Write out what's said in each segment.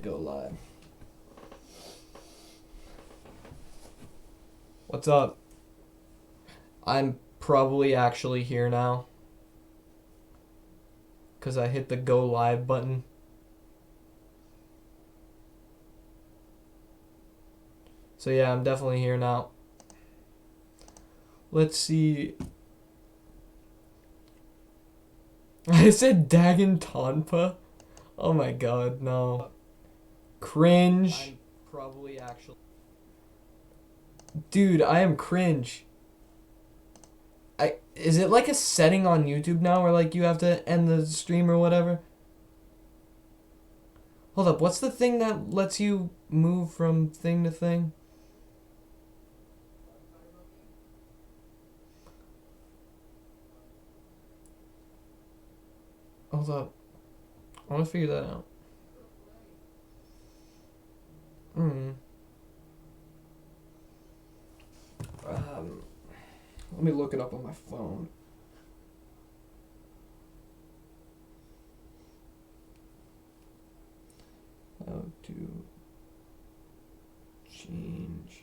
go live. What's up? I'm probably actually here now. Because I hit the go live button. So yeah, I'm definitely here now. Let's see. I said Dangantonpa? Oh my god, no. Cringe. I'm probably actually... Dude, I am cringe. Is it like a setting on YouTube now where like you have to end the stream or whatever? Hold up, what's the thing that lets you move from thing to thing? Hold up. I want to figure that out. Let me look it up on my phone. How to change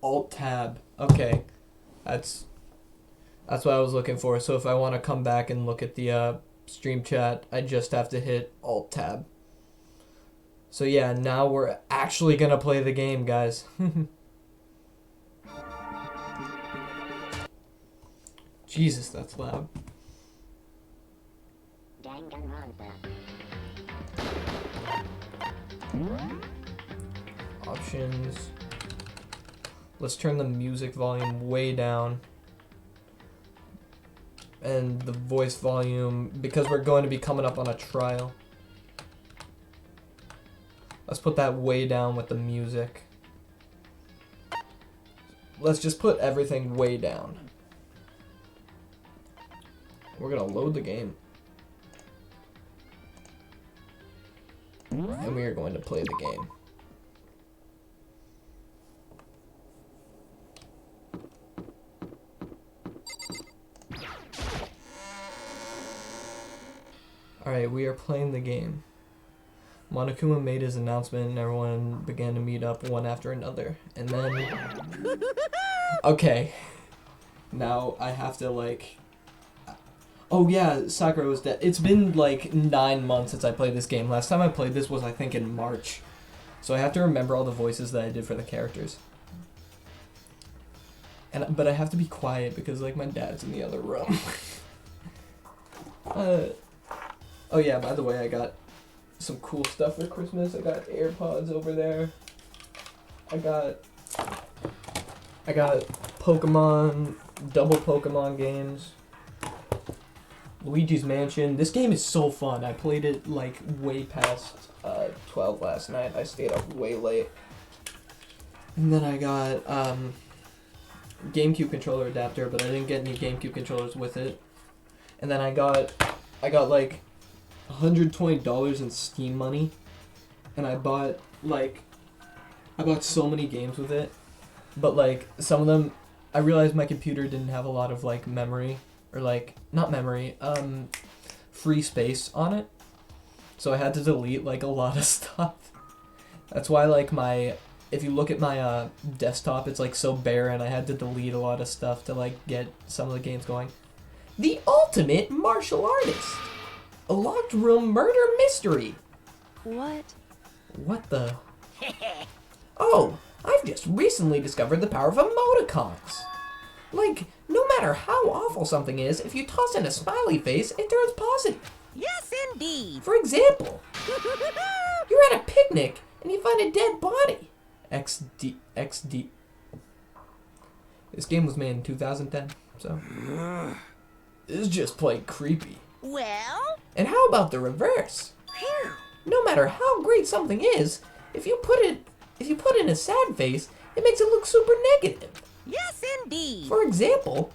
Alt tab. Okay. That's what I was looking for. So if I want to come back and look at the stream chat, I just have to hit Alt tab. So yeah, now we're actually gonna play the game, guys. Jesus, that's loud. Dangantonpa. Options. Let's turn the music volume way down. And the voice volume, because we're going to be coming up on a trial. Let's put that way down with the music. Let's just put everything way down. We're gonna load the game. And we are going to play the game. Alright, we are playing the game. Monokuma made his announcement and everyone began to meet up one after another. And then... Okay. Now I have to like... Oh yeah, Sakura was dead. It's been like 9 months since I played this game. Last time I played this was I think in March. So I have to remember all the voices that I did for the characters. But I have to be quiet because like my dad's in the other room. Oh yeah, by the way, I got some cool stuff for Christmas. I got AirPods over there. I got Pokemon, double Pokemon games. Luigi's Mansion. This game is so fun. I played it like way past 12 last night. I stayed up way late. And then I got GameCube controller adapter, but I didn't get any GameCube controllers with it. And then I got like $120 in Steam money, and I bought so many games with it, but like some of them, I realized my computer didn't have a lot of like memory, or like, not memory, free space on it, so I had to delete like a lot of stuff. That's why like if you look at my desktop, it's like so bare, and I had to delete a lot of stuff to like get some of the games going. The Ultimate Martial Artist! A locked room murder mystery! What? What the? Oh, I've just recently discovered the power of emoticons. Like, no matter how awful something is, if you toss in a smiley face, it turns positive. Yes, indeed. For example, you're picnic and you find a dead body. XD. This game was made in 2010, so this is just plain creepy. Well? And how about the reverse? Phew. No matter how great something is, if you put in a sad face, it makes it look super negative. Yes, indeed. For example,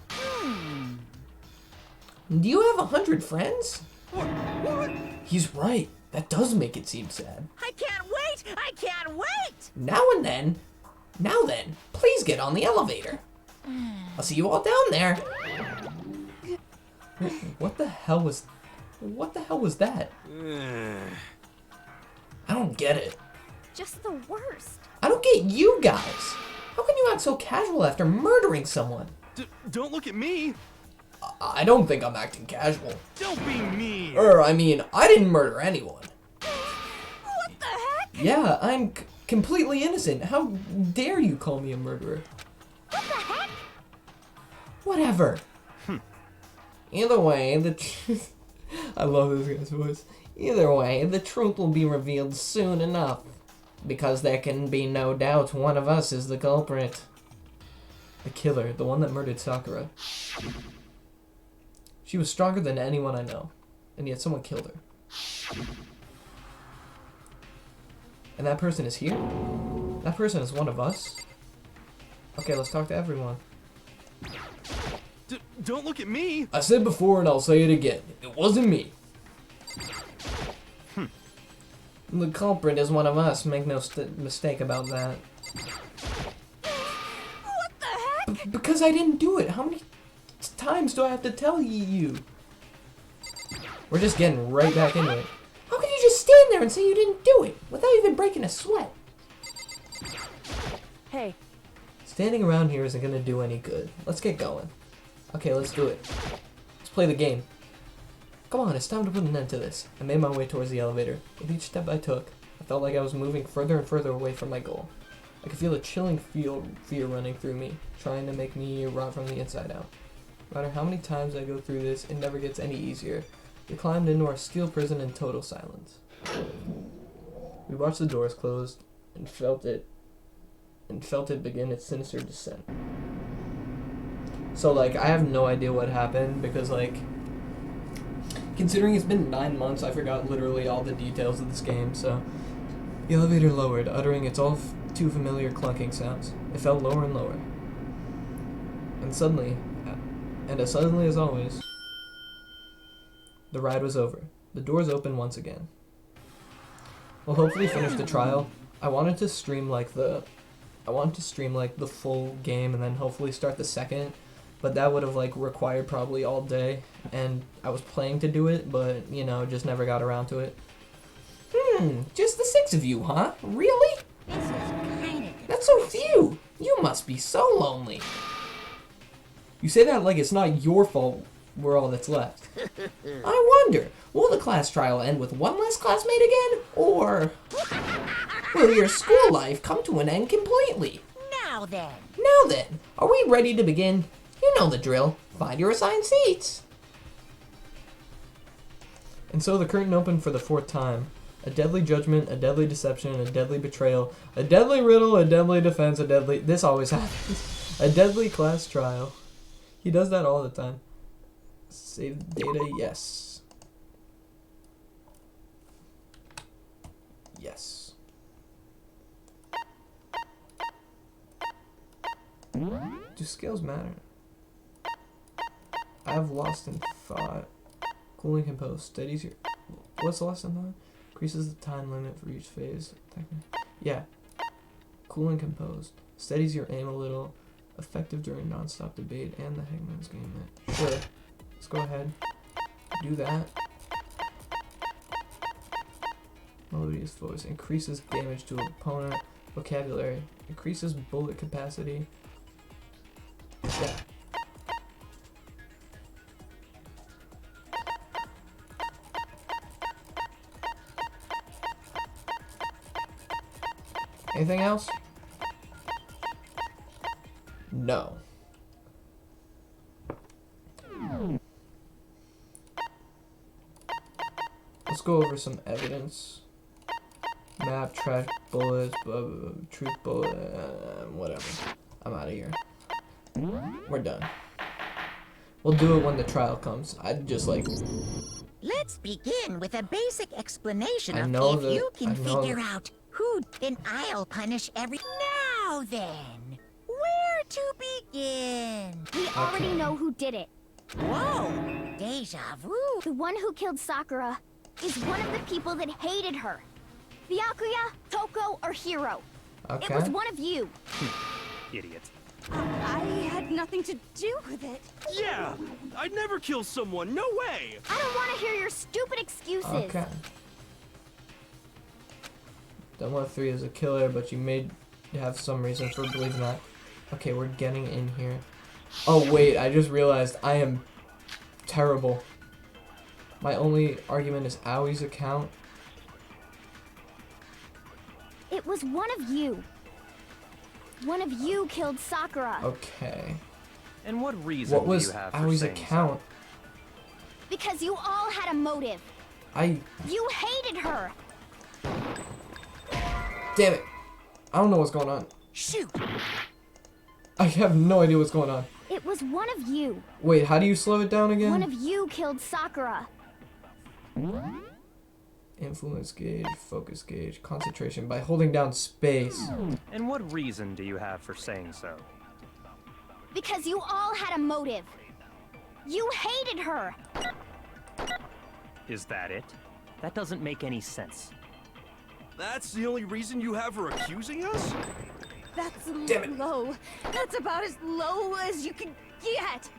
do you have 100 friends? What? He's right. That does make it seem sad. I can't wait! I can't wait! Now then, please get on the elevator. I'll see you all down there. What the hell was that? I don't get it. Just the worst. I don't get you guys. How can you act so casual after murdering someone? Don't look at me. I don't think I'm acting casual. Don't be mean. I mean, I didn't murder anyone. What the heck? Yeah, I'm completely innocent. How dare you call me a murderer? What the heck? Whatever. Either way, the truth... I love this guy's voice. Either way, the truth will be revealed soon enough. Because there can be no doubt one of us is the culprit. The killer, the one that murdered Sakura. She was stronger than anyone I know. And yet someone killed her. And that person is here? That person is one of us? Okay, let's talk to everyone. Don't look at me. I said before and I'll say it again. It wasn't me. The culprit is one of us. Make no mistake about that. What the heck? Because I didn't do it. How many times do I have to tell you? We're just getting right back into it. How could you just stand there and say you didn't do it without even breaking a sweat? Hey, Standing around here isn't gonna do any good. Let's get going. Okay, let's do it. Let's play the game. Come on, it's time to put an end to this. I made my way towards the elevator. With each step I took, I felt like I was moving further and further away from my goal. I could feel a chilling fear running through me, trying to make me rot from the inside out. No matter how many times I go through this, it never gets any easier. We climbed into our steel prison in total silence. We watched the doors close and felt it begin its sinister descent. So, like, I have no idea what happened because, like, considering it's been 9 months, I forgot literally all the details of this game, so... The elevator lowered, uttering its all too familiar clunking sounds. It fell lower and lower. And suddenly, and as suddenly as always, the ride was over. The doors opened once again. We'll hopefully finish the trial. I wanted to stream like the full game and then hopefully start the second, but that would have like required probably all day, and I was planning to do it, but you know, just never got around to it. Just the 6 of you, huh? Really? This is kinda... That's so few! You must be so lonely. You say that like it's not your fault we're all that's left. I wonder, will the class trial end with one less classmate again? Or will your school life come to an end completely? Now then. Now then, are we ready to begin? You know the drill. Find your assigned seats. And so the curtain opened for the 4th time. A deadly judgment, a deadly deception, a deadly betrayal, a deadly riddle, a deadly defense, a deadly... This always happens. A deadly class trial. He does that all the time. Save data, yes. Yes. Do scales matter? I have lost in thought. Cool and composed. Steadies your... What's lost in thought? Increases the time limit for each phase. Yeah. Cool and composed. Steadies your aim a little. Effective during non-stop debate and the Hangman's game. Sure. Let's go ahead. Do that. Melodious voice. Increases damage to opponent. Vocabulary. Increases bullet capacity. Yeah. Anything else? No. Let's go over some evidence. map, trash bullets, blah, blah, blah, truth bullet, whatever. I'm out of here. We're done. We'll do it when the trial comes. I'd just like... Let's begin with a basic explanation I of know if that- you can I know figure that- out who, then I'll punish every. Now then, where to begin? We already know who did it. Whoa, deja vu. The one who killed Sakura is one of the people that hated her. Byakuya, Toko, or Hiro. It was Okay. one of you. Idiot. I had nothing to do with it. Yeah, I'd never kill someone. No way. I don't want to hear your stupid excuses. Okay. Dangantonpa 3 is a killer, but you may have some reason for believing that. Okay, we're getting in here. Oh wait, I just realized I am terrible. My only argument is Aoi's account. It was one of you. One of you killed Sakura. Okay. And what reason What do was you have for Aoi's saying account? Because you all had a motive. I... You hated her. Damn it. I don't know what's going on. Shoot. I have no idea what's going on. It was one of you. Wait, how do you slow it down again? One of you killed Sakura. Influence gauge, focus gauge, concentration by holding down space. so? And what reason do you have for saying so? Because you all had a motive. You hated her. Is that it? That doesn't make any sense. That's the only reason you have for accusing us? That's Damn it. low. That's about as low as you can get.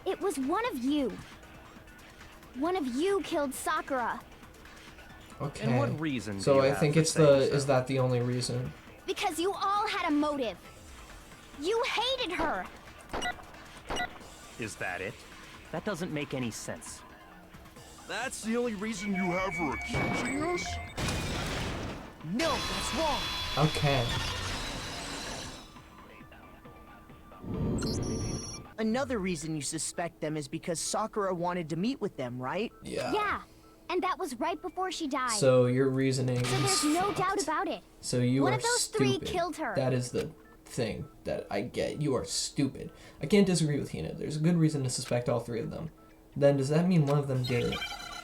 It was one of you. One of you killed Sakura. Okay. And what reason do So you I have think for it's the... saying so? Is that the only reason? Because you all had a motive. You hated her. Is that it? That doesn't make any sense. That's the only reason you have for accusing us? No, that's wrong. Okay. Another reason you suspect them is because Sakura wanted to meet with them, right? Yeah. Yeah. And that was right before she died. So your reasoning So is there's no fucked. doubt about it. So you One are of those stupid. three killed her. That is the thing that I get. You are stupid. I can't disagree with Hina. There's a good reason to suspect all three of them. Then does that mean one of them did it?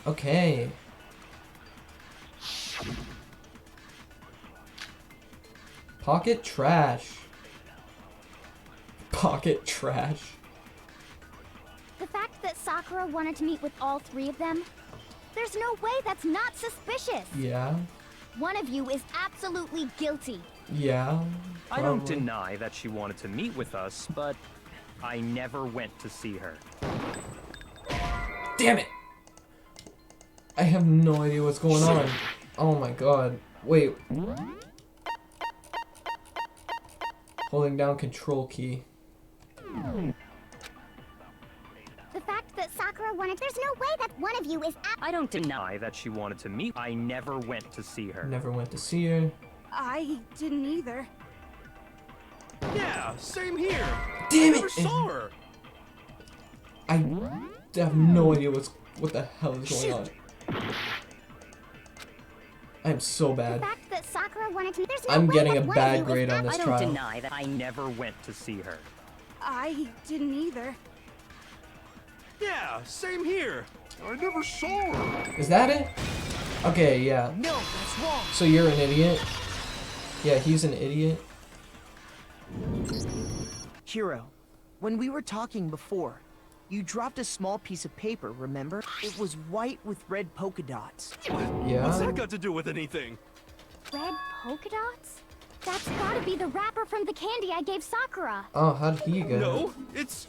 Okay. Pocket trash. Pocket trash. The fact that Sakura wanted to meet with all three of them, there's no way that's not suspicious. Yeah. One of you is absolutely guilty. Yeah. I don't probably. deny that she wanted to meet with us, but I never went to see her. Damn it! I have no idea what's going on. Oh my god. Wait. Holding down control key. The fact that Sakura wanted, there's no way that one of you is I don't deny that she wanted to meet. I never went to see her. Never went to see her. I didn't either. Yeah, same here. Damn I never it! saw her. I have no idea what the hell is going on. I am so The bad. fact that Sakura wanted to, there's no I'm way getting that a one of bad you is grade on this I don't trial. deny that I never went to see her. I didn't either. Yeah, same here. I never saw her. Is that it? Okay, yeah. No, that's wrong. So you're an idiot? Yeah, he's an idiot. Hiro, when we were talking before, you dropped a small piece of paper, remember? It was white with red polka dots. What's Yeah? that got to do with anything? Red polka dots? That's gotta be the wrapper from the candy I gave Sakura. Oh, how did he get it? No, it's,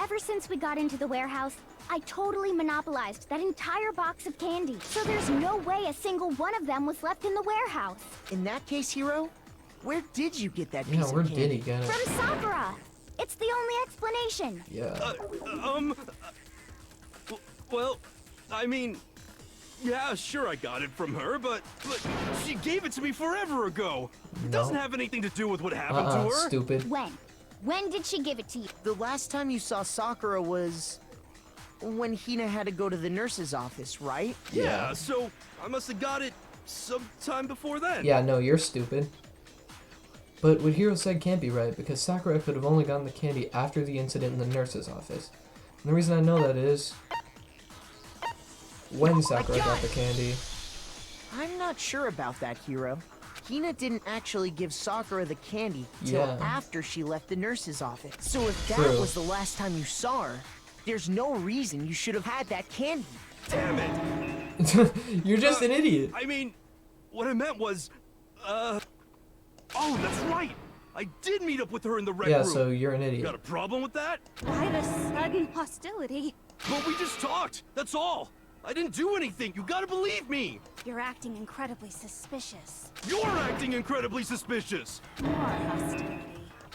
Ever since we got into the warehouse, I totally monopolized that entire box of candy. So there's no way a single one of them was left in the warehouse. In that case, Hiro, where did you get that Yeah, piece where of did candy? he get it? From Sakura! It's the only explanation. Yeah. well, I mean, yeah, sure I got it from her, but she gave it to me forever ago. It doesn't have anything to do with what happened to her. Stupid. When? When did she give it to you? The last time you saw Sakura was when Hina had to go to the nurse's office, right? Yeah, so I must have got it sometime before then. Yeah, no, you're stupid. But what Hiro said can't be right, because Sakura could have only gotten the candy after the incident in the nurse's office. And the reason I know that is when Sakura got the candy. I'm not sure about that, Hiro. Hina didn't actually give Sakura the candy till Yeah. after she left the nurse's office. So if that True. was the last time you saw her, there's no reason you should have had that candy. Damn it. You're just an idiot. I mean, what I meant was, oh, that's right. I did meet up with her in the rec Yeah, room. so you're an Got idiot. a problem with that? Why the sudden hostility? But we just talked. That's all. I didn't do anything. You gotta believe me. You're acting incredibly suspicious. You're acting incredibly suspicious. More hostility.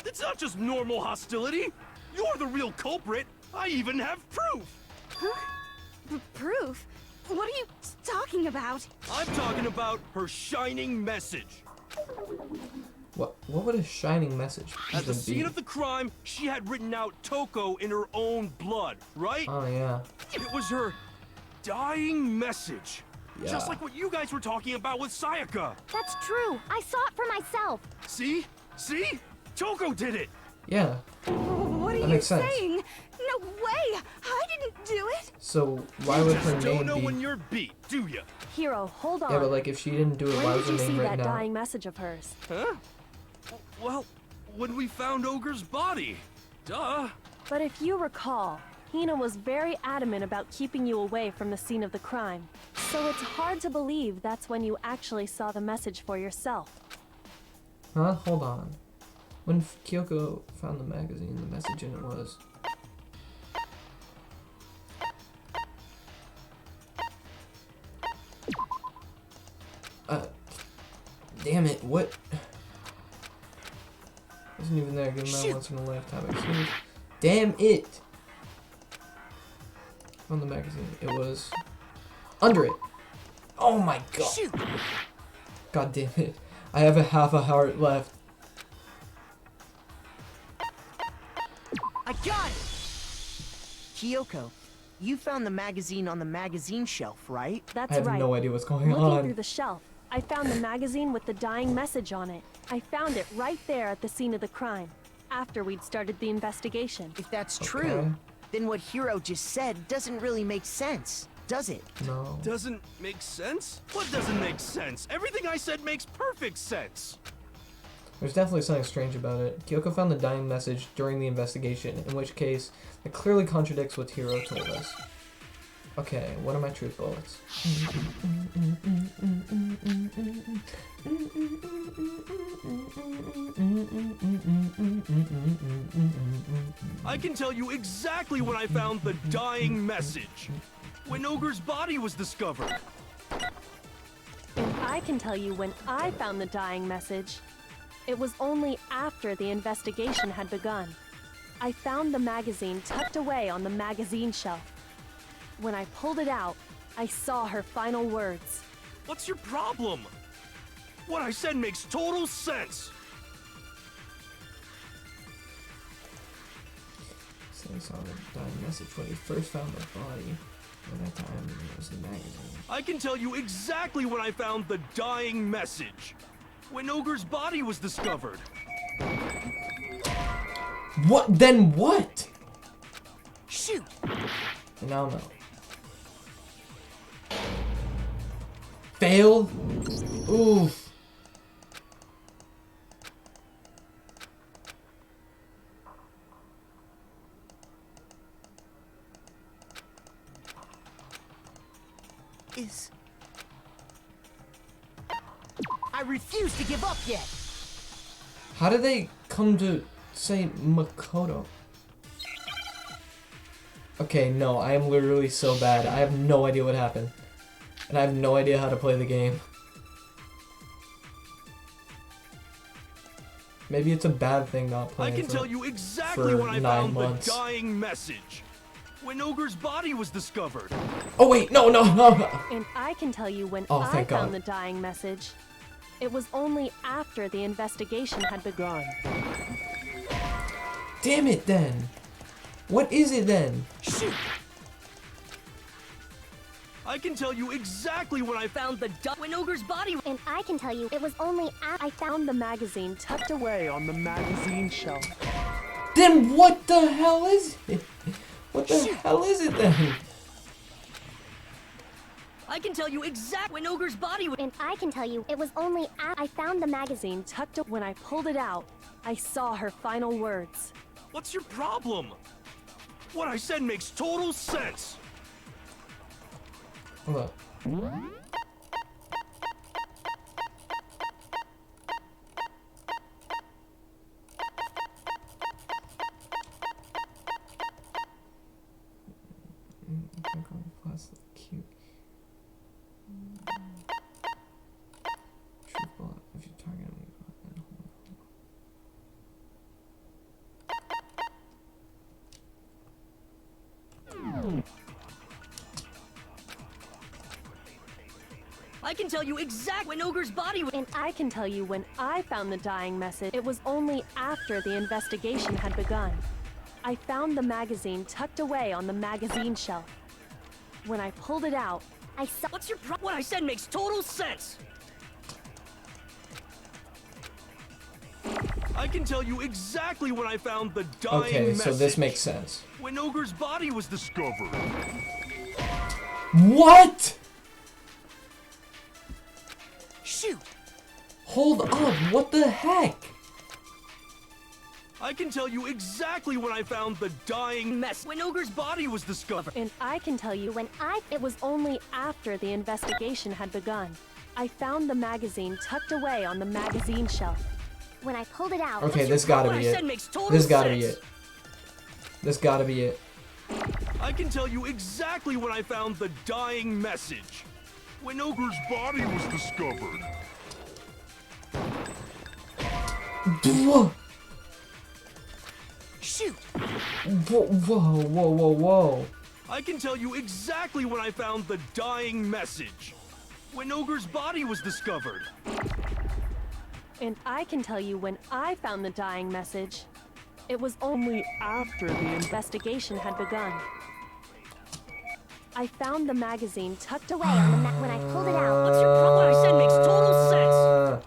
It's not just normal hostility. You're the real culprit. I even have proof. Huh? Proof? What are you talking about? I'm talking about her shining message. What would a shining message At the even scene be? of the crime, she had written out Toko in her own blood, right? Oh yeah. It was her dying message. Yeah. Just like what you guys were talking about with Sayaka. That's true. I saw it for myself. See? See? Toko did it. Yeah. What are That you makes sense. saying? No way! I didn't do it! So why You would just her don't name know be? when you're beat, do you? Hiro, hold on. Yeah, but like if she didn't do it, why when was did her you name see that written out? dying message of hers? Huh? Well, when we found Ogre's body. Duh. But if you recall, Hina was very adamant about keeping you away from the scene of the crime. So it's hard to believe that's when you actually saw the message for yourself. Huh? Hold on. When Kyoko found the magazine, the message in it was. Damn it! What? Wasn't even there. Give my once in a lifetime experience. Damn it! On the magazine, it was under it. Oh my god! Shoot! God damn it! I have a half a heart left. I got it! Kyoko, you found the magazine on the magazine shelf, right? That's I have right. no idea what's going Looking on. through the shelf, I found the magazine with the dying message on it. I found it right there at the scene of the crime, after we'd started the investigation. If that's Okay. true, then what Hiro just said doesn't really make sense, does it? No. Doesn't make sense? What doesn't make sense? Everything I said makes perfect sense. There's definitely something strange about it. Kyoko found the dying message during the investigation, in which case, it clearly contradicts what Hiro told us. Okay, what are my truth bullets? I can tell you exactly when I found the dying message. When Ogre's body was discovered. And I can tell you when I found the dying message. It was only after the investigation had begun. I found the magazine tucked away on the magazine shelf. When I pulled it out, I saw her final words. What's your problem? What I said makes total sense. So he saw the dying message when he first found the body. At that time, it was the magazine. I can tell you exactly when I found the dying message. When Ogre's body was discovered. What? Then what? Shoot! I now know. Failed? Oof. I refuse to give up yet! How did they come to say Makoto? Okay, no, I am literally so bad. I have no idea what happened. And I have no idea how to play the game. Maybe it's a bad thing not I playing can for, tell you exactly for when I 9 found months. the dying message. When Ogre's body was discovered. Oh wait, no. And I can tell you when Oh, I thank found God. the dying message. It was only after the investigation had begun. Damn it then. What is it then? Shoot! I can tell you exactly when I found the when Ogre's body. And I can tell you it was only I found The magazine tucked away on the magazine shelf. Then what the hell is it? What the hell is it then? I can tell you exactly when Ogre's body. And I can tell you it was only I found the magazine. Tucked up. When I pulled it out, I saw her final words. What's your problem? What I said makes total sense. Hold up. Cute. Truthful. If you target him. I can tell you exactly when Ogre's body. And I can tell you when I found the dying message. It was only after the investigation had begun. I found the magazine tucked away on the magazine shelf. When I pulled it out, I saw. What's your problem? What I said makes total sense. I can tell you exactly when I found the dying Okay, message. so this makes sense. When Ogre's body was discovered. What? Shoot. Hold up, what the heck? I can tell you exactly when I found the dying Mess. when Ogre's body was discovered. and I can tell you when it was only after the investigation had begun. I found the magazine tucked away on the magazine shelf. When I pulled it out. Okay, this gotta What be I said it. makes total This gotta be sense. it. This gotta be it. I can tell you exactly when I found the dying message. When Ogre's body was discovered. Whoa, Shoot. whoa. I can tell you exactly when I found the dying message. When Ogre's body was discovered. And I can tell you when I found the dying message. It was only after the investigation had begun. I found the magazine tucked away on the when I pulled it out. What's your problem? What I said makes total sense.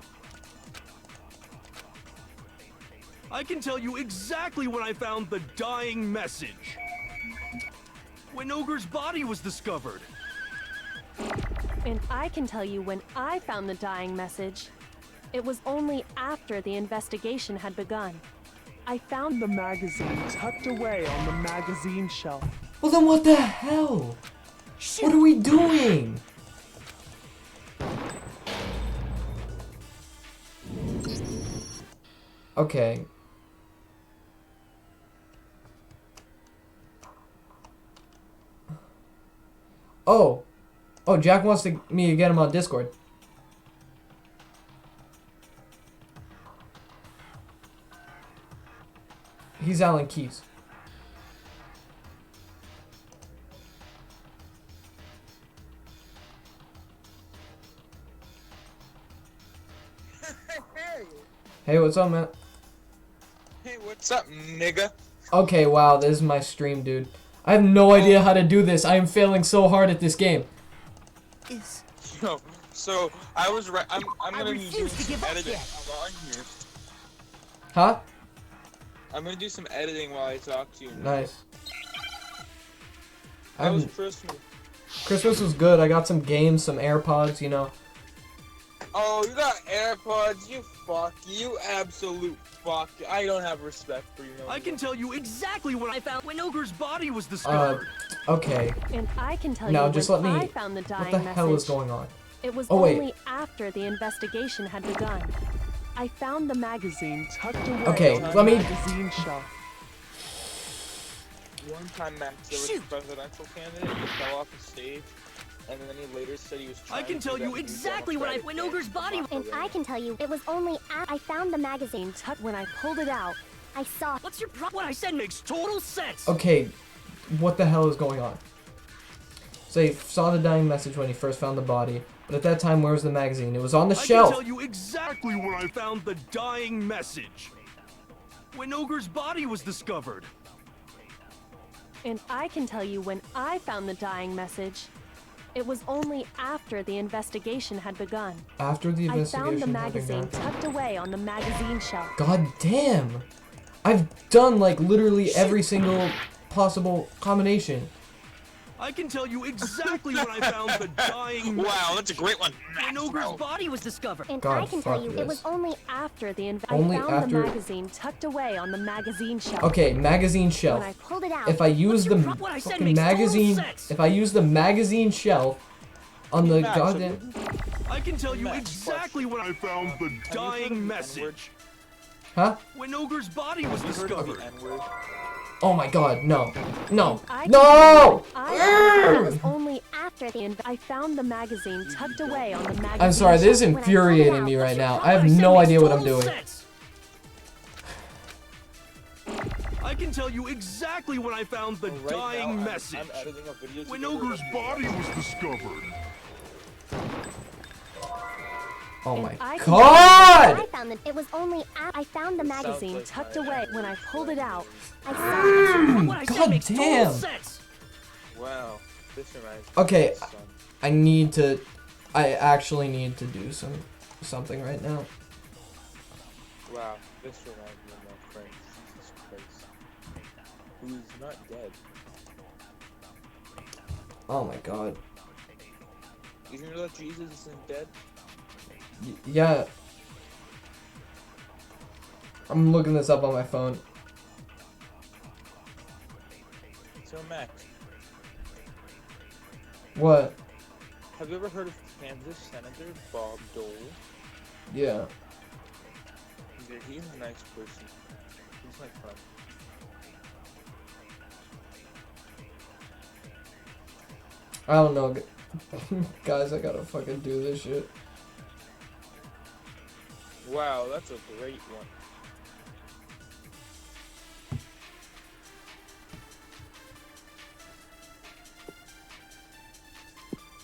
I can tell you exactly when I found the dying message. When Ogre's body was discovered. And I can tell you when I found the dying message. It was only after the investigation had begun. I found the magazine tucked away on the magazine shelf. Well then what the hell? What are we doing? Okay. Oh, Jack wants me to get him on Discord. He's Alan Keys. Hey, what's up, man? Hey, what's up, nigga? Okay, wow, this is my stream, dude. I have no idea how to do this. I am failing so hard at this game. Yo, so I was right. I'm gonna do refuse to some give up editing yet. while I'm here. Huh? I'm gonna do some editing while I talk to you. Nice. How was Christmas? Christmas was good. I got some games, some AirPods, you know. Oh, you got AirPods? You fuck. You absolute fuck. I don't have respect for you. No I can tell you exactly when I found when Ogre's body was discovered. Okay. And I can tell Now you just when let me. I found the dying What the message. hell is going on? It was Oh, wait. only after the investigation had begun. I found the magazine tucked away Okay, on the let me- magazine shelf. One time, Max, there was a presidential candidate who fell off the stage, and then he later said he was trying I can to tell do you that new exactly Democratic when dance Ogre's to body- mock And the I can tell you it was only I found the magazine. Tucked when I pulled it out. I saw. What's your problem? What I said makes total sense. Okay, what the hell is going on? So he saw the dying message when he first found the body, but at that time, where was the magazine? It was on the I shelf. can tell you exactly when I found the dying message. When Ogre's body was discovered. And I can tell you when I found the dying message. It was only after the investigation had begun. After the I found the investigation had magazine begun. tucked away on the magazine shelf. God damn! I've done like literally every single possible combination. I can tell you exactly when I found the dying message. Wow, that's a great one. When Ogre's body was discovered. And God, I can tell fuck you, this. it was Only after the Only I found after- the magazine tucked away on the magazine shelf. Okay, magazine when shelf. I pulled it out. If I use the What I said fucking makes total magazine, sense. if I use the magazine shelf on the Max, goddamn, I can tell you Max, exactly when I found the dying message. huh? When Ogre's body was discovered. N-word? Oh my God, no, no, I no! it was only after I found the magazine tucked away on the magazine. I'm sorry, this is shelf. infuriating me right now. I have no idea what I'm doing. I can tell you exactly when I found the Right dying now, message. I'm editing a video When together Ogre's with- body was discovered. Oh And my I can God! I found it. It was only I found the It sounds magazine. like tucked my- away. When I pulled it out, I saw it. What I said God makes total damn. sense. Wow, this reminds me Okay, of my son. I actually need to do something right now. Wow, this reminds me of my friend Jesus Christ, who's not dead. Oh my God. You didn't know that Jesus isn't dead? Yeah. I'm looking this up on my phone. So Max, What? have you ever heard of Kansas Senator Bob Dole? Yeah. He's a nice person. He's my friend. I don't know. Guys, I gotta fucking do this shit. Wow, that's a great one.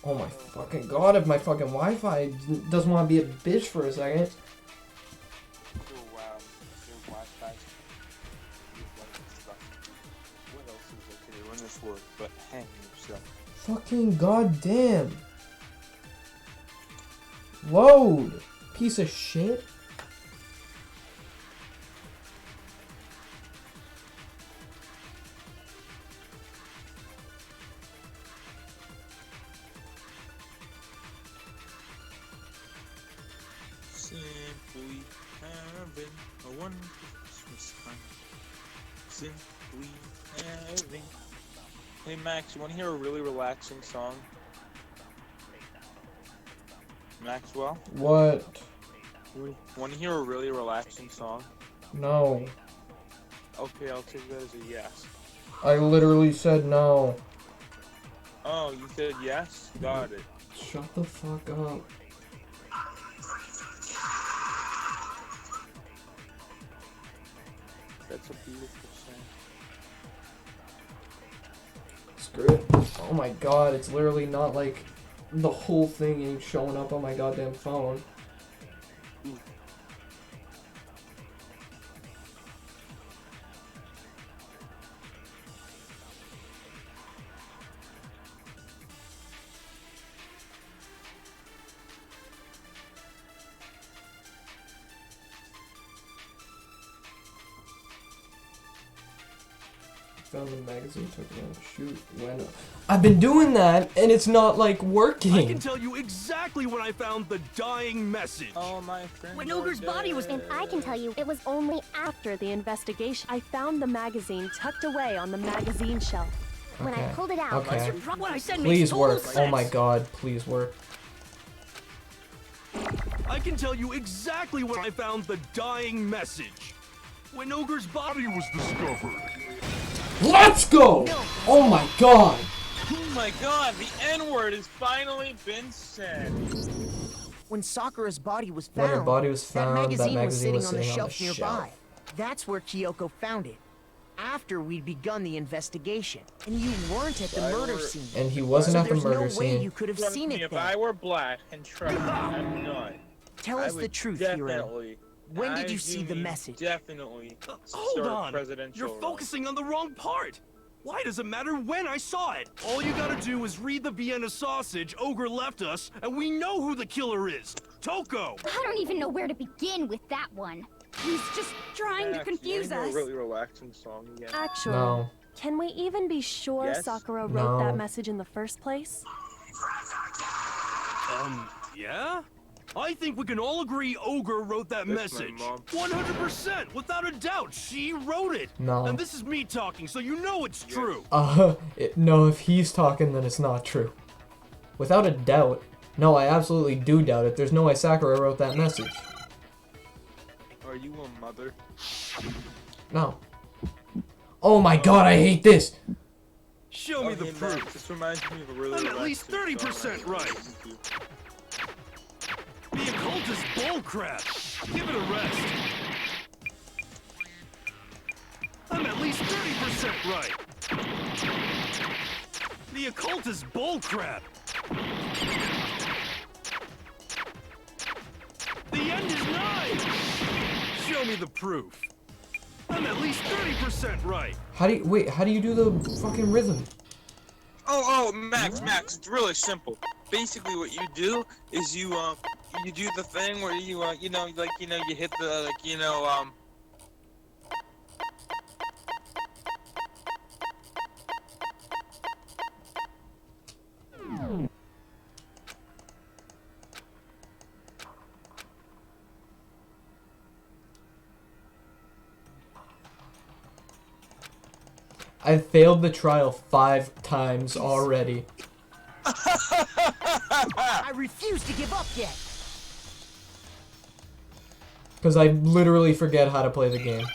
Oh my fucking God, if my fucking Wi-Fi doesn't want to be a bitch for a second. Oh wow, your Wi-Fi. What else is okay when this works but hang yourself? Fucking goddamn. Load. Piece of shit. Simply having a wonderful Christmas time. Simply having. Hey Max, you want to hear a really relaxing song? Maxwell? What? Want to hear a really relaxing song? No. Okay, I'll take that as a yes. I literally said no. Oh, you said yes? Got it. Shut the fuck up. That's a beautiful song. Screw it. Oh my God, it's literally not like the whole thing ain't showing up on my goddamn phone. Found the magazine, took it out, shoot, when I've been doing that, and it's not, like, working. I can tell you exactly when I found the dying message. Oh, my friend. When Ogre's body was- And I can tell you, it was only after the investigation. I found the magazine tucked away on the magazine shelf. when I Okay. pulled it out. Okay. What I said Please makes total work. sense. Oh my God, please work. I can tell you exactly when I found the dying message. When Ogre's body was discovered. Let's go! Oh my God! Oh my god, the N-word has finally been said. When Sakura's body was When found, her body was found, that magazine was sitting on the sitting shelf nearby. That's where Kyoko found it. After we'd begun the investigation, and you weren't at the murder scene. And he wasn't so at the there's murder no way scene. you could have Trust seen me, it if then. I were black, and trust me, I'm not. Tell I us the would truth, Hero. definitely. When did I you see do the mean message? Definitely. Hold start on. Presidential You're run. focusing on the wrong part. Why does it matter when I saw it? All you gotta do is read the Vienna sausage Ogre left us, and we know who the killer is. Toko! I don't even know where to begin with that one. He's just trying to confuse us. A really relaxing song again. Actually, No. can we even be sure Yes? Sakura wrote No. that message in the first place? Yeah? I think we can all agree Ogre wrote that That's my message. mom. 100%, without a doubt, she wrote it. No. And this is me talking, so you know it's true. No, if he's talking, then it's not true. Without a doubt. No, I absolutely do doubt it. There's no way Sakura wrote that message. Are you a mother? No. Oh my god, I hate this! Show me the Hey, proof. Max, this reminds me of a really I'm at least relaxing 30% song. right. The occult is bullcrap. Give it a rest. I'm at least 30% right. The occult is bullcrap. The end is nigh. Show me the proof. I'm at least 30% right. How do you do the fucking rhythm? Oh, Max, it's really simple. Basically, what you do is you do the thing where you hit the I've failed the trial 5 times already. I refuse to give up yet. Because I literally forget how to play the game.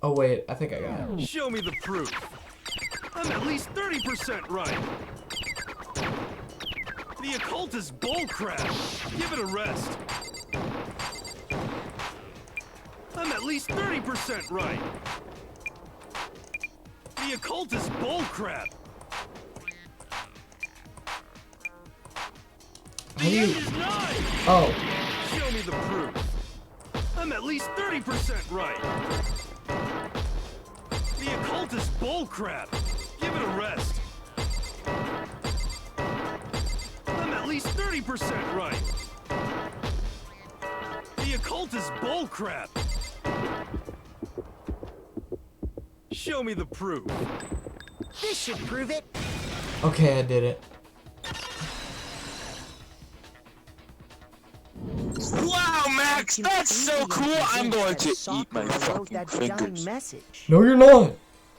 Oh wait, I think I got it. Show me the proof. I'm at least 30% right. The occult is bullcrap. Give it a rest. I'm at least 30% right. The occult is bullcrap. The end is nigh. Oh. Show me the proof. I'm at least 30% right. The occult is bullcrap. Give it a rest. I'm at least 30% right. The occult is bullcrap. Show me the proof. This should prove it. Okay, I did it. Wow, Max, that's so cool. I'm going to eat my fucking fingers. Message. No, you're not.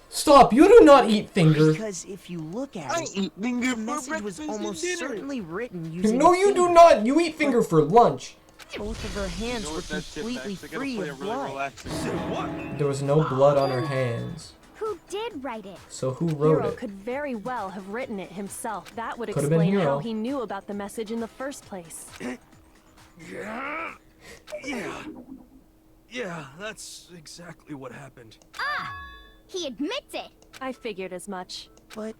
Stop. You do not eat fingers. Because if you look at I it, eat finger the for message was breakfast almost and dinner. certainly written using No, you do not. You eat finger for lunch. Both of her hands You know were what, that's it, completely Max. I gotta free play a of really blood. relaxing Say song. what? There was no blood on her hands. Who did write it? So who wrote Hero it? could very well have written it himself. That would Could've been explain Hero. how he knew about the message in the first place. Yeah, that's exactly what happened. He admits it. I figured as much. But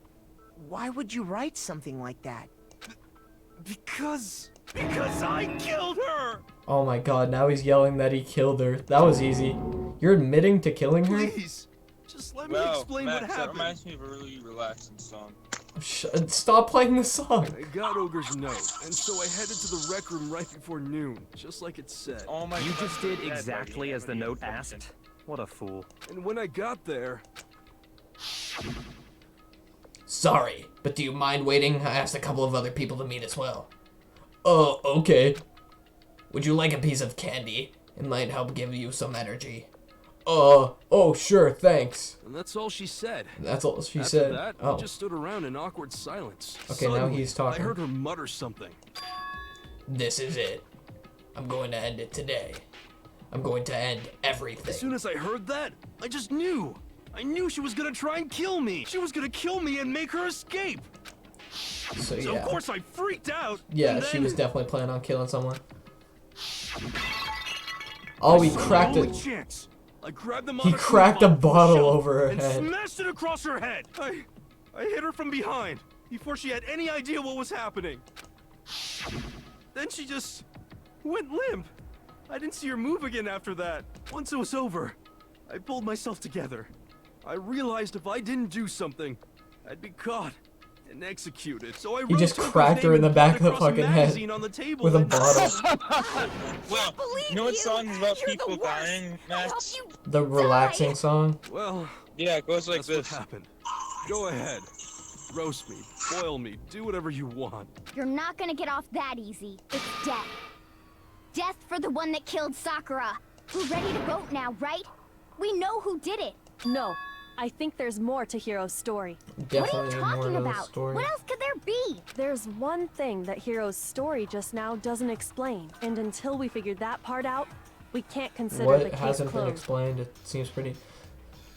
why would you write something like that? Because I killed her! Oh my god, now he's yelling that he killed her. That was easy. You're admitting to killing her? Please, just let me explain Max, what that happened. reminds me of a really relaxing song. Stop playing the song. I got Ogre's note, and so I headed to the rec room right before noon, just like it said. Oh my You God, just did dead, buddy. exactly as the Never note knew asked. What a fool. And when I got there, Sorry, but do you mind waiting? I asked a couple of other people to meet as well. Oh, okay. Would you like a piece of candy? It might help give you some energy. Oh, sure, thanks. and that's all she said. That's all she After said. that, Oh, we just stood around in awkward silence. Okay, now Suddenly, he's talking. I heard her mutter something. this is it. I'm going to end it today. I'm going to end everything. As soon as I heard that, I just knew. I knew she was gonna try and kill me. She was gonna kill me and make her escape. So So yeah. of course I freaked out. Yeah, and she then was definitely planning on killing someone. Oh, he I saw cracked the only it. chance. I grabbed the He Monokuma cracked a from the bottle shelf over her and head. smashed it across her head. I hit her from behind before she had any idea what was happening. Then she just went limp. I didn't see her move again after that. Once it was over, I pulled myself together. I realized if I didn't do something, I'd be caught and executed. So I He wrote just Toko's cracked her name in the and back pulled of the across a fucking head magazine on the table with a and- bottle. Well, you know what song is about people dying, Max? The relaxing song. Well, Yeah, it goes like that's this. what happened. Go ahead. Roast me, boil me, do whatever you want. You're not gonna get off that easy. It's death. Death for the one that killed Sakura. We're ready to vote now, right? We know who did it. No, I think there's more to Hiro's story. Definitely What are you need more talking of those about? stories. What else could there be? There's one thing that Hiro's story just now doesn't explain, and until we figure that part out, we can't consider the What case hasn't been closed. explained? It seems pretty.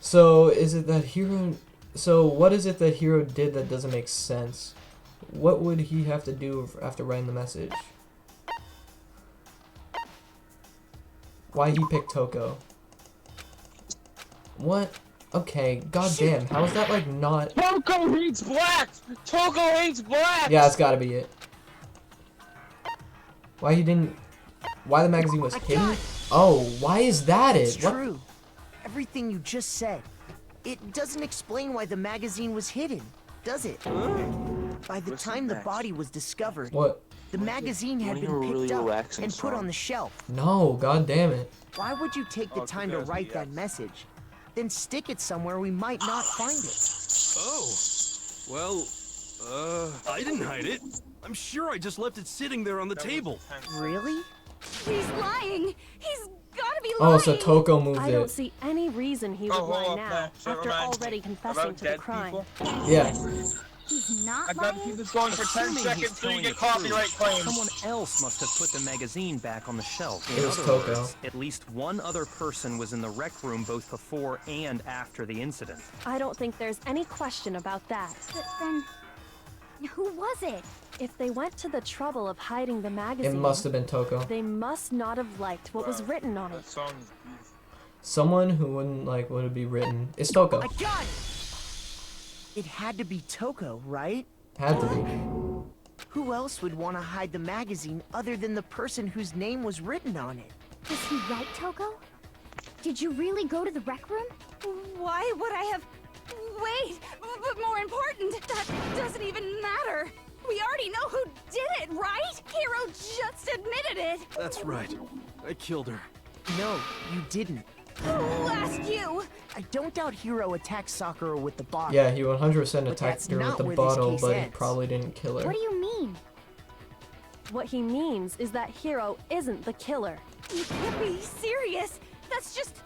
So is it that Hiro? So what is it that Hiro did that doesn't make sense? What would he have to do after writing the message? Why he picked Toko? What? Okay, goddamn. How is that like not? Toko hates black! Toko hates black! Yeah, it's gotta be it. Why he didn't? Why the magazine was hidden? Oh, why is that It's it? What? true. Everything you just said. It doesn't explain why the magazine was hidden, does it? By the Listen, time the Max. body was discovered, What? the magazine had wanna been hear a picked really up relaxing and put song? on the shelf. No, god damn it. Why would you take the Oh, time to 2000, write that yes. message, then stick it somewhere we might not find it? Oh. Well, I didn't hide it. I'm sure I just left it sitting there on the table. Really? He's lying. He's gotta be lying. Oh, so Toko moved I don't it. see any reason he would Oh, hold lie up, now, Max. That after reminds me already confessing about to the dead crime. people. Yeah. He's not I gotta lying? keep this going for 10 Assuming he's seconds so you telling get the truth, copyright claims. Someone else must have put the magazine back on the shelf. It In was other Toko. words, at least one other person was in the rec room both before and after the incident. I don't think there's any question about that. But then, who was it? If they went to the trouble of hiding the magazine, It must have been Toko. they must not have liked what was Wow. written on That it. song is beautiful. Someone who wouldn't like what would be written. It's Toko. I got it! It had to be Toko, right? Had to be. Who else would want to hide the magazine other than the person whose name was written on it? Was he right, Toko? Did you really go to the rec room? Why would I have... Wait, but more important, that doesn't even matter. We already know who did it, right? Hero just admitted it. That's right. I killed her. No, you didn't. Who asked you? I don't doubt Hiro attacked Sakura with the bottle. Yeah, he 100% But attacked that's her with not the where this bottle, case but he ends. probably didn't kill her. What do you mean? What he means is that Hiro isn't the killer. You can't be serious. That's just...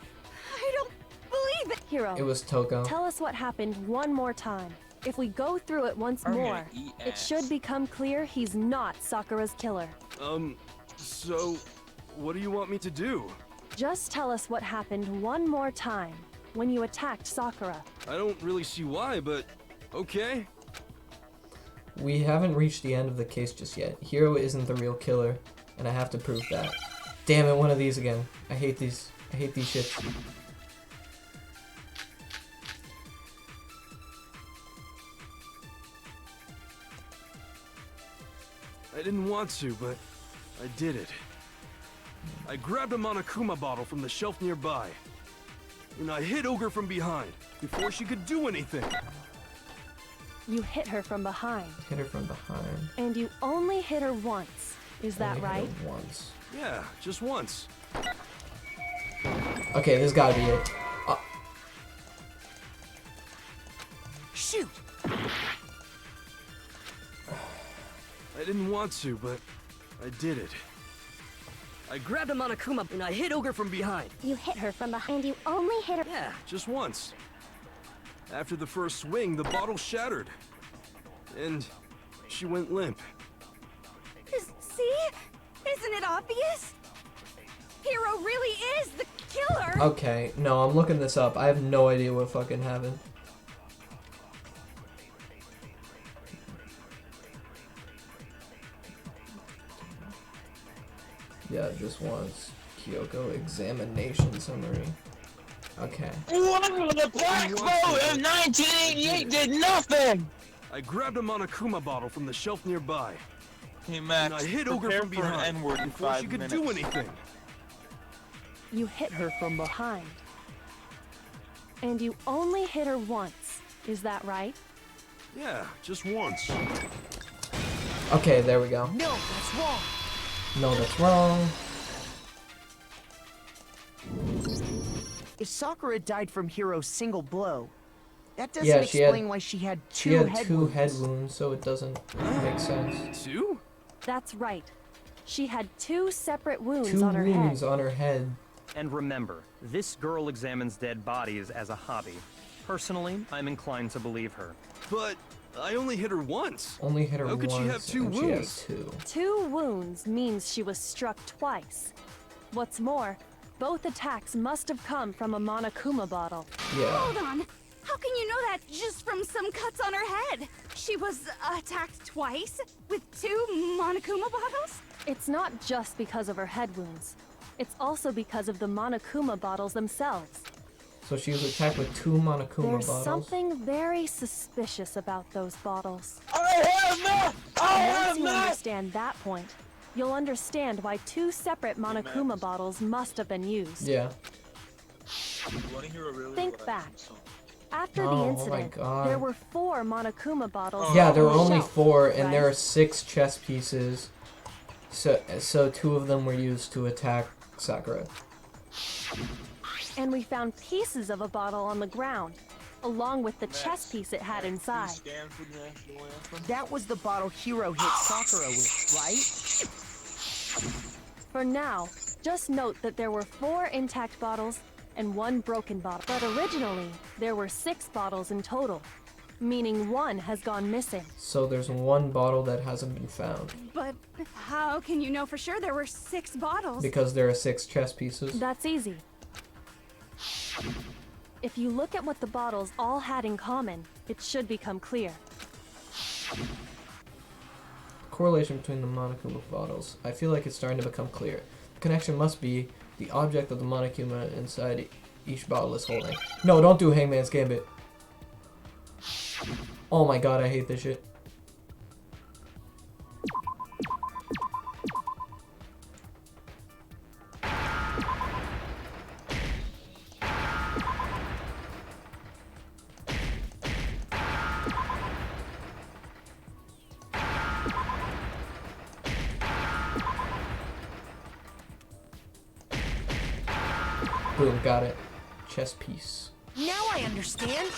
I don't believe it. Hiro, It was Toko. tell us what happened one more time. If we go through it once I'm gonna more, eat it ass. should become clear he's not Sakura's killer. So, what do you want me to do? Just tell us what happened one more time when you attacked Sakura. I don't really see why, but okay. We haven't reached the end of the case just yet. Hiro isn't the real killer, and I have to prove that. Damn it, one of these again. I hate these. I hate these shits. I didn't want to, but I did it. I grabbed a Monokuma bottle from the shelf nearby, and I hit Ogre from behind before she could do anything. You hit her from behind, Hit her from behind. and you only hit her once. Is that Only hit right? her once. Yeah, just once. Okay, this gotta be it. Shoot! I didn't want to, but I did it. I grabbed a Monokuma and I hit Ogre from behind. You hit her from behind. You only hit her. Yeah, just once. After the first swing, the bottle shattered. And she went limp. See? Isn't it obvious? Hero really is the killer. Okay, no, I'm looking this up. I have no idea what fucking happened. Yeah, just once. Kyoko examination summary. Okay. Wow, the black boat of 1988 did nothing! I grabbed a Monokuma bottle from the shelf nearby, Hey and Max, I hit Ogre prepare from for an behind N-word in before 5 she could minutes. do anything. You hit her from behind. And you only hit her once. Is that right? Yeah, just once. Okay, there we go. No, that's wrong. No, that's wrong. If Sakura died from Hiro's single blow, that doesn't Yeah, she had- explain why she had two She had head two wounds. head wounds, so it doesn't make sense. 2? That's right. She had 2 separate wounds Two on her wounds head. on her head. And remember, this girl examines dead bodies as a hobby. Personally, I'm inclined to believe her. But I only hit her once. Only hit her How once. could she have 2 and wounds? She has 2. 2 wounds means she was struck twice. What's more, both attacks must have come from a Monokuma bottle. Yeah. Hold on. How can you know that just from some cuts on her head? She was attacked twice with 2 Monokuma bottles? It's not just because of her head wounds. It's also because of the Monokuma bottles themselves. So she was attacked with 2 Monokuma There's bottles. something very suspicious about those bottles. I have not! I have Once you not! understand that point, you'll understand why 2 separate Monokuma bottles must have been used. Yeah. You wanna hear a really Think relaxing back. song? After Oh, the oh my incident, God. there were 4 Monokuma bottles. Yeah, on there were the only shelf, 4, and there right? are 6 chess pieces. So 2 of them were used to attack Sakura. And we found pieces of a bottle on the ground, along with the Max, chess piece it had Max, inside. please stand for the national anthem. That was the bottle Hiro hit Sakura with, right? For now, just note that there were 4 intact bottles and 1 broken bottle. But originally, there were 6 bottles in total, meaning 1 has gone missing. So there's 1 bottle that hasn't been found. But how can you know for sure there were 6 bottles? Because there are 6 chess pieces. That's easy. If you look at what the bottles all had in common, it should become clear. Correlation between the Monokuma bottles. I feel like it's starting to become clear. The connection must be the object of the Monokuma inside each bottle is holding. No, don't do Hangman's Gambit. Oh my god, I hate this shit. Boom, got it. Chess piece. Now I understand.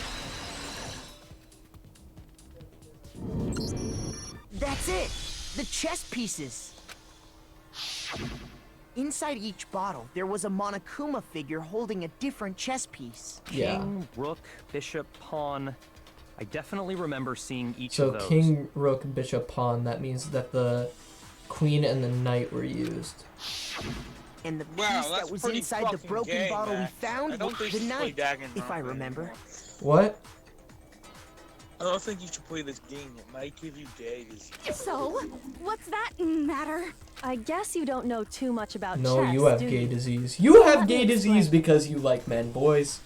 That's it. The chess pieces. Inside each bottle, there was a Monokuma figure holding a different chess piece. Yeah. King, rook, bishop, pawn. I definitely remember seeing each So of those. king, rook, bishop, pawn. That means that the queen and the knight were used. And the piece Wow, that's that was pretty inside the fucking broken gay, bottle Max. we found I don't was think the you should play knight, Dangantonpa if I remember. anymore. What? I don't think you should play this game. It might give you gay disease. So, what's that matter? I guess you don't know too much about No, chess, you have do gay you? disease. You have Let me gay disease explain. because you like men, boys.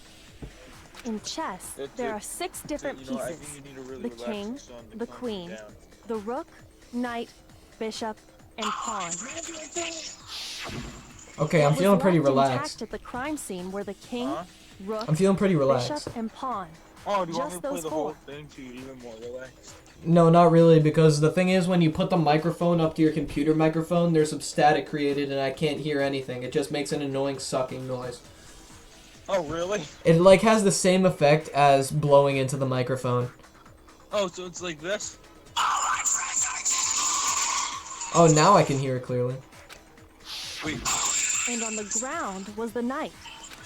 In chess, That's there it. are 6 different You know, I pieces. think you need a really The relaxing king, song to the calm you queen, down. the rook, knight, bishop, and pawn. Okay, I'm What was feeling pretty left relaxed. intact at the crime scene were the king, Huh? rook, I'm feeling pretty relaxed. bishop, and pawn. Oh, do you want me Just to play those the whole 4. thing so you're even more relaxed? No, not really, because the thing is, when you put the microphone up to your computer microphone, there's some static created, and I can't hear anything. It just makes an annoying sucking noise. Oh, really? It like has the same effect as blowing into the microphone. Oh, so it's like this? Oh, now I can hear it clearly. Wait, And on the ground was the knight.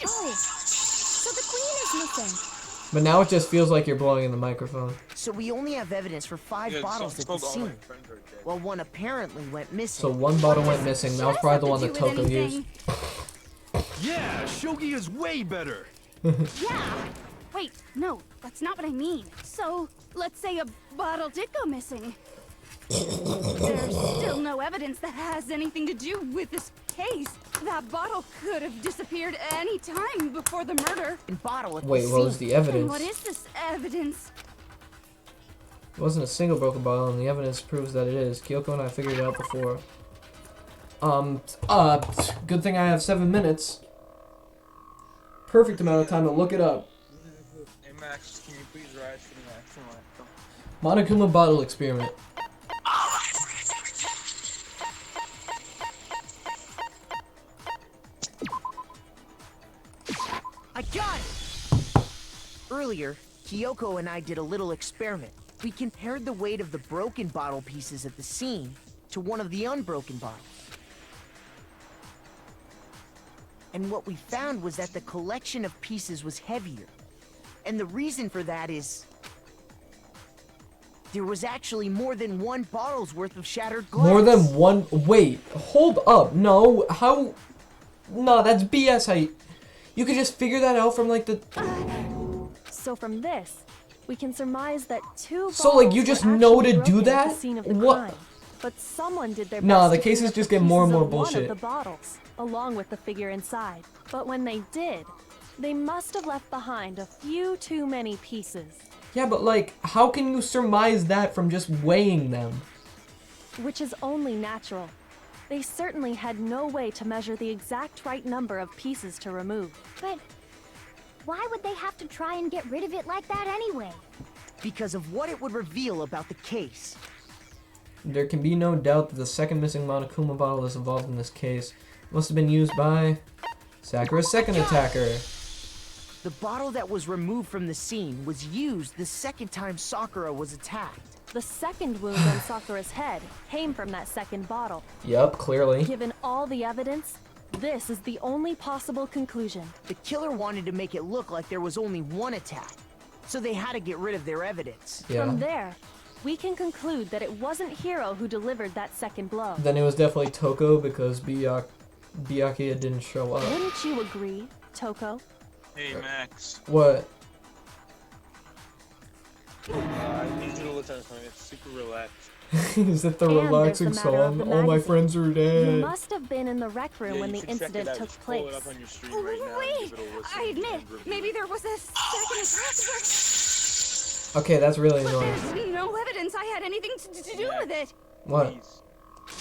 Oh, so the queen is missing. But now it just feels like you're blowing in the microphone. So we only have evidence for 5 yeah, bottles it's at the called All My scene. Friends Are Dead. Well, one apparently went missing. So 1 bottle went missing. That was probably the one that Does Toko have to do used. with Yeah, Shogi is way better. anything? Yeah. Wait, no, that's not what I mean. So, let's say a bottle did go missing. There's still no evidence that has anything to do with this case. That bottle could have disappeared any time before the murder. And bottle at Wait, the what was scene. the evidence? And what is this evidence? It wasn't a single broken bottle, and the evidence proves that it is. Kyoko and I figured it out before. Good thing I have 7 minutes. Perfect amount of time to look it up. Hey Max, can you please rise for the action line? Monokuma bottle experiment. I got it! Earlier, Kyoko and I did a little experiment. We compared the weight of the broken bottle pieces at the scene to one of the unbroken bottles. And what we found was that the collection of pieces was heavier. And the reason for that is... there was actually more than one bottle's worth of shattered glass. More than one. Wait, hold up. No, how? No, that's BS. How you could just figure that out from like the. So from this, we can surmise that two So, like, you bottles just were know actually to do broken at that? the scene of the What? crime. But someone did their Nah, best the to cases clean up just the get more and pieces more of one bullshit. of the bottles, along with the figure inside. But when they did, they must have left behind a few too many pieces, Yeah, but like, how can you surmise that from just weighing them? which is only natural. They certainly had no way to measure the exact right number of pieces to remove. But why would they have to try and get rid of it like that anyway? Because of what it would reveal about the case. There can be no doubt that the second missing Monokuma bottle is involved in this case. It must have been used by Sakura's second attacker. The bottle that was removed from the scene was used the second time Sakura was attacked. The second wound on Sakura's head came from that second bottle. Yup, clearly. Given all the evidence, this is the only possible conclusion. The killer wanted to make it look like there was only one attack, so they had to get rid of their evidence. Yeah. From there, we can conclude that it wasn't Hiro who delivered that second blow. Then it was definitely Toko because Byakuya didn't show up. Wouldn't you agree, Toko? Hey Max, What? I need you to listen to me. It's super relaxed. Is it the And there's relaxing the matter of song? the All my magazine. friends are You dead. must have been in the rec room Yeah, when you the can check it incident out. took Just pull place. it up on your screen right now and Wait, give it a listen. I admit, and review. maybe there was a second attack, Okay, that's really but annoying. there's no evidence I had anything to do with it. What? Please.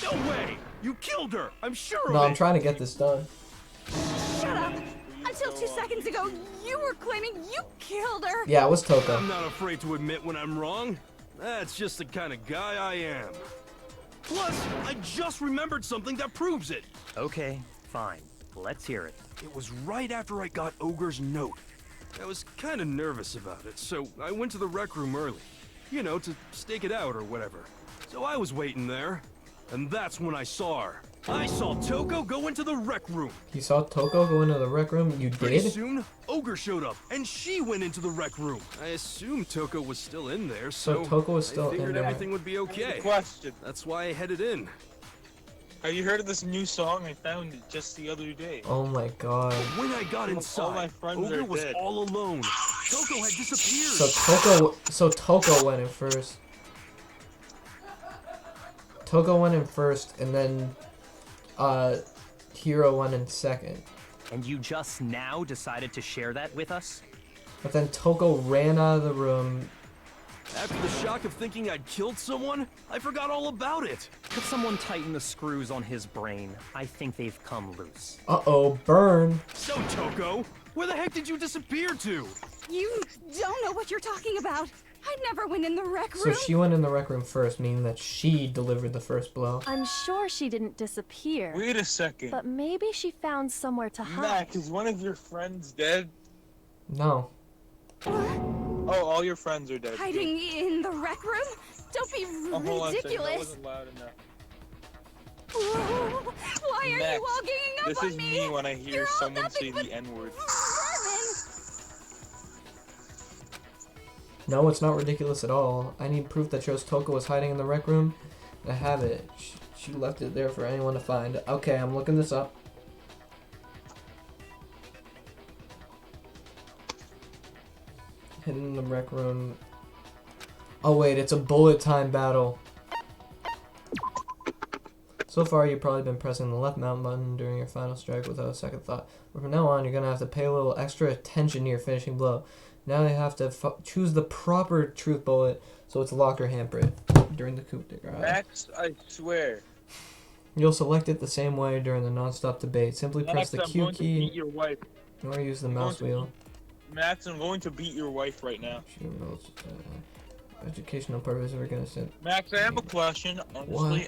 No way! You killed her! I'm sure No, of I'm it! trying to get this done. Shut up! Until 2 seconds ago, you were claiming you killed her. Yeah, it was Toko. I'm not afraid to admit when I'm wrong. That's just the kind of guy I am. Plus, I just remembered something that proves it. Okay, fine. Let's hear it. It was right after I got Ogre's note. I was kind of nervous about it, so I went to the rec room early. You know, to stake it out or whatever. So I was waiting there, and that's when I saw her. I saw Toko go into the rec room. You saw Toko go into the rec room? You Pretty did? soon, Ogre showed up, and she went into the rec room. I assumed Toko was still in there, So so Toko was still I in figured there. everything would be okay. Question. That's why I headed in. Have you heard of this new song? I found it just the other day. Oh my god. When I got All my inside, friends Ogre are was dead. all alone. Toko had disappeared. So Toko went in first. Toko went in first, and then Hiro went in second. And you just now decided to share that with us? But then Toko ran out of the room. After the shock of thinking I'd killed someone, I forgot all about it. Could someone tighten the screws on his brain? I think they've come loose. Uh-oh, burn. So, Toko, where the heck did you disappear to? You don't know what you're talking about. I never went in the rec So room. she went in the rec room first, meaning that she delivered the first blow. I'm sure she didn't disappear, Wait a second. but maybe she found somewhere to hide. Max, is one of your friends dead? No. Oh, all your friends are dead. Hiding in the rec room? Don't be Oh, hold on a second. That ridiculous. wasn't loud enough. Why are Max, you all ganging up this on is me? me when I hear You're all someone nothing say but the N-word. vermin. No, it's not ridiculous at all. I need proof that shows Toko was hiding in the rec room. I have it. She left it there for anyone to find. Okay, I'm looking this up. Hidden in the rec room. Oh wait, it's a bullet time battle. So far, you've probably been pressing the left mountain button during your final strike without a second thought. But from now on, you're going to have to pay a little extra attention to your finishing blow. Now you have to choose the proper truth bullet so it's locked or handprint during the coup de grace. Max, I swear. You'll select it the same way during the non-stop debate. Simply press Max, the I'm Q going to beat key your wife. or use the I'm mouse going to wheel. Max, I'm going to beat your wife right now. Educational purpose, we're going to send. Max, I have a question. Honestly,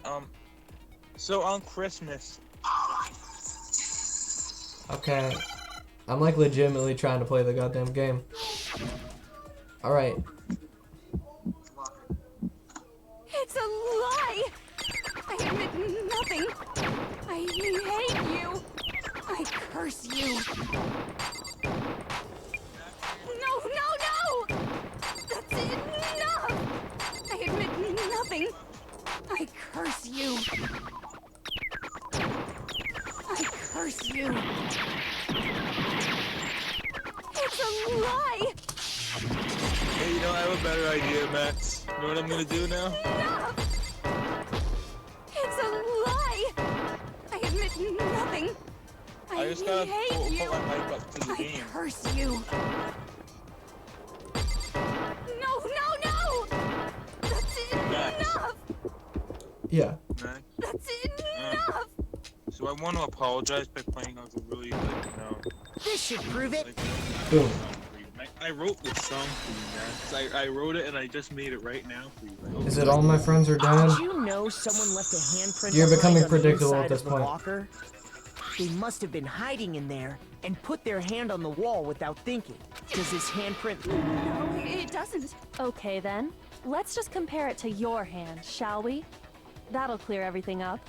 so on Christmas. Okay. I'm like legitimately trying to play the goddamn game. Alright. It's a lie! I admit nothing. I hate you. I curse you. No, no, no! That's enough! I admit nothing. I curse you. I curse you. It's a lie! Hey, you know, I have a better idea, Max. You know what I'm gonna do now? Enough! It's a lie! I admit nothing. I just gotta hate put you. my mic up to the I game. curse you. No, no, no! That's Max. enough! Yeah. Max. That's enough! So I want to apologize by playing off a really, This should prove it. Boom. I wrote this song for you, Max. I wrote it and I just made it right now for you. Is it all my friends are dead? Did you know someone left a handprint You're behind becoming on the predictable at inside this of the point. locker? They must have been hiding in there and put their hand on the wall without thinking. Does this handprint... No, it doesn't. Okay then, let's just compare it to your hand, shall we? That'll clear everything up.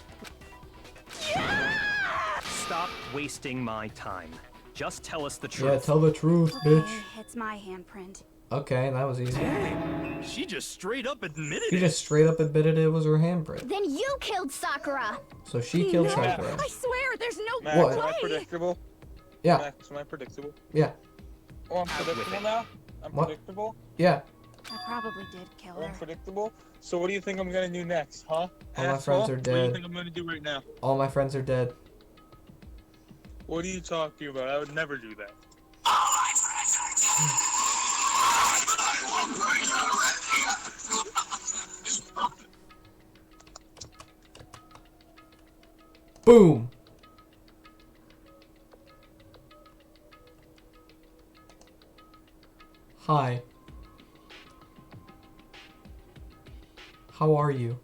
Stop wasting my time. Just tell us the truth. Yeah, tell the truth, Okay, bitch. it's my handprint. Okay, that was easy. She just straight up admitted She it. just straight up admitted it was her handprint. Then you killed Sakura. So she killed No, Sakura. I swear, there's no Max, What? am I way! predictable? Yeah, Max, am I predictable? yeah, Oh, I'm predictable now? I'm What? predictable? yeah. I probably did kill Oh, I'm her. predictable? So what do you think I'm gonna do next, huh? All my Asshole? friends are What do you dead. think I'm gonna do right now? All my friends are dead. What are you talking about? I would never do that. Boom! Hi. How are you?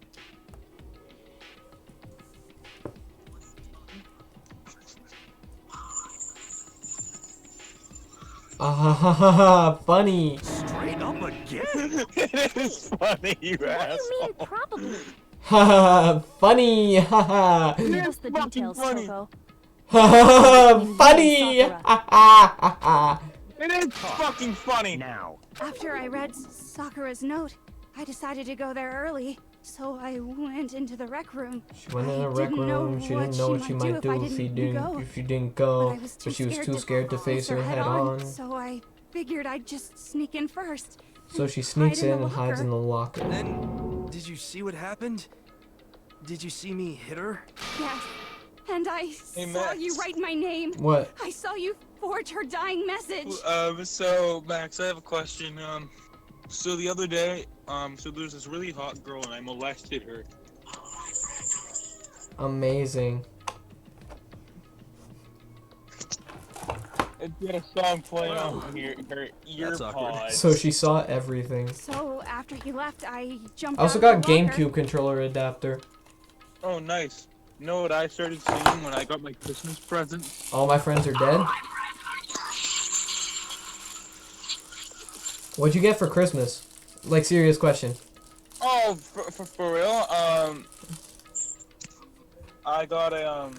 Ah, funny. Straight up again. It is funny, you What do you asshole. mean, probably? Ha funny. Ha Give us the fucking details, funny. Toko. ha. Funny. Ha ha. It is fucking funny. Now. After I read Sakura's note, I decided to go there early, so I went into the rec room. She went in I a rec didn't know room. She what didn't know what she might do I if she didn't go. didn't. If you didn't go, But I was but she was too scared to face her head on, on. so I figured I'd just sneak in first. So she sneaks hide in in the and hides in the locker. Then, did you see what happened? Did you see me hit her? Yes, and I Hey, saw Max. you write my name. What? I saw you forge her dying message. So Max, I have a question. So the other day, so there's this really hot girl and I molested her. Amazing. It's got a song playing on her ear pod. So she saw everything. So after he left, I jumped I also out of got the locker. GameCube controller adapter. Oh, nice. You know what I started seeing when I got my Christmas present? All my friends are dead. What'd you get for Christmas? Like, serious question. Oh, for real? I got a,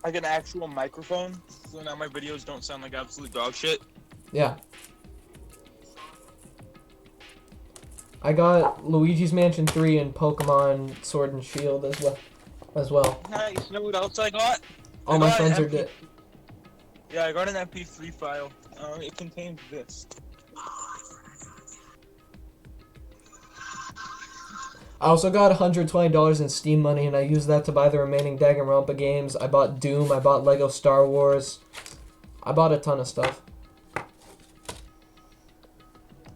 I got an actual microphone, so now my videos don't sound like absolute dog shit. Yeah. I got Luigi's Mansion 3 and Pokemon Sword and Shield as well. Nice. You know what else I got? All I my got an friends are MP dead. Yeah, I got an MP3 file. It contains this. I also got $120 in Steam money, and I used that to buy the remaining Danganronpa games. I bought Doom, I bought Lego Star Wars. I bought a ton of stuff.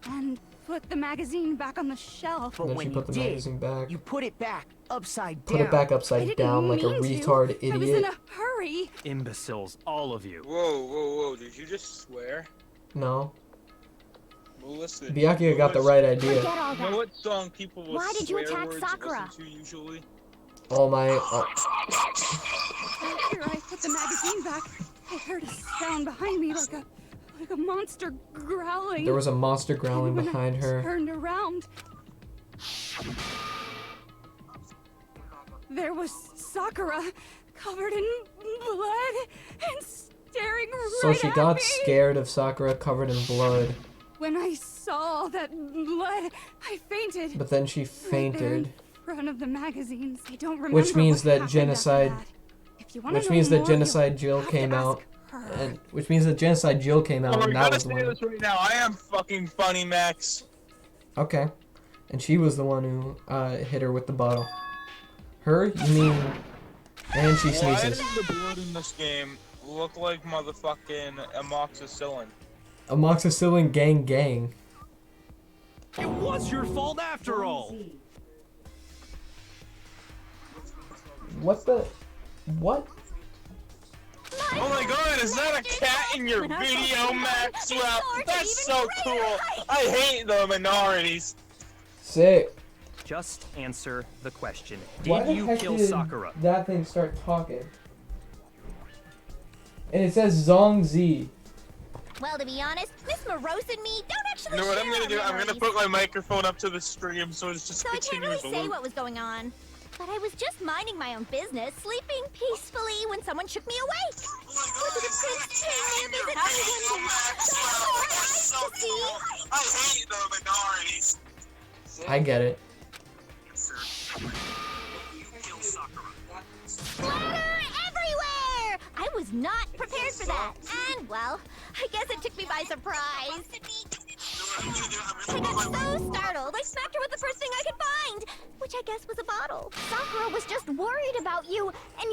And put the magazine back on the shelf. But Then when she put you the did, magazine back. you put it back upside Put down. it back I upside didn't down like a mean to. retard I was in idiot. a hurry. Imbeciles, all of you. Whoa, whoa, whoa! Did you just swear? No. Well, listen. Byakuya got the right idea. Forget all You know that. what song people will Why did you swear attack words Sakura? listen to usually? Oh my... After I put the magazine back, I heard a sound behind me like a monster growling. There was a monster growling When behind I her. turned around. There was Sakura, covered in blood and staring So right she at got me. scared of Sakura covered in blood, When I saw that blood, I fainted. but then she Right there fainted. in front of the magazines. I don't remember Which means what that happened after genocide... that. If you wanna Which know means that more, Genocide you'll Jill have to came ask out. her. And which means that Genocide Jill came out, Oh, we're and that gonna was the say one. this right now. I am fucking funny, Max. Okay. And she was the one who hit her with the bottle. Her? You mean... And she Why sneezes. does the blood in this game look like motherfucking amoxicillin? Amoxicillin gang gang. It was your fault after all. What the... What? Oh my god, is that a cat in your video, Maxwell? That's so cool. I hate the minorities. Sick. Just answer the question. Why Did the you heck kill did Sakura? that thing start talking? And it says Zong Z. Well, to be honest, Miss Morose and me don't actually You know what I'm share gonna our do? I'm gonna memories. put my microphone up to the stream so it's just So I can't continuous really say what was going on. But I was just minding my own business, sleeping peacefully when someone shook me awake. Was it a prince paying me a visit? I wonder. I hate the minorities. I get it. Splatter everywhere! I was not prepared for that. And, well, I guess it took me by surprise. I got so startled, I smacked her with the first thing I could find, which I guess was a bottle. Sakura was just worried about you, and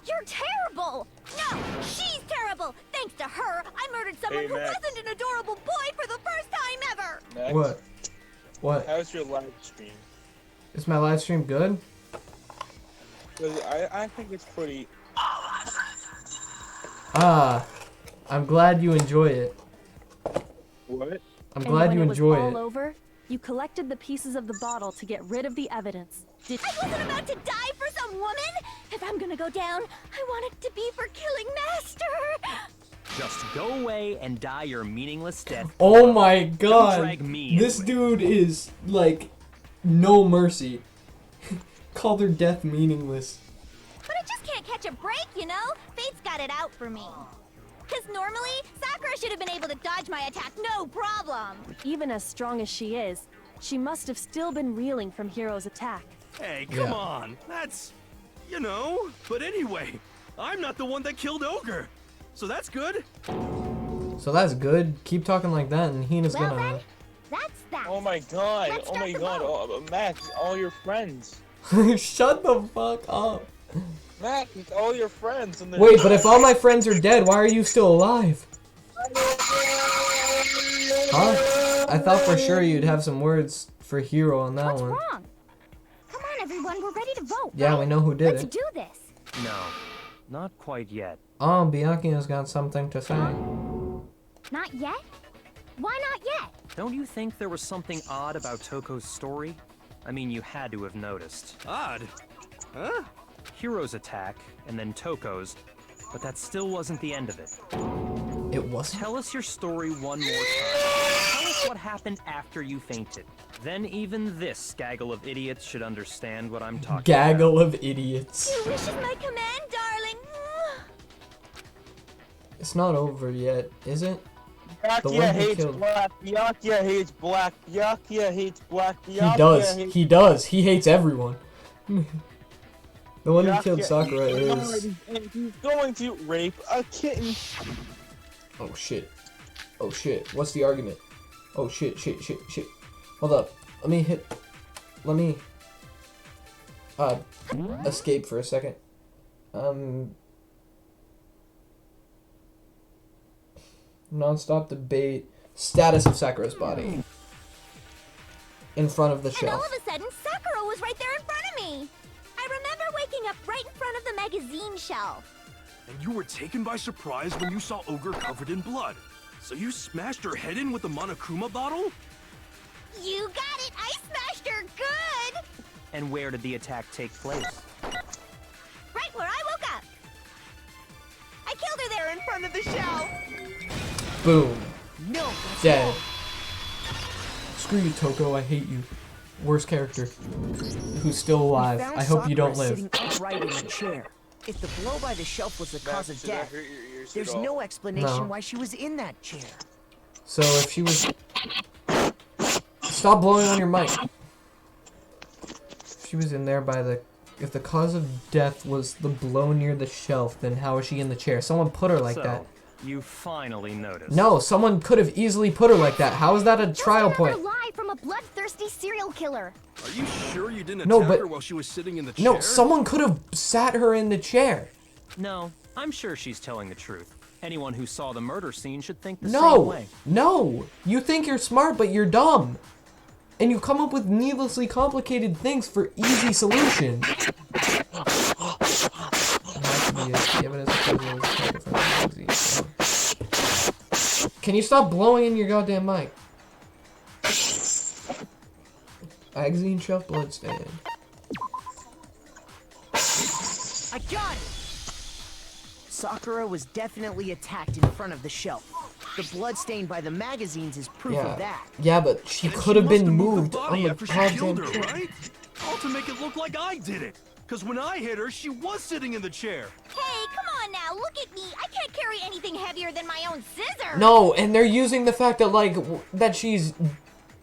you're terrible! No, she's terrible! Thanks to her, I murdered someone Hey, who Max. wasn't an adorable boy for the first time ever! Max, What? What? how's your live stream? Is my live stream good? 'Cause I think it's pretty. Ah. I'm glad you enjoy it. What? I'm And glad when you it was enjoy all it. over, you collected the pieces of the bottle to get rid of the evidence. Did I wasn't about to die for some woman! If I'm gonna go down, I want it to be for killing Master! Just go away and die your meaningless death. Oh my Don't god. drag me This into it. dude is, like, no mercy. Called her death meaningless. But I just can't catch a break, you know? Fate's got it out for me. Because normally, Sakura should have been able to dodge my attack, no problem. even as strong as she is, she must have still been reeling from Hiro's attack. Hey, come Yeah. on. That's, you know. But anyway, I'm not the one that killed Ogre. So that's good. So that's good. Keep talking like that, and Hina's Well gonna... then, that's that. Oh my god! Let's Oh start my the god! vote. Oh, Max, all your friends. Shut the fuck up. Max, it's all your friends. And they're- Wait, but if all my friends are dead, why are you still alive? Huh? I thought for sure you'd have some words for Hiro on that What's one. wrong? Come on, everyone, we're ready to vote. Yeah, right? we know who did Let's it. do this. No, not quite yet. Oh, Byakuya's got something to say. Not yet? Why not yet? Don't you think there was something odd about Toko's story? I mean, you had to have noticed. Odd. Huh? Hiro's attack, and then Toko's, but that still wasn't the end of it. It wasn't? Tell us your story one more time. Tell us what happened after you fainted. Then even this gaggle of idiots should understand what I'm talking Gaggle of idiots. Your wish is my command, darling. It's not over yet, is it? The one Byakuya who hates killed- black. Byakuya hates black. Byakuya hates black. He does. He does. He hates everyone. The one who killed Sakura is... And he's going to rape a kitten. Oh shit. Oh shit. What's the argument? Oh shit, shit. Hold up. Let me hit... let me escape for a second. Non-stop debate. Status of Sakura's body. In front of the And all shelf. of a sudden, Sakura was right there in front of me. I remember waking up right in front of the magazine shelf. And you were taken by surprise when you saw Ogre covered in blood. So you smashed her head in with the Monokuma bottle? You got it! I smashed her good! And where did the attack take place? Right where I woke up. I killed her there in front of the shelf. Boom. No, that's Dead. wrong. Screw you, Toko. I hate you. Worst character. Who's still We alive. found I hope you don't Sakura live. sitting upright in a chair. If the blow by the shelf was the cause of Did that death, hurt your ears there's at all? no explanation No. why she was in that chair. So if she was... Stop blowing on your mic. If she was in there by the... If the cause of death was the blow near the shelf, then how is she in the chair? Someone put her like So, that. you finally noticed. No, someone could have easily put her like that. How is that a trial Just another point? lie from a bloodthirsty serial killer. Are you sure you didn't No, attack but- her while she was sitting in the chair? No, someone could have sat her in the chair. No, I'm sure she's telling the truth. Anyone who saw the murder scene should think the same No, way. no. You think you're smart, but you're dumb. And you come up with needlessly complicated things for easy solutions. Can you stop blowing in your goddamn mic? Magazine shelf bloodstain. I got it! Sakura was definitely attacked in front of the shelf. The blood stain by the magazines is proof of that. Yeah, but she And could have must been moved moved the on body the after she killed her, goddamn chair. right? All to make it look like I did it. Because when I hit her, she was sitting in the chair. Hey, come on now, look at me. I can't carry anything heavier than my own scissors. No, and they're using the fact that like that she's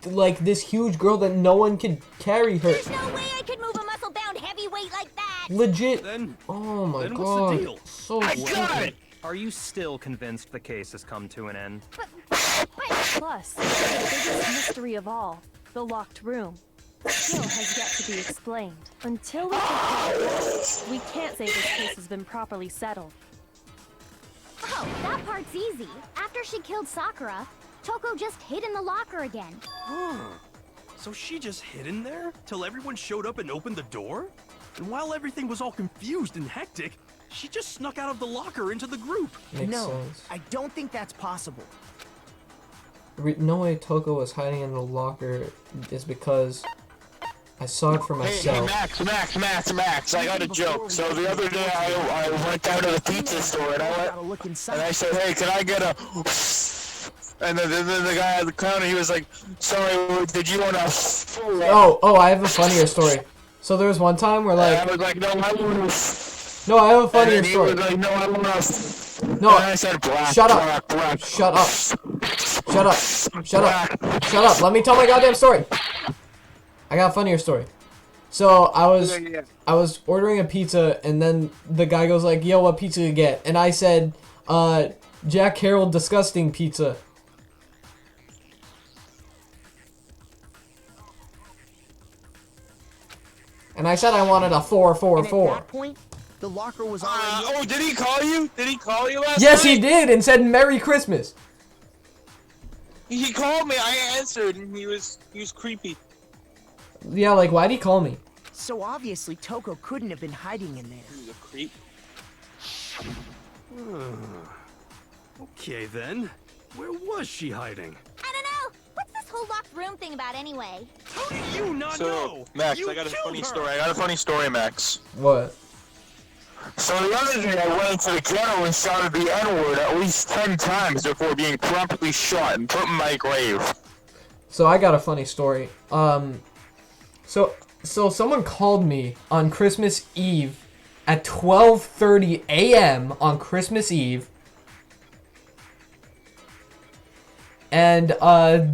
like this huge girl that no one can carry her. There's no way I could move a muscle-bound heavyweight like that. Legit. Then, Oh my then god. what's the deal? So stupid. Are you still convinced the case has come to an end? Plus, the biggest mystery of all, the locked room, still has yet to be explained. Until we can find out, we can't say this case has been properly settled. Oh, that part's easy. After she killed Sakura, Toko just hid in the locker again. So she just hid in there till everyone showed up and opened the door? And while everything was all confused and hectic, she just snuck out of the locker into the group. Makes No, sense. I don't think that's possible. No way Toko was hiding in the locker is because I saw it for Hey, myself. Max, I got a joke. So the other day I went down to the pizza store and Gotta look I inside. said, hey, can I get a... And then the guy at the counter, he was like, sorry, did you want a... Oh, I have a funnier story. So there was one time where I like was like, no, I want no, I have a And funnier then he story. was like, no, I want a... No, And I said, black, shut up. black. Shut up. Shut up. Shut up. Shut up. Let me tell my goddamn story. I got a funnier story. So I was ordering a pizza and then the guy goes like, yo, what pizza you get? And I said, Jack Harold disgusting pizza. And I said I wanted a And at 444. that point, the locker was already Oh, did he call you? Did he call you last Yes, night? he did, and said Merry Christmas. He called me. I answered, and he was creepy. Yeah, like, why'd he call me? So obviously Toko couldn't have been hiding in there. He was a creep. Okay then. Where was she hiding? I don't know. What's this whole locked room thing about anyway? How do you not So, know? Max, You I got a killed funny her. story. I got a funny story, Max. What? So the other day, I went into the ghetto and shouted the N-word at least 10 times before being promptly shot and put in my grave. So I got a funny story. So someone called me on Christmas Eve at 12:30 a.m. on Christmas Eve. And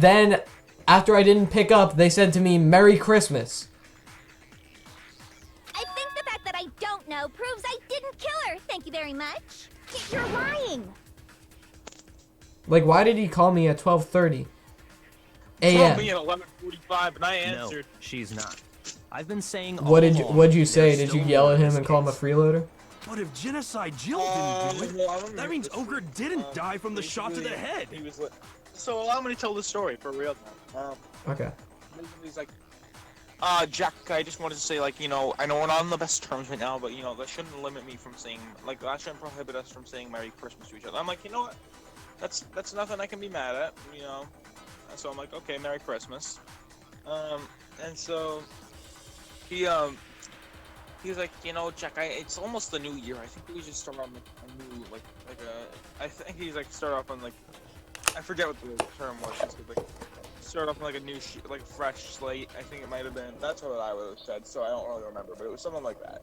then after I didn't pick up, they said to me, Merry Christmas. I think the fact that I don't know proves I didn't kill her. Thank you very much. You're lying. Like, why did he call me at 12:30 Called me a.m.? at 11:45, and I No, answered. she's not. I've been saying all What'd along, you say? there's Did you still yell more at to him this and call him a case. freeloader? But if Genocide Jill didn't do it, Well, I don't that know. means It's- Ogre didn't die from the shot to the head. He was like, so allow me to tell the story for real now. Okay. He's like, Jack, I just wanted to say, like, you know, I know we're not on the best terms right now, but, you know, that shouldn't limit me from saying, like, that shouldn't prohibit us from saying Merry Christmas to each other. I'm like, you know what? That's nothing I can be mad at, you know? And so I'm like, okay, Merry Christmas. And so he was like, you know, Jack, it's almost the new year. I think we should start on a new, I think he's like, start off on, like, I forget what the term was. Just like, start off on, like, a new, fresh slate. I think it might have been. That's what I would have said, so I don't really remember, but it was something like that.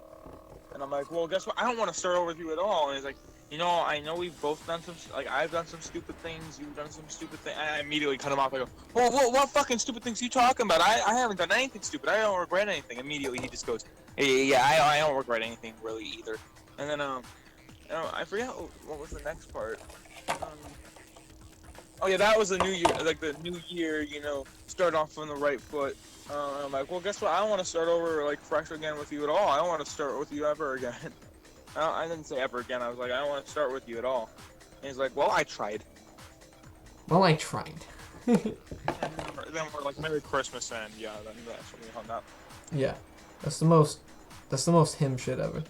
And I'm like, well, guess what? I don't want to start over with you at all. And he's like, you know, I know we've both done some, like, I've done some stupid things, you've done some stupid things. I immediately cut him off. I go, well, what fucking stupid things are you talking about? I haven't done anything stupid. I don't regret anything. Immediately, he just goes, yeah, I don't regret anything really either. And then, I forget what was the next part. Oh yeah, that was the new year, like the new year, you know, start off on the right foot. I'm like, well, guess what? I don't want to start over, like, fresh again with you at all. I don't want to start with you ever again. I didn't say ever again. I was like, I don't want to start with you at all. And he's like, well, I tried. Well, I tried. And then we're like, Merry Christmas, and yeah, then that's when we hung up. Yeah, that's the most him shit ever.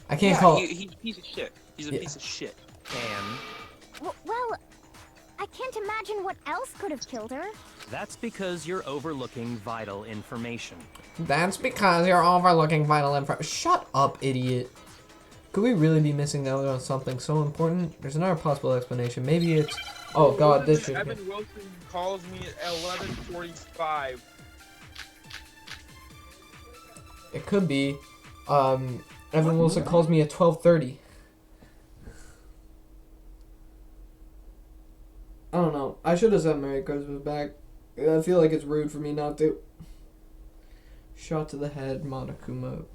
I can't call. He's a piece of shit. He's a piece of shit. And Well, I can't imagine what else could have killed her. that's because you're overlooking vital information. That's because you're overlooking vital info. Shut up, idiot. Could we really be missing out on something so important? There's another possible explanation. Maybe it's... Oh god, this shit. Evan Wilson calls me at 11:45. It could be. Evan Wilson calls me at 12:30. I don't know. I should have said Merry Christmas back. I feel like it's rude for me not to. Shot to the head, Monokuma.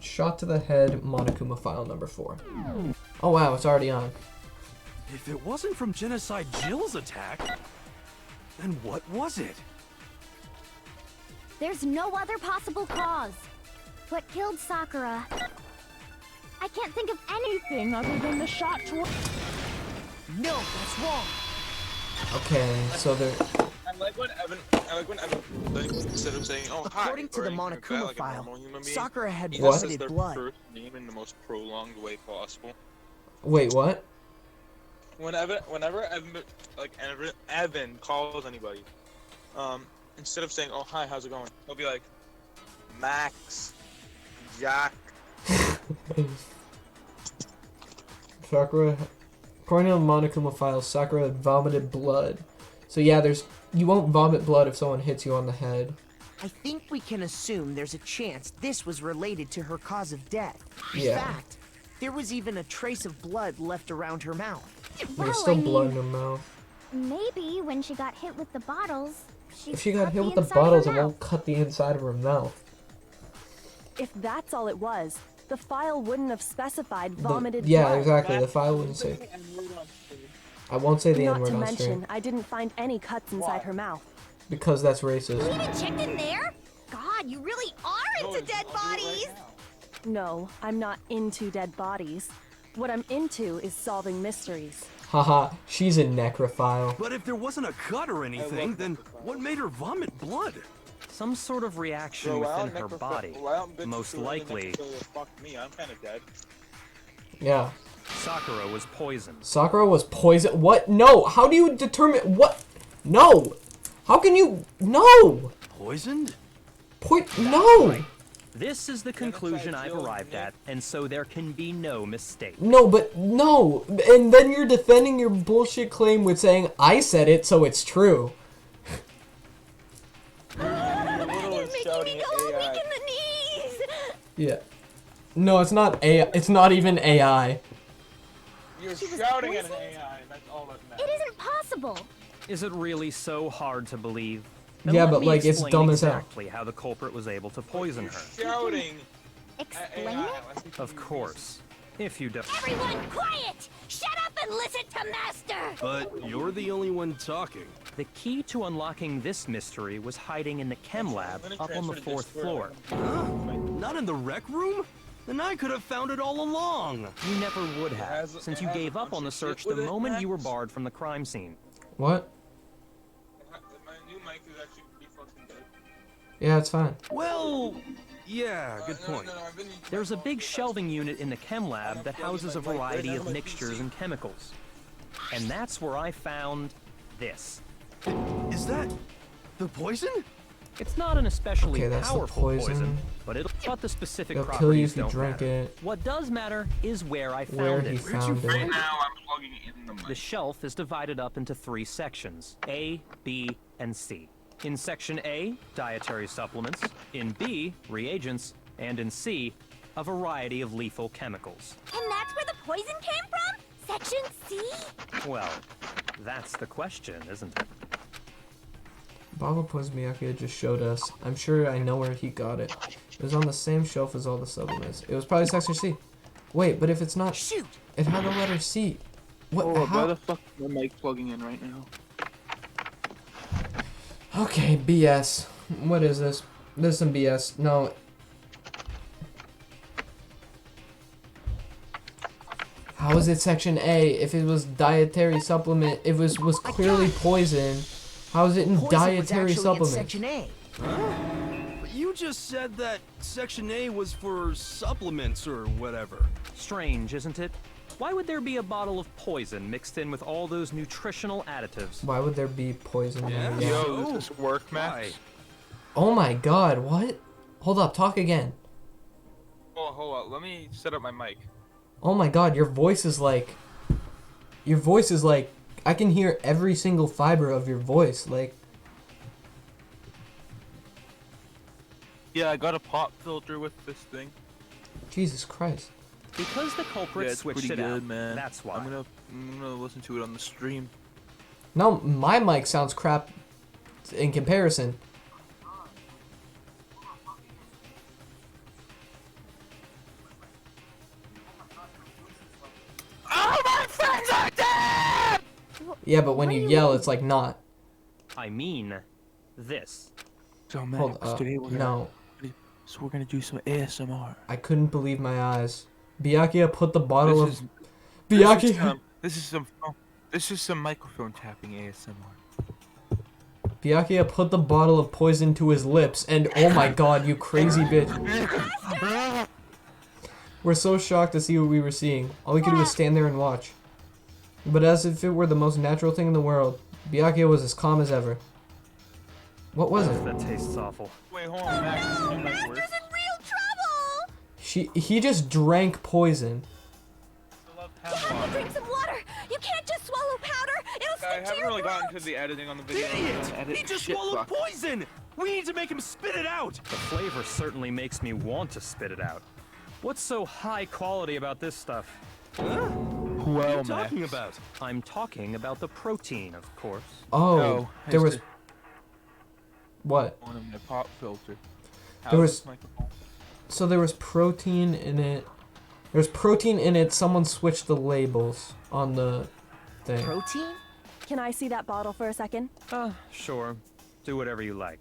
Shot to the head, Monokuma file number 4. Oh wow, it's already on. If it wasn't from Genocide Jill's attack, then what was it? There's no other possible cause. What killed Sakura? I can't think of anything other than the shot toward... No, that's wrong. Okay, so there... I like when Evan, instead of saying, oh, hi, According to or the anything like that, Monokuma like a file, normal human being, Sakura had he just says vomited their blood. first name in the most prolonged way possible. Wait, what? Whenever Evan calls anybody, instead of saying, oh, hi, how's it going? He'll be like, Max, Jack. Sakura... According to the Monokuma files, Sakura had vomited blood. So yeah, you won't vomit blood if someone hits you on the head. I think we can assume there's a chance this was related to her cause of death. In Yeah. fact, there was even a trace of blood left around her mouth. There's still blood in her mouth. Maybe when she got hit with the bottles, If she got hit with the bottles, it won't cut the inside of her mouth. If that's all it was, the file wouldn't have specified vomited Yeah, blood. exactly. The file wouldn't say. I won't say the Not N-word to on mention, stream. I didn't find any cuts inside her mouth. Because that's racist. Even chicken there? God, you really are into dead bodies! No, I'm not into dead bodies. What I'm into is solving mysteries. Haha, she's a necrophile. But if there wasn't a cut or anything, then what made her vomit blood? Some sort of reaction within her body. Most likely, Fuck me, I'm kind of dead. Yeah. Sakura was poisoned. Sakura was poisoned. What? No. How do you determine what? No. How can you? No. Poisoned? No. This is the conclusion I've arrived at, and so there can be no mistake. No, but no. And then you're defending your bullshit claim with saying I said it, so it's true. Shouting at AI. in the knees! Yeah. No, it's not AI. It's not even AI. You're shouting at an AI, that's all that matters. It isn't possible. Is it really so hard to believe? Then Yeah, let but me like it's explain dumb as hell. exactly how the culprit was able to poison her. Shouting. Explain it? Of course. If you don't. Everyone, quiet! Shut up and listen to Master! But you're the only one talking. The key to unlocking this mystery was hiding in the chem lab up on the 4th floor. Huh? Not in the rec room? Then I could have found it all along. You never would have, since you gave up on the search the moment you were barred from the crime scene. What? My new mic is actually pretty fucking good. Yeah, it's fine. Well, yeah, good point. There's a big shelving unit in the chem lab that houses a variety of mixtures and chemicals. And that's where I found this. Is that the poison? It's not an especially Okay, that's the powerful poison. but the specific It'll kill you properties if you don't drink matter. it. What does matter is where I Where found he it. found Right it. now, I'm plugging in the mic. The shelf is divided up into 3 sections, A, B, and C. In section A, dietary supplements. In B, reagents. And in C, a variety of lethal chemicals. And that's where the poison came from? Section C? Well, that's the question, isn't it? Bottle poison Miyake just showed us. I'm sure I know where he got it. It was on the same shelf as all the supplements. It was probably section C. Wait, but if it's not... Shoot! It had the letter C. What? Oh, why How? the fuck is my mic plugging in right now? Okay, BS. What is this? This is some BS. No. How is it section A if it was dietary supplement? If it was clearly poison. How is it in Poison was dietary actually in supplement? Section A. But you just said that Section A was for supplements or whatever. Strange, isn't it? Why would there be a bottle of poison mixed in with all those nutritional additives? Why would there be poison there? Yeah. Yo, So, does this work, why? Max? Oh my god, what? Hold up, talk again. Oh, hold on. Let me set up my mic. Oh my god, your voice is like... Your voice is like... I can hear every single fiber of your voice, like... Yeah, I got a pop filter with this thing. Jesus Christ. Because the culprit Yeah, it's switched pretty it good, out. man. That's why. I'm gonna listen to it on the stream. No, my mic sounds crap in comparison. Oh, my friends are dead! Yeah, but when you yell, it's like not. I mean, this. So Hold up. No, So we're gonna do some ASMR. I couldn't believe my eyes. Byakuya put the bottle This of... This Byakuya... is some microphone tapping ASMR. Byakuya put the bottle of poison to his lips, and oh my god, you crazy bitch. We're so shocked to see what we were seeing. All we could do was stand there and watch. But as if it were the most natural thing in the world, Byakuya was as calm as ever. What was it? That tastes awful. Wait, hold on, Max. No, Your mic Master's works? in real trouble! He just drank poison. You have to drink some water! You can't just swallow powder! It'll I stick to haven't your really gotten throat! to the editing on the video. Idiot! Edit He just shit swallowed fuck. poison! We need to make him spit it out! The flavor certainly makes me want to spit it out. What's so high quality about this stuff? Huh? Well, What are you Max. talking about? I'm talking about the protein, of course. Oh, No, there it's was... the- What? On my pop filter. There was- this microphone? So there was protein in it. There's protein in it. Someone switched the labels on the thing. Protein? Can I see that bottle for a second? Sure. Do whatever you like.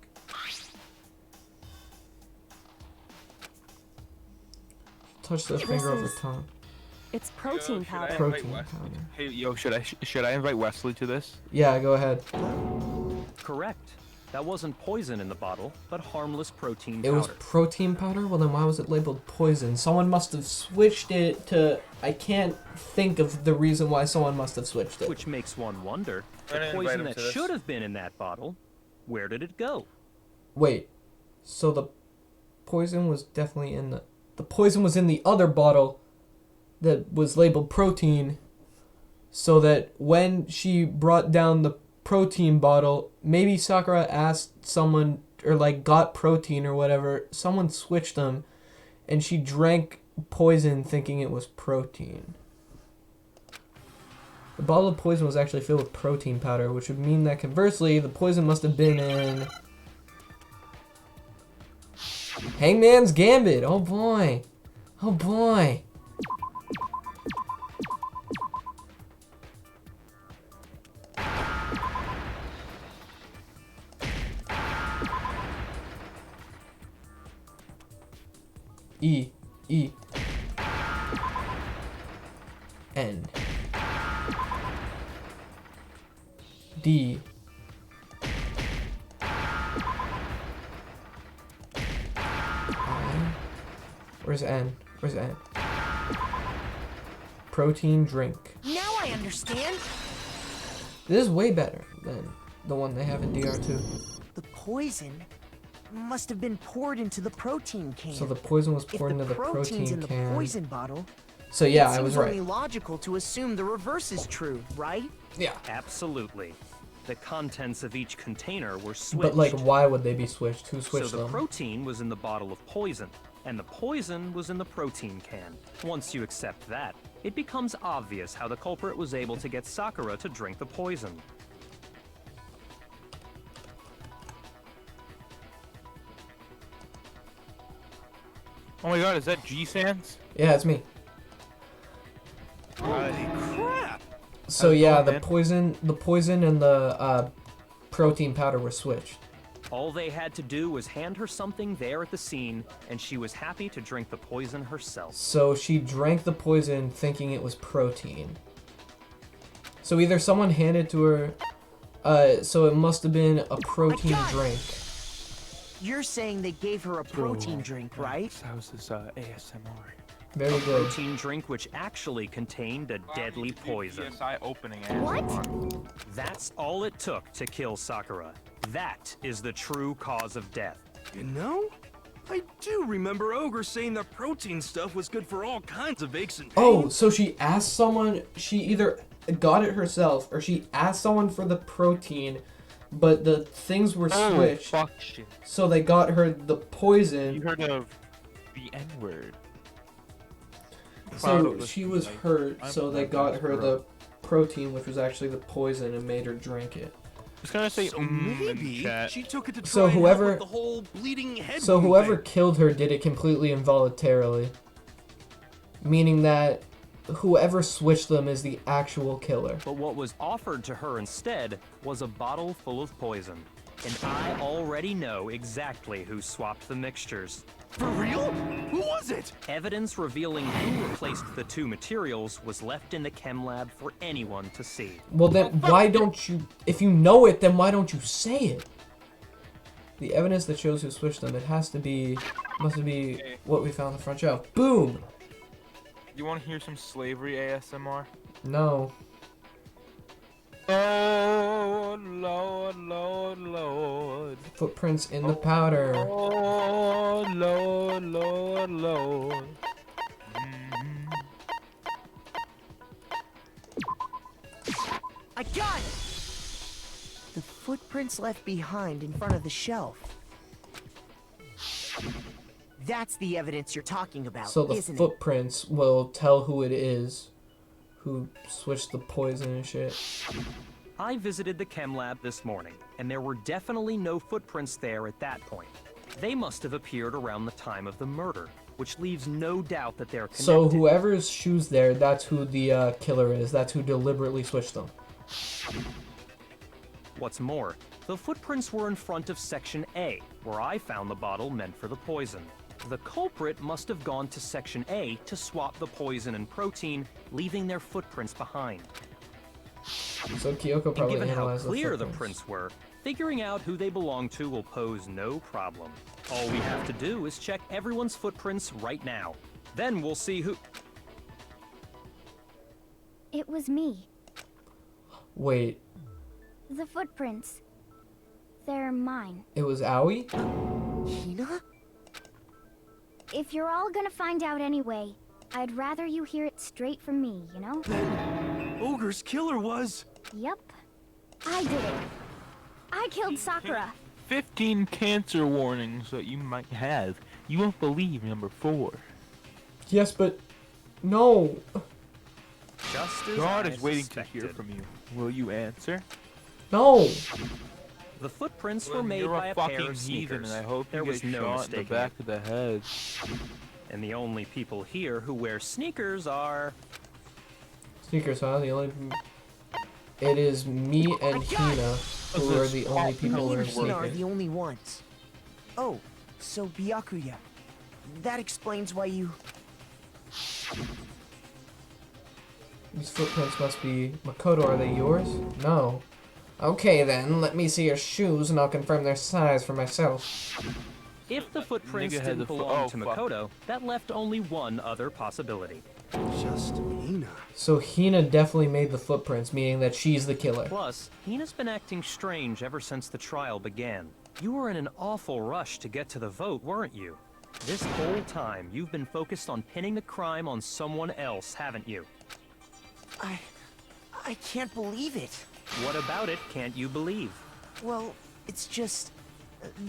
Touch the This finger over is- tongue. It's protein Should I powder. invite Protein Wesley? powder. Hey, yo, should I invite Wesley to this? Yeah, go ahead. Correct. That wasn't poison in the bottle, but harmless protein It powder. was protein powder? Well, then why was it labeled poison? Someone must have switched it to... I can't think of the reason why someone must have switched it. Which makes one wonder, I the didn't invite poison him that to this. should have been in that bottle, where did it go? Wait. So the poison was definitely in the... The poison was in the other bottle that was labeled protein, so that when she brought down the protein bottle, maybe Sakura asked someone, or like got protein or whatever, someone switched them, and she drank poison thinking it was protein. The bottle of poison was actually filled with protein powder, which would mean that conversely, the poison must have been in... Hangman's Gambit! Oh boy! Oh boy! E. E. N. D. I. Where's N? Where's N? Protein drink. Now I understand. This is way better than the one they have in DR2. The poison must have been poured into the protein can. So the poison was If poured into the protein's protein in the can. poison bottle, So yeah, it I was seems right. only logical to assume the reverse is true, right? Yeah. Absolutely. The contents of each container were switched. But like, why would they be switched? Who switched So the them? protein was in the bottle of poison, and the poison was in the protein can. Once you accept that, it becomes obvious how the culprit was able to get Sakura to drink the poison. Oh my god, is that G-Sans? Yeah, it's me. Holy crap! So How's it yeah, going, the man? poison and the protein powder were switched. All they had to do was hand her something there at the scene, and she was happy to drink the poison herself. So she drank the poison thinking it was protein. So either someone handed to her, so it must have been a protein got it. drink. You're saying they gave her a protein drink, right? How's this ASMR? Very A good. protein drink which actually contained a deadly poison. PSI opening What? That's all it took to kill Sakura. That is the true cause of death. You know, I do remember Ogre saying that protein stuff was good for all kinds of aches and pains. Oh, so she asked someone, she either got it herself or she asked someone for the protein, but the things were switched. fuck shit. So they got her the poison. You heard of the N-word. So she was hurt, so they got her the protein, which was actually the poison, and made her drink it. I was gonna say So in maybe chat. she took it to try So and help whoever- with the whole bleeding head So wound whoever thing. killed her did it completely involuntarily. Meaning that whoever switched them is the actual killer. But what was offered to her instead was a bottle full of poison. And I already know exactly who swapped the mixtures. For real? Who was it? Evidence revealing who replaced the two materials was left in the chem lab for anyone to see. Well then, why don't you, if you know it, then why don't you say it? The evidence that shows who switched them, it must be what we found on the front shelf. Boom! You want to hear some slavery ASMR? No. Lord, Lord, Lord, Lord. Footprints in the powder. Lord, Lord, Lord, Lord. I got it! The footprints left behind in front of the shelf. That's the evidence you're talking about, So the isn't it? footprints will tell who it is, who switched the poison and shit. I visited the chem lab this morning, and there were definitely no footprints there at that point. They must have appeared around the time of the murder, which leaves no doubt that they're connected. So whoever's shoes there, that's who the killer is. That's who deliberately switched them. What's more, the footprints were in front of Section A, where I found the bottle meant for the poison. The culprit must have gone to Section A to swap the poison and protein, leaving their footprints behind. So Kyoko And probably given how analyzed clear the the footprints. prints were, figuring out who they belong to will pose no problem. All we have to do is check everyone's footprints right now. Then we'll see who... It was me. Wait, The footprints. They're mine. it was Aoi? Hina? If you're all gonna find out anyway, I'd rather you hear it straight from me, you know? Ogre's killer was... Yep. I did it. I killed Sakura. 15 cancer warnings that you might have. You won't believe number 4. Yes, but no. Just as God I is waiting to hear suspected. from you. Will you answer? No. The footprints were Well, made you're by a a pair fucking of heathen, sneakers. and I hope There you was get no shot in the mistaking back it. of the head. And the only people here who wear sneakers are... Sneakers, huh? The only. It is me and Hina who are the only people Me wearing and Hina are sneakers. the only ones. Oh, so Byakuya. that explains why you... These footprints must be Makoto. Are they yours? No. Okay then, let me see your shoes and I'll confirm their size for myself. If the footprints Nigga had didn't the belong oh, to fuck. Makoto, that left only one other possibility. Just Hina. So Hina definitely made the footprints, meaning that she's the killer. Plus, Hina's been acting strange ever since the trial began. You were in an awful rush to get to the vote, weren't you? This whole time, you've been focused on pinning the crime on someone else, haven't you? I can't believe it. What about it can't you believe? Well, it's just...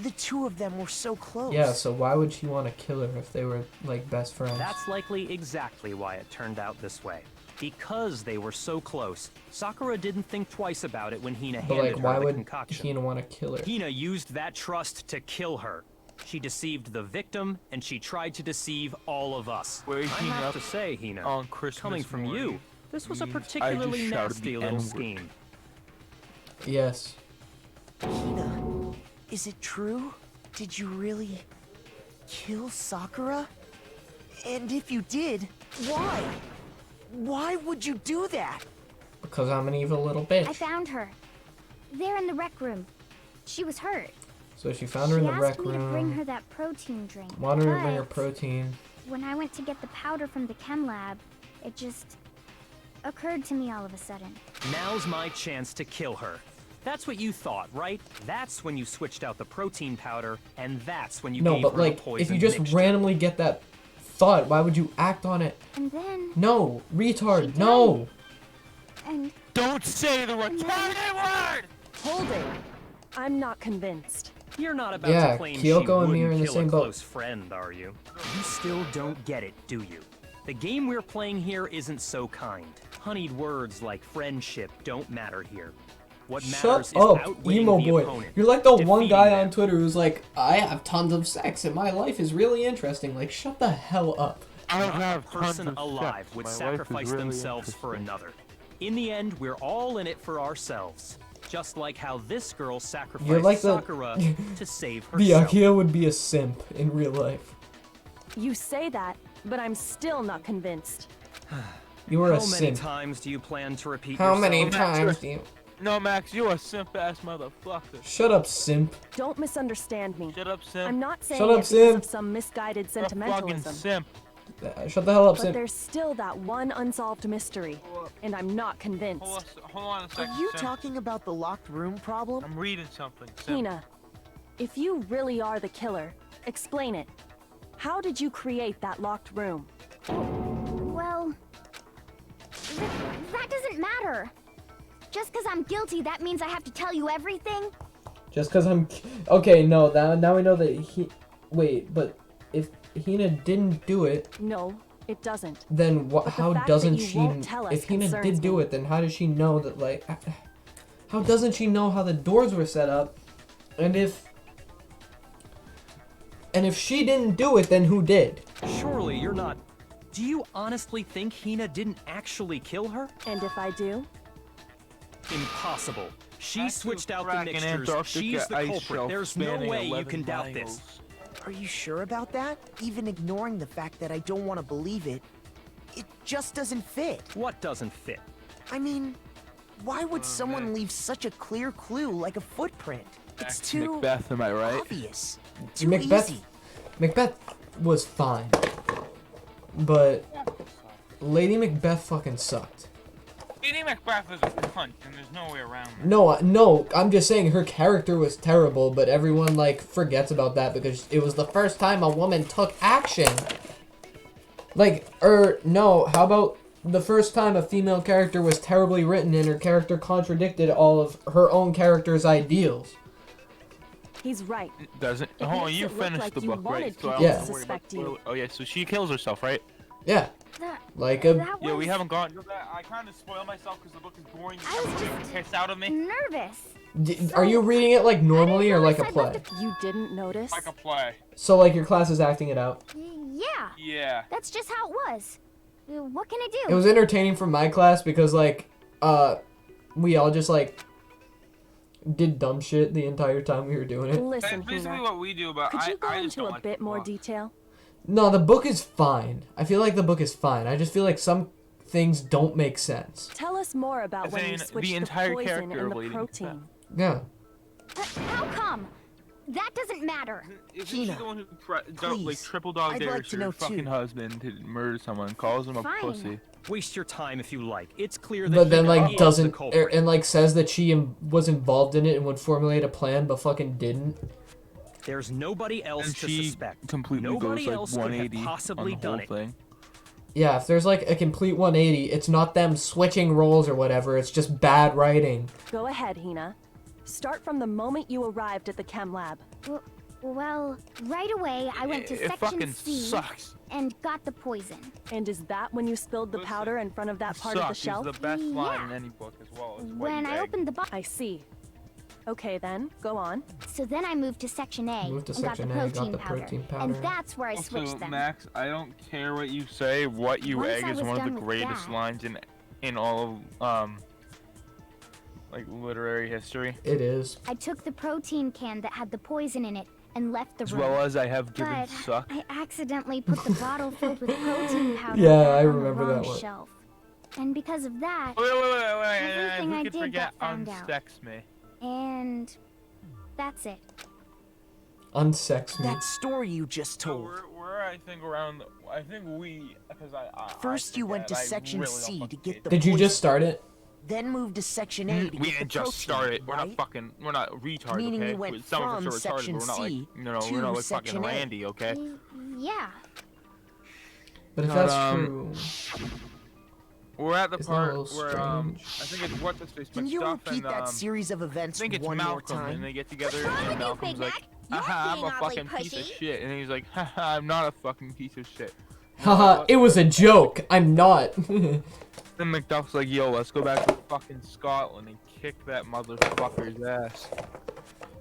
the two of them were so close. Yeah, so why would she want to kill her if they were, like, best friends? That's likely exactly why it turned out this way. Because they were so close, Sakura didn't think twice about it when Hina But, handed like, why her the would concoction. Hina want to kill her? Hina used that trust to kill her. She deceived the victim, and she tried to deceive all of us. I have to say, Hina, on Christmas coming from morning, you, this was a means I particularly just shouted nasty the little N-word. scheme. Yes. Hina, is it true? Did you really kill Sakura? And if you did, why? Why would you do that? Because I'm an evil little I bitch. found her. There in the rec room. She was hurt. So she found her in the She rec asked me to bring her room. that protein drink. Wanted her to bring her but protein. when I went to get the powder from the chem lab, it just occurred to me all of a sudden. Now's my chance to kill her. That's what you thought, right? That's when you switched out the protein powder, and that's when you No, gave but her the like, poison if you just mixture. randomly get that thought, why would you act on it? And then, No, retard, She no! and Don't say the retarded word! Hold it. I'm not convinced. You're not about Yeah, to claim Kyoko she and me are wouldn't in the kill same a boat. close friend, are you? You still don't get it, do you? The game we're playing here isn't so kind. Honeyed words like friendship don't matter here. What matters Shut is up, outwitting emo the boy. opponent, You're like the one defeating guy them. on Twitter who's like, I have tons of sex and my life is really interesting. Like, shut the hell up. I don't Not a have tons person of alive sex. would My life is sacrifice really themselves for interesting. another. In the end, we're all in it for ourselves. Just like how this girl sacrificed You're like the- Sakura to save The herself. Akio would be a simp in real life. You say that, but I'm still not convinced. You were How a many simp. times do you plan to repeat How yourself? many times do you... No, Max, you a simp ass motherfucker. Shut up, simp. Don't misunderstand me. Shut up, simp. I'm not saying Shut up, it because Sim. of some misguided You're a fucking sentimentalism. simp. Shut the hell up, But simp. there's still that one unsolved mystery, and I'm not convinced. Hold on a second. Are you simp. talking about the locked room problem? I'm reading something. Simp. Hina, if you really are the killer, explain it. How did you create that locked room? well, that doesn't matter. Just because I'm guilty, that means I have to tell you everything? Just because I'm... Okay, no, now we know that he... Wait, but if Hina didn't do it, No, it doesn't. then But the how fact doesn't that you she... won't tell us If Hina concerns did do me. it, then how does she know that, like... How doesn't she know how the doors were set up? And if she didn't do it, then who did? Surely you're not... Do you honestly think Hina didn't actually kill her? And if I do? Impossible. She Back to switched out the cracking mixtures. Antarctica She's the ice culprit. shelf There's no spanning way you 11 can doubt miles. this. Are you sure about that? Even ignoring the fact that I don't want to believe it, it just doesn't fit. What doesn't fit? I mean, why would someone leave such a clear clue like a footprint? It's too Macbeth, am I right? obvious. Too Macbeth, easy. Macbeth was fine. But Lady Macbeth fucking sucked. Lady Macbeth is a cunt, and there's no way around that. No, I'm just saying her character was terrible, but everyone, like, forgets about that because it was the first time a woman took action. Like, no, how about the first time a female character was terribly written and her character contradicted all of her own character's ideals? He's right. Doesn't. It Hold on, makes you it look finished like the you book, wanted right? So I people to don't worry about suspect you. Oh yeah, so she kills herself, right? Yeah, That, like a... that Yeah, we was haven't gone. I kind of spoiled myself because the book is boring. I was Everybody just- pissed out of me. nervous. Are you reading it like normally or like a I play? left You didn't notice? Like a play. So like your class is acting it out? Yeah, Yeah. that's just how it was. What can I do? It was entertaining for my class because like, we all just like did dumb shit the entire time we were doing it. Listen, That's basically Hina. what we do, but Could you go I just into don't a like bit the more book. detail? No, the book is fine. I feel like the book is fine. I just feel like some things don't make sense. Tell us more about As when you in, switched the the entire poison character and the relating to protein. Yeah. How come? That doesn't matter. Isn't she Tina, the one who like please, triple dog I'd dares like to her know fucking too. husband to murder someone, calls him a Fine. pussy? Waste your time if you like. It's clear that But then Hina like is doesn't the culprit. and like says that she was involved in it and would formulate a plan, but fucking didn't. There's nobody else And to she suspect. completely Nobody goes else like could have 180 possibly on the whole done it. thing. Yeah, if there's like a complete 180, it's not them switching roles or whatever. It's just bad writing. Go ahead, Hina. Start from the moment you arrived at the chem lab. Well, right away I went to It section fucking C sucks. and got the poison. And is that when you spilled the Listen, powder in front of that part of the Sucks is shelf? the best line in Yeah. any book as well. Is what When you I egg. opened the box, I see. Okay then, go on. so then I moved to section A Moved to and got the section A, got protein the powder. protein powder. And that's where I Also, switched them. Max, I don't care what you say. What you Once egg I is was one of done the with greatest that- lines in all of like literary history. It is. I took the protein can that had the poison in it and left the As room. well as I have given But suck. I accidentally put the bottle filled with protein powder Yeah, back I on the remember wrong that one. shelf. And because of that, Wait. Everything Who I could did forget got found out. unsex me? and that's it. Unsex me. That story you just So told. we're I think around. I think we because I First you went to forget, I section really don't C to fucking get keep the Did you poison. just start it? Then moved to section A to We get the didn't just protein, start it. We're right? not fucking. We're not retards, Meaning okay? you went Some of from us are retarded, section but we're not like C we're not to like fucking section A. Randy, okay? Yeah. But if But, that's true, We're at the Isn't that a part little where strange? I think it's what's his face Can you McDuff repeat and that series of I events think it's one more Malcolm, and time? they get together, What's wrong and with you, Malcolm's Big like, Mac? You're "Haha, I'm being a awfully fucking piece of pushy." shit," and he's like, "Haha, I'm not a fucking piece of shit." haha, it was a joke. I'm not. Then McDuff's like, "Yo, let's go back to fucking Scotland and kick that motherfucker's ass."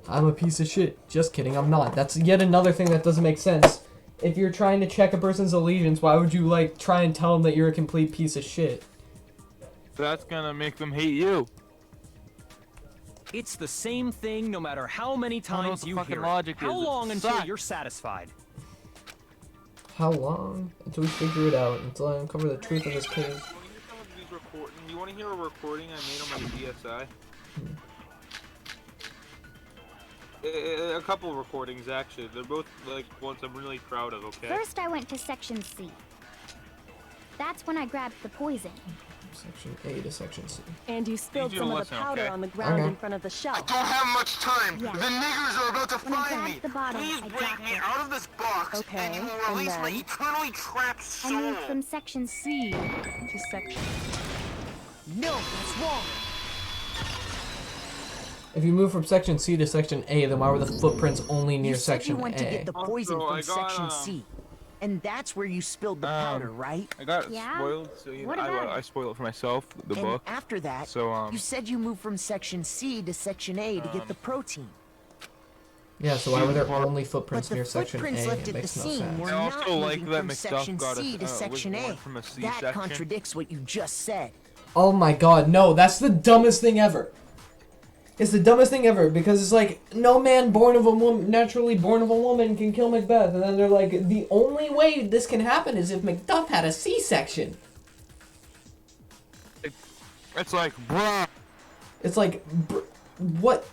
I'm a piece of shit. Just kidding, I'm not. That's yet another thing that doesn't make sense. If you're trying to check a person's allegiance, why would you like try and tell them that you're a complete piece of shit? That's gonna make them hate you. It's the same thing no matter how many I don't know what times the you fucking hear it. logic How is. It long until sucks. you're satisfied? How long? Until we figure it out, until I uncover the truth of this case. You want to hear a recording I made on my DSi? A couple recordings actually. They're both like ones I'm really proud of. Okay. First I went to section C. That's when I grabbed the poison. Section A to section C. And you spilled you some of listen, the powder okay? on the ground Okay. in front of the shelf. Don't have much time. Yeah. The niggers are about to When I find me. grabbed the bottle, Please I break dropped me it. out of this box, Okay, and you will and release my then? eternally trapped I soul. moved from section C. C to section. No, that's wrong. If you move from section C to section A, then why were the footprints only near You said section you went to A? get the poison Also, from I got, section C. And that's where you spilled the powder, right? I got it Yeah? spoiled, so you know, What about I it? spoiled it for myself. The And book. after that, So you said you moved from section C to section A to get the protein. Yeah, so why were there only But footprints the near section A? footprints left It at the makes no scene sense. were I not also like moving that from McDuff section got C a- to was section born A. from a C That section. contradicts what you just said. Oh my god, no, that's the dumbest thing ever. It's the dumbest thing ever because it's like no man born of a woman, naturally born of a woman, can kill Macbeth, and then they're like the only way this can happen is if Macduff had a C-section. It's like, bruh. It's like, what?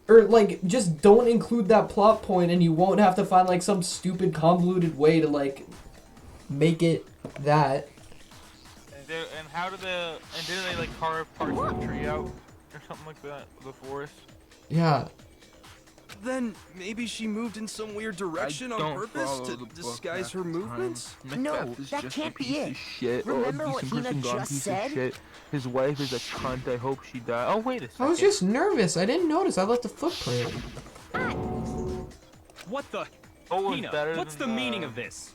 Or like, just don't include that plot point, and you won't have to find like some stupid convoluted way to like make it that. And how did didn't they like carve parts of the tree out or something like that? The forest. Yeah. Then maybe she moved in some weird direction on don't purpose follow to the book disguise her half the time. movements? No, Macbeth is that just can't a be piece it. of shit. Remember a what decent Hina person gone just piece said? Of shit. His wife is a cunt. I hope she died. Oh wait a second. I was just nervous. I didn't notice. I left a footprint. What the? Oh, it's Hina, better what's the than, meaning of this?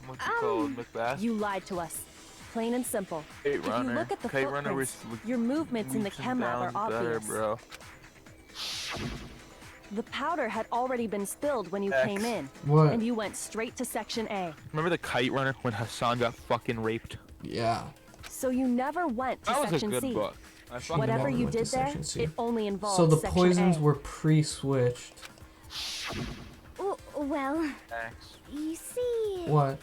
What's it called? Macbeth. You lied to us. Plain and simple. Kite If you Runner. look at the Kite Runner footprints, was your movements in the leaps and chem lab are bounds better, obvious. bro. The powder had already been spilled when you X. came in, What? and you went straight to section A. Remember the Kite Runner when Hassan got fucking raped? Yeah. So you never went to That was a section good C. book. I fucking Whatever never you went to did there, section C. it only involved So the section poisons A. were pre-switched. Well, Max, you see... What?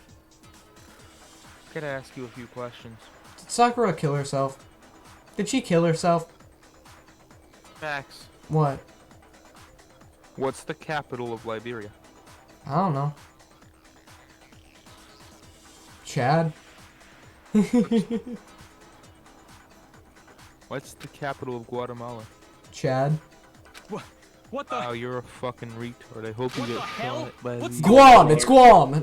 could I ask you a few questions? Did Sakura kill herself? Did she kill herself? Max, What? what's the capital of Liberia? I don't know. Chad? What's the capital of Guatemala? Chad? What the? Oh, you're a fucking retard. I hope What you the get hell? shot by What's the- Guam! It's Guam!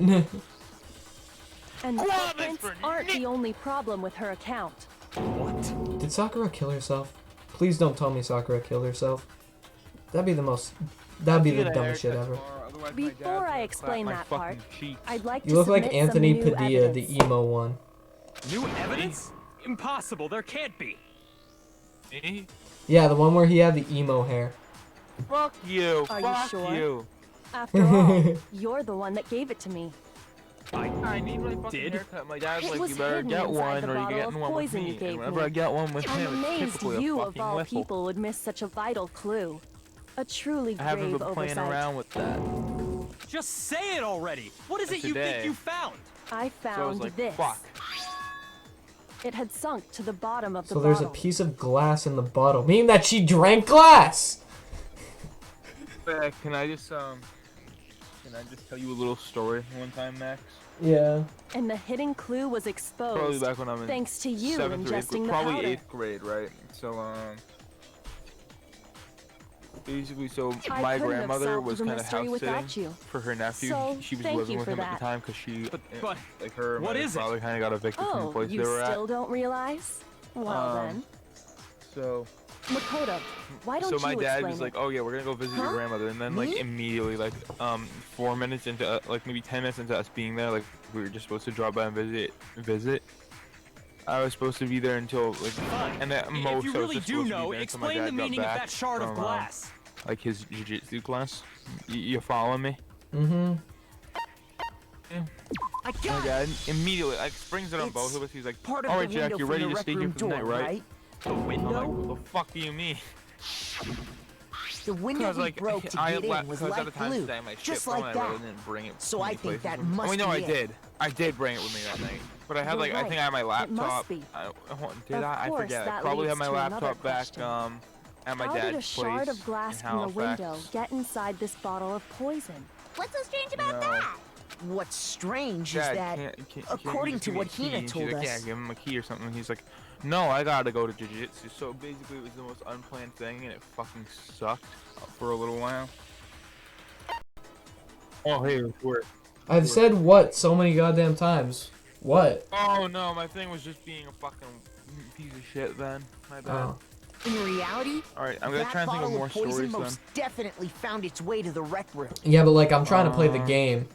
And footprints aren't the only problem with her account. What? Did Sakura kill herself? Please don't tell me Sakura killed herself. That'd be the most... That'd be the dumbest shit ever. Before I explain that part, I'd like to You look like submit Anthony some new Padilla, evidence. the emo one. New evidence? Impossible. There can't be. Me? Yeah, the one where he had the emo hair. Fuck you. Are you Fuck sure? you. After all, you're the one that gave it to me. I need my fucking Did? haircut. My dad's It like, was you better hidden get inside one the or you're bottle getting of one with poison you me. gave And whenever me. I get one with I'm him, it's amazed typically you, a of fucking all whistle. people, would miss such a vital clue. A truly I haven't grave been playing oversight. around with that. Just say it already. What is it you Today. think you found? I So I found was like, this. fuck. It had sunk to the bottom of the So bottle. there's a piece of glass in the bottle, meaning that she drank glass! Can I just tell you a little story one time, Max? Yeah. And the hidden clue was Probably exposed. back when I'm in Thanks to you 7th or 8th ingesting grade, the probably powder. 8th grade, right? So basically, I my couldn't have grandmother solved was the kind of mystery house without sitting you. for her nephew. So, She was thank living you with for him at that. the time because she, But like her, and what my is it? father kind of got evicted from the Oh, place you they were still at. don't realize? Well then. So, Makoto, why don't my you dad explain was it? like, "Oh yeah, we're gonna go visit your Huh? grandmother," and then like Me? immediately, like 4 minutes into, like maybe 10 minutes into us being there, like we were just supposed to drop by and visit. I was supposed to be there until like, Fine. and at If most you I was really just do supposed to be know, there until my explain dad the got meaning of back that shard of from, glass. like his jiu-jitsu class. You follow me? Mm-hmm. I My got it. dad immediately like springs it on It's both of us. He's like, Part of "All the right, Jack, window you're from ready the to rec stay here room for the night, door, right?" The I'm window? like, "What the fuck do you mean?" The window Because we like broke to I get left in was because at the like time glue, today my shit just phone, like I really that. didn't bring it. So to I many think places that with me. must Oh, no, be I it. did. I did bring it with me that night. But I had You're like I think I had my right. It must laptop. be. Did Of I? I course, forget. I that probably had leads my to another laptop back question. at my How dad's did a shard place of glass in from the window Halifax. get inside this bottle of poison? What's so strange about No. that? What's strange Dad, is that, can't you according just to give me what a key? Hina And she's told like, yeah, us, give him a key or something. And he's like, no, I gotta go to jiu-jitsu. So basically it was the most unplanned thing and it fucking sucked for a little while. Oh, hey, it's work. I've said what so many goddamn times. What? Oh no, my thing was just being a fucking piece of shit then. My bad. Oh. in reality, Alright, I'm gonna that try and think of bottle more of poison stories then. most definitely found its way to the rec room. Yeah, but like, I'm trying to play the game.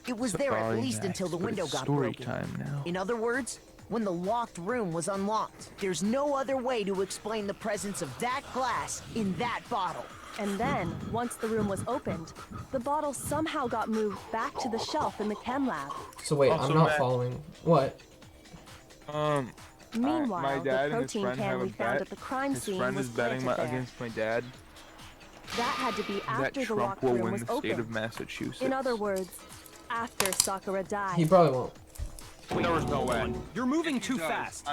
It was there at Sorry, least Max, until the but window it's got story broken. time now. In other words, when the locked room was unlocked, there's no other way to explain the presence of that glass in that bottle. And then, once the room was opened, the bottle somehow got moved back to the shelf in the chem lab. So wait, Also, I'm not Matt- following. What? Meanwhile, my dad the and his protein friend can have a we found bet. at the crime His scene friend was is betting planted there. against my dad That had to be that after the Trump locked will room win was the state of opened. Massachusetts. In other words, after Sakura died. He probably won't. there was no way. You're moving too fast.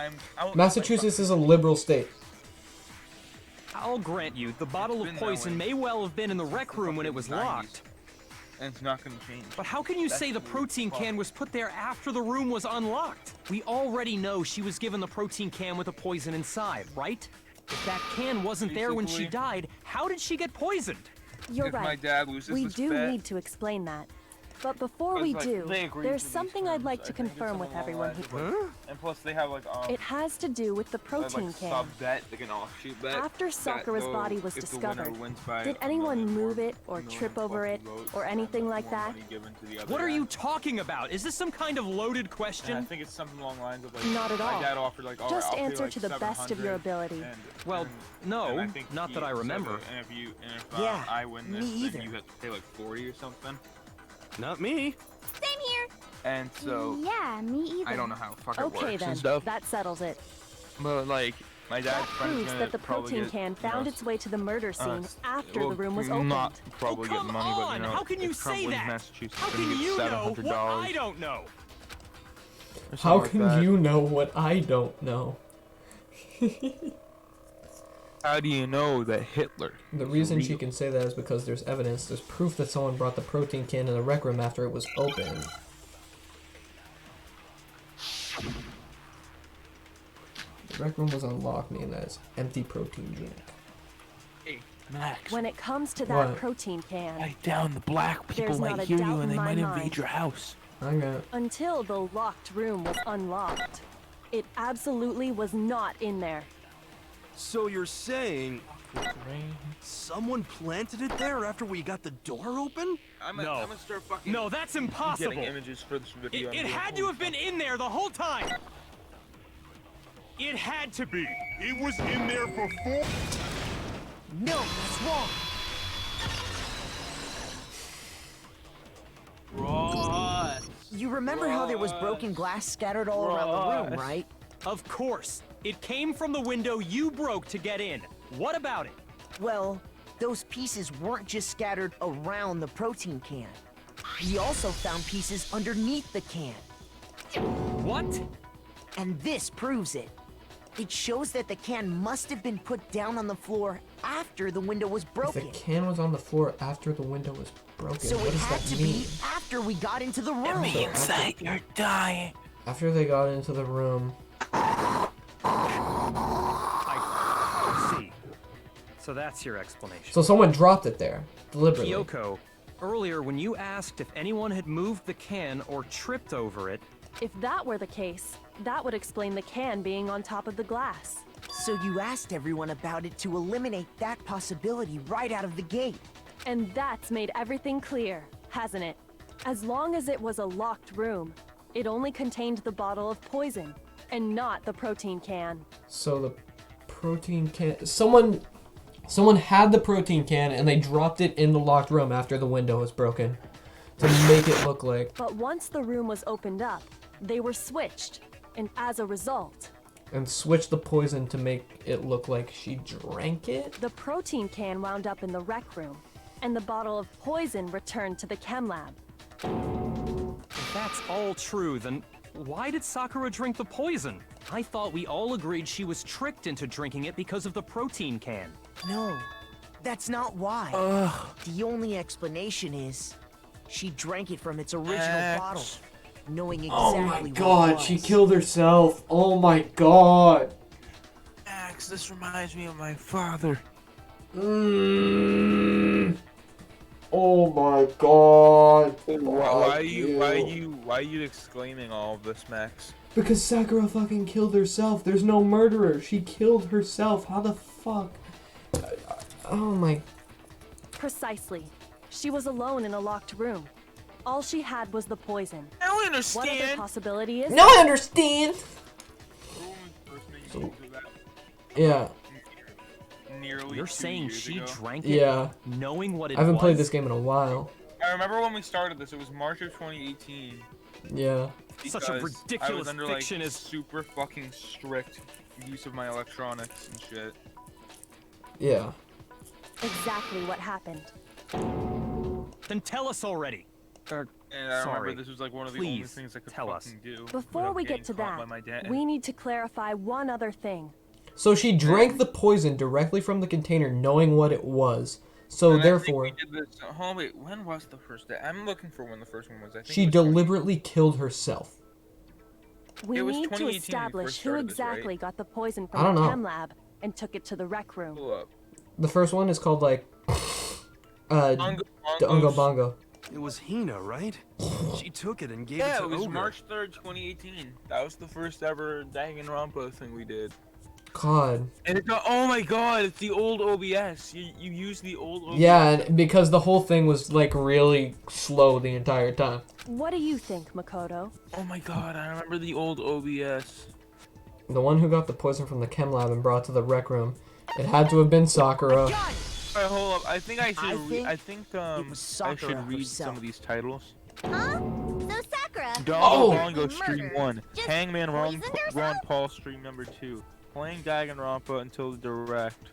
Massachusetts is a liberal state. I'll grant you, the bottle of been that poison way may well have been in the since rec the room when it fucking was 90s. locked. And it's not gonna change. But how can you say the protein can was put there after the room was unlocked? We already know she was given the protein can with the poison inside, right? If that can wasn't there when she Basically- died, how did she get poisoned? You're If my right. dad loses We this do bet- need to explain that. But before Because, we like, do, they agreed there's to these something I'd terms. like I to think it's confirm with something everyone along here. the lines of, like- And plus they have like It has to do with the protein like can. sub bet, like an offshoot bet. After that Sakura's though, body was if the winner discovered, wins by did a anyone million move more- it or a million trip over it fucking votes, or then anything like more that? money given to the other What are guy. you talking about? Is this some kind of loaded And I question? think it's something along the lines of like Not at all. my dad offered like, all Just right, I'll pay, answer like, to the best of your 700, ability. and- Well, and- no, and I think not he that I said remember. that, and if Yeah, I win me this, either. then you have to pay like 40 or something. Not me. Same here. And so Yeah, me either. I don't know how the fuck it Okay works then, and stuff. that settles it. But like My That dad's friend's proves gonna that the probably protein get, can found its way to the murder scene after well, the room was not opened. probably get come money, but on! you know, How can you it's say Crumpling, that? Massachusetts, How gonna can get you know $700 what I don't know? or How something like can that. you know what I don't know? How do you know that Hitler? The was reason she real? can say that is because there's evidence. There's proof that someone brought the protein can in the rec room after it was opened. The rec room was unlocked, meaning that it's empty protein drink. Hey, Max. When it comes to that What? protein can, Write down the black people There's not might a hear doubt you and in they my might mind. invade your house. Okay. until the locked room was unlocked, it absolutely was not in there. So you're saying someone planted it there after we got the door open? I'm No. gonna start fucking No, that's impossible. getting images for this video. It had to have been in there the whole time. It had to be. It was in there before. No, that's wrong. You remember how there was broken glass scattered all around the room, right? Of course. It came from the window you broke to get in. What about it? Well, those pieces weren't just scattered around the protein can. We also found pieces underneath the can. What? And this proves it. It shows that the can must have been put down on the floor after the window was If broken. the can was on the floor after the window was broken, So what it does had that to mean? be after we got into the room. You're dying. After they got into the room, I see. So that's your explanation. so someone dropped it there deliberately. Kyoko, earlier when you asked if anyone had moved the can or tripped over it, If that were the case, that would explain the can being on top of the glass. So you asked everyone about it to eliminate that possibility right out of the gate. And that's made everything clear, hasn't it? As long as it was a locked room, it only contained the bottle of poison, and not the protein can. So the protein can. Someone had the protein can and they dropped it in the locked room after the window was broken to make it look like. But once the room was opened up, they were switched, and as a result, And switched the poison to make it look like she drank it. the protein can wound up in the rec room, and the bottle of poison returned to the chem lab. if that's all true, then why did Sakura drink the poison? I thought we all agreed she was tricked into drinking it because of the protein can. No, that's not why. The only explanation is she drank it from its original bottle, knowing exactly Oh my what it god, was. she killed herself. Oh my god. Max, this reminds me of my father. Oh my god. Why are you exclaiming all of this, Max? Because Sakura fucking killed herself. There's no murderer. She killed herself. How the fuck? Oh my. Precisely. She was alone in a locked room. All she had was the poison. I don't What other understand. possibility is Now I understand. Yeah. Nearly You're 2 saying years she ago. drank it, Yeah. knowing what it I haven't was? played this game in a while. I remember when we started this. It was March of 2018. Yeah. Such a because I ridiculous was under, fiction like, is- super fucking strict use of my electronics and shit. Yeah. exactly what happened. Then tell us already. And I Sorry. remember this was like one of the only Please, things I could tell fucking us. do. Before without we get getting to caught that, by my dad. we need to clarify one other thing. So she drank the poison directly from the container, knowing what it was. So And therefore, I think we did this. Oh wait, when was the first day? I'm looking for when the first one was. I think she it was 20 deliberately killed herself. We It was need to 2018 when we establish first who started this, right? exactly got the poison I from don't the know. chem lab and took it to the rec room. Pull up. The first one is called like Bongo the Ungo Bongos. Bongo. It was Hina, right? She took it and gave Yeah, it to it was Ogre. March 3rd, 2018. That was the first ever Danganronpa thing we did. God. And it's oh my god, it's the old OBS. You use the old OBS. Yeah, and because the whole thing was like really slow the entire time. What do you think, Makoto? Oh my god, I remember the old OBS. The one who got the poison from the chem lab and brought to the rec room. It had to have been Sakura. Alright, hold up. I think I should I think I think it was I Sakura should read some herself. of these titles. Huh? So Sakura, Dongantonpa stream Murder. 1. Just Hangman Ron poisoned herself? Paul stream number 2. Playing Danganronpa until the direct.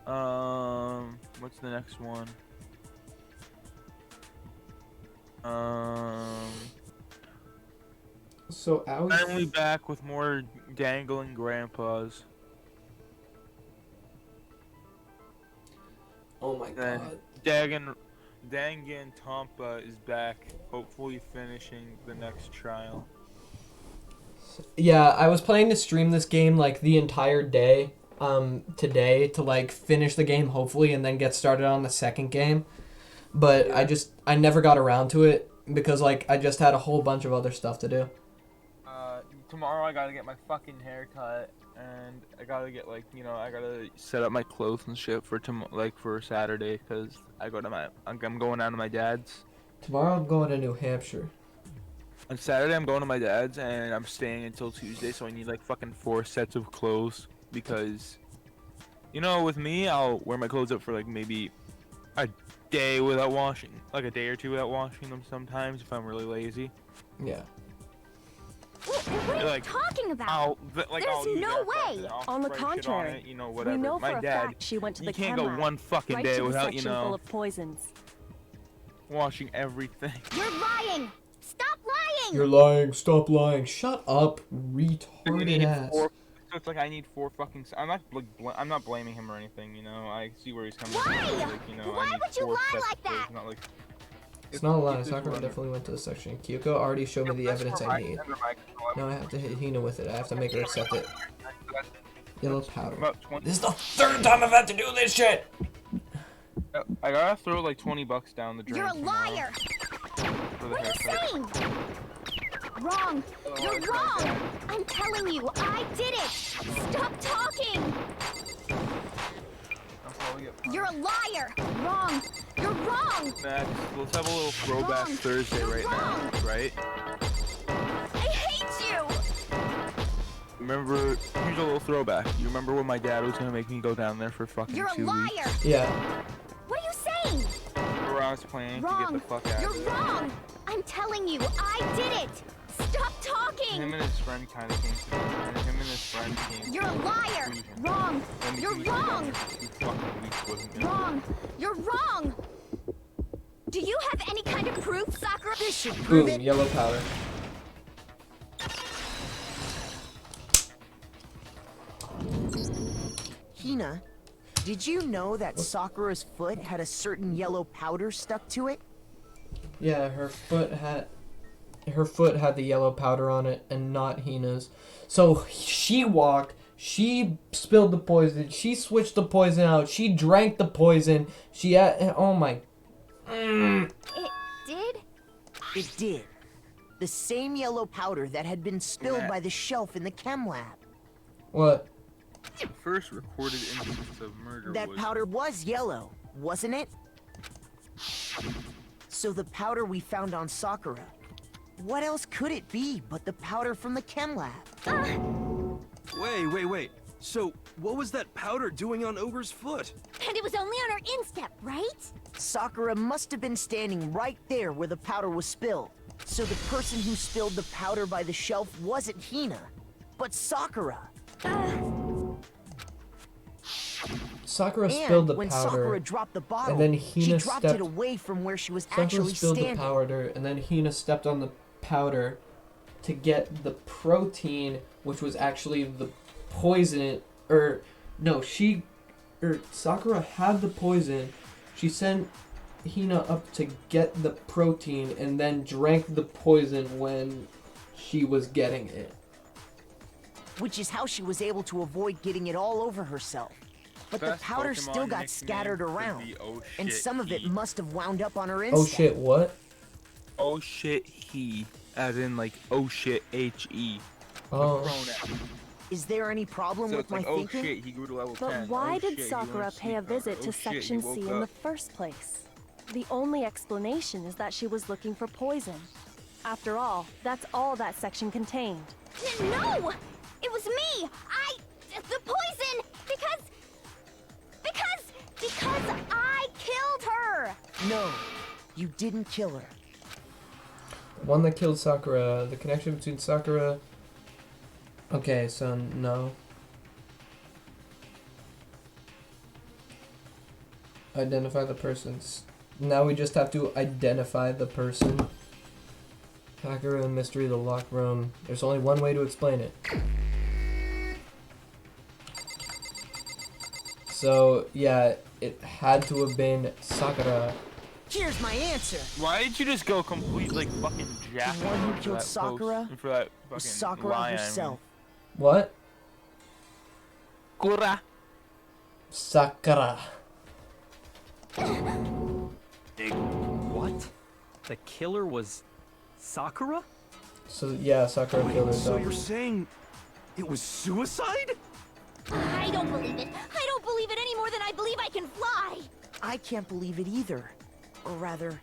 What's the next one? So Aoi. Finally back with more dangling grandpas. Oh my Then god. Dangantonpa is back, hopefully finishing the next trial. Yeah, I was planning to stream this game like the entire day today to like finish the game hopefully and then get started on the second game. But I never got around to it because like I just had a whole bunch of other stuff to do. Tomorrow I gotta get my fucking hair cut, and I gotta get like, you know, I gotta set up my clothes and shit for for Saturday, cause I'm going down to my dad's. Tomorrow I'm going to New Hampshire. On Saturday I'm going to my dad's, and I'm staying until Tuesday, so I need like fucking 4 sets of clothes, because, you know, with me, I'll wear my clothes up for like maybe a day without washing, like a day or two without washing them sometimes if I'm really lazy. Yeah. What are you talking about? There's no way. On the contrary, you know, whatever. we know My for a dad, fact she went to the you can't chem go lab, one fucking right day to the without, you section full know, of poisons. washing everything. You're lying. Stop lying. You're lying. Stop lying. Shut up, retarded ass. So it's like I need 4 fucking. I'm not like I'm not blaming him or anything. You know, I see where he's coming from. Why? Like, you know, Why I need would you 4 lie sets like of clothes, that? not like. It's not a lie. Sakura definitely went to the section. Kyoko already showed me the That's evidence where I need. Now I have to hit Hina with it. I have to make her accept it. Yellow powder. This is the 3rd time I've had to do this shit! I gotta throw like $20 down the drain. You're a liar. What are you saying? Wrong. You're wrong. I'm telling you, I did it. Stop talking. You're a liar. Wrong. You're wrong. Max, let's have a little throwback Wrong. Thursday You're right wrong. now, right? I hate you. Remember, here's a little throwback. You remember when my dad was gonna make me go down there for fucking You're a 2 liar. weeks? Yeah. What are you saying? Remember I was planning to get the fuck out You're of there. wrong. I'm telling you, I did it. Stop talking. Him and his friend kind of came together, and him and his friend came You're a to liar. conclusion. Wrong. Then You're he was gone wrong. for 2 fucking weeks wasn't gonna Wrong. You're wrong. Do you have any kind of proof, Sakura? This should prove Boom, it. yellow powder. Hina, did you know that Sakura's foot had a certain yellow powder stuck to it? Yeah, her foot had the yellow powder on it and not Hina's. So she walked, she spilled the poison, she switched the poison out, she drank the poison, she had, oh my. It did? It did. The same yellow powder that had been spilled Yeah. by the shelf in the chem lab. What? The first recorded instance of murder That was... powder was yellow, wasn't it? So the powder we found on Sakura, what else could it be but the powder from the chem lab? Wait. So, what was that powder doing on Ogre's foot? And it was only on her instep, right? Sakura must have been standing right there where the powder was spilled. So the person who spilled the powder by the shelf wasn't Hina, but Sakura. Sakura And spilled the when powder. Sakura dropped the bottle, and then she Hina dropped stepped. it away from where she was Sakura actually spilled standing. the powder, and then Hina stepped on the powder to get the protein, which was actually the poison. Sakura had the poison. She sent Hina up to get the protein, and then drank the poison when she was getting it. Which is how she was able to avoid getting it all over herself. But the Best powder Pokemon still got nickname scattered could around, be Oh and Shit some of it He. must have wound up on her instep. Oh shit! What? Oh shit, he. As in, like, oh shit, H-E. Oh. Pronoun. Is there any problem So with it's my like, oh thinking? shit, he grew to level But 10. why Oh did shit, he Sakura learned pay a sleep power. visit Oh to shit, Section he C woke in the up. first place? The only explanation is that she was looking for poison. After all, that's all that section contained. No! It was me! The poison! Because I killed her! No, you didn't kill her. One that killed Sakura. The connection between Sakura... Okay, so no. Identify the persons. Now we just have to identify the person. Sakura and mystery of the locked room. There's only one way to explain it. So, yeah, it had to have been Sakura. Here's my answer. Why did you just go complete like fucking jack? The one who killed Sakura for that was fucking Sakura lie, herself. What? Sakura. Sakura. What? The killer was Sakura? So, yeah, Sakura killed So herself. you're saying it was suicide? I don't believe it. I don't believe it any more than I believe I can fly. I can't believe it either. Or rather,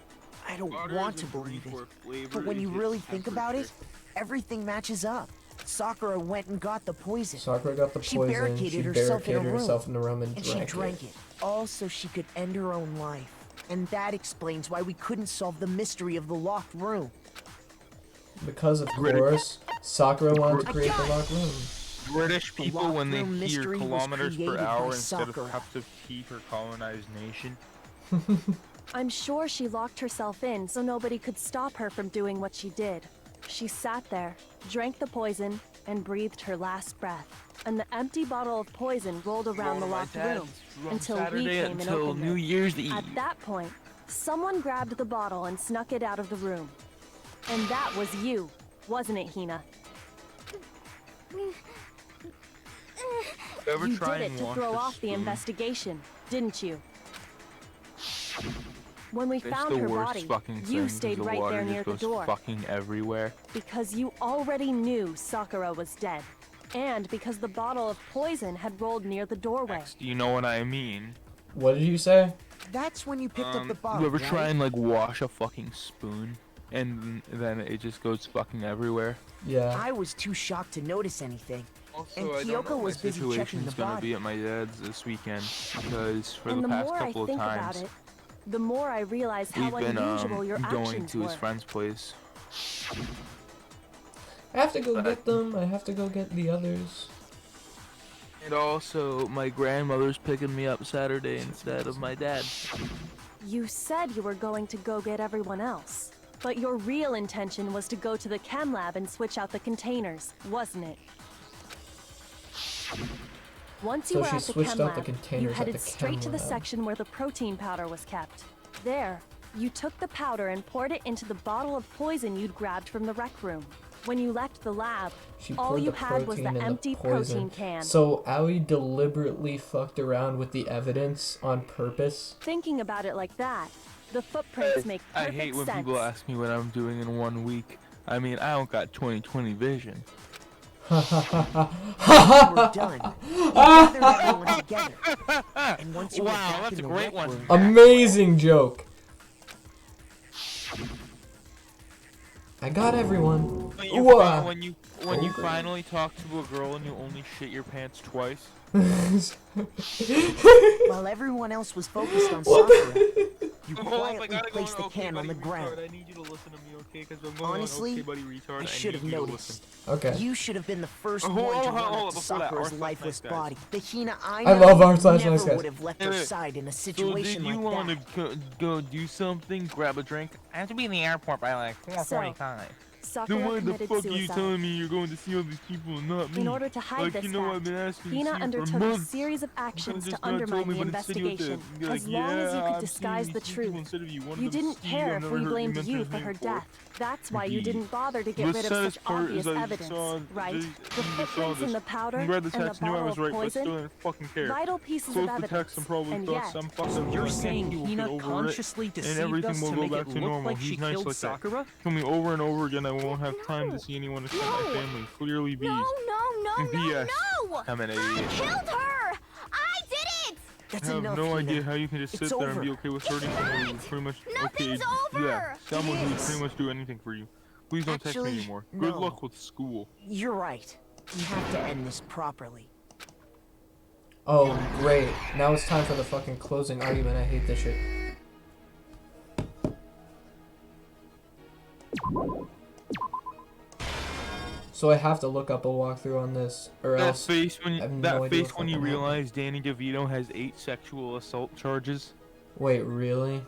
I don't want to believe it. But when you really think about it, everything matches up. Sakura went and got the poison. Sakura got the She poison. barricaded herself in a room. herself in the room And she drank it, all so she could end her own life. And that explains why we couldn't solve the mystery of the locked room. Because, of course, Sakura wanted to create the locked room. British The people, locked when they room hear mystery was kilometers per created by hour instead Sakura. of cups of tea for colonized nation. I'm sure she locked herself in so nobody could stop her from doing what she did. She sat there, drank the poison, and breathed her last breath. And the empty bottle of poison rolled around the locked room until we came and opened New it. Year's Eve. At that point, someone grabbed the bottle and snuck it out of the room. And that was you, wasn't it, Hina? Ever You try did and it to wash throw a off the spoon? investigation, didn't you? When we It's found the her worst body, fucking thing, you 'cause stayed the right water there just near the goes door. fucking everywhere. Because you already knew Sakura was dead. And because the bottle of poison had rolled near the doorway. Do you know what I mean? What did you say? That's when you picked up the bottle, You ever right? try and like wash a fucking spoon and then it just goes fucking everywhere? Yeah. I was too shocked to notice anything. Also, And I don't Kyoko know was my busy checking situation's the gonna body. be at my dad's this weekend because for And the the past more I couple of think about times it, the more I realize how we've been unusual your going actions to were. his friend's place. I have to go get them. I have to go get the others. And also, my grandmother's picking me up Saturday instead of my dad. You said you were going to go get everyone else. But your real intention was to go to the chem lab and switch out the containers, wasn't it? Once you So were she at the switched chem out the lab, containers you at headed the straight to chem the lab. section where the protein powder was kept. There, you took the powder and poured it into the bottle of poison you'd grabbed from the rec room. When you left the lab, She all poured you the had was protein the in empty the poison. protein can. So Aoi deliberately fucked around with the evidence on purpose. Thinking about it like that, the footprints make I perfect hate when sense. people ask me what I'm doing in 1 week. I mean, I don't got 20/20 vision. We're done. We gathered everyone together. And once you were Wow, back that's in a the great rec one. room, Amazing joke. I got everyone. Whoa. When you finally talk to a girl and you only shit your pants twice. while everyone else was focused on Sakura, you quietly placed the can on the ground. I need you to listen to me, okay? Because I'm Honestly, okay, buddy retard. I should have noticed. Okay. You should have been the first Hold one to on, run hold up on, to before that, Sakura's R/Nice lifeless guys. body. The Hina I I know love R/Nice never guys. would have left her Wait. side in a So situation did you like want that. to go do something? Grab a drink? I have to be in the airport by like 4:45. Sakura Then why the committed fuck are you suicide. telling me you're going to see all these people and not me? In order to hide like, this you know, I've fact, been asking Hina you for undertook a months. series of actions to just not undermine told me, the but instead you have to investigation. be like, As long as you "Yeah, could I'm disguise seeing the these people truth. instead of you. One of You them's didn't Steve, care I've if never we heard blamed mention you his for name her before. death. That's why you Indeed. didn't bother to get The rid of saddest such part obvious is I evidence, saw right? this- The you just saw footprints in this. the powder I'm glad the and the text knew I bottle was of right, but still poison. didn't fucking care. Vital pieces Close of the evidence. text and probably And thought yet, some fucking You're like, saying he will Hina get over consciously it, and deceived everything us will to go make back it to look normal. like she He's nice killed like that. Sakura? Tell me over and over again I won't have time to see anyone except my family. Clearly be. No, BS. no! I'm an I idiot. killed her! I did it! That's I have enough, no Hina. idea how you can just It's sit there and be over. okay with hurting someone who pretty much Nothing's Yeah, over. someone It who would is. pretty much do anything for you. Please don't text me Actually, anymore. Good no. luck with school. You're right. We have to end this properly. Oh, great. Now it's time for the fucking closing argument. I hate this shit. So I have to look up a walkthrough on this, or That else face when I have you, no that idea face what when you fucking happened. realize Danny DeVito has 8 sexual assault charges. Wait, really?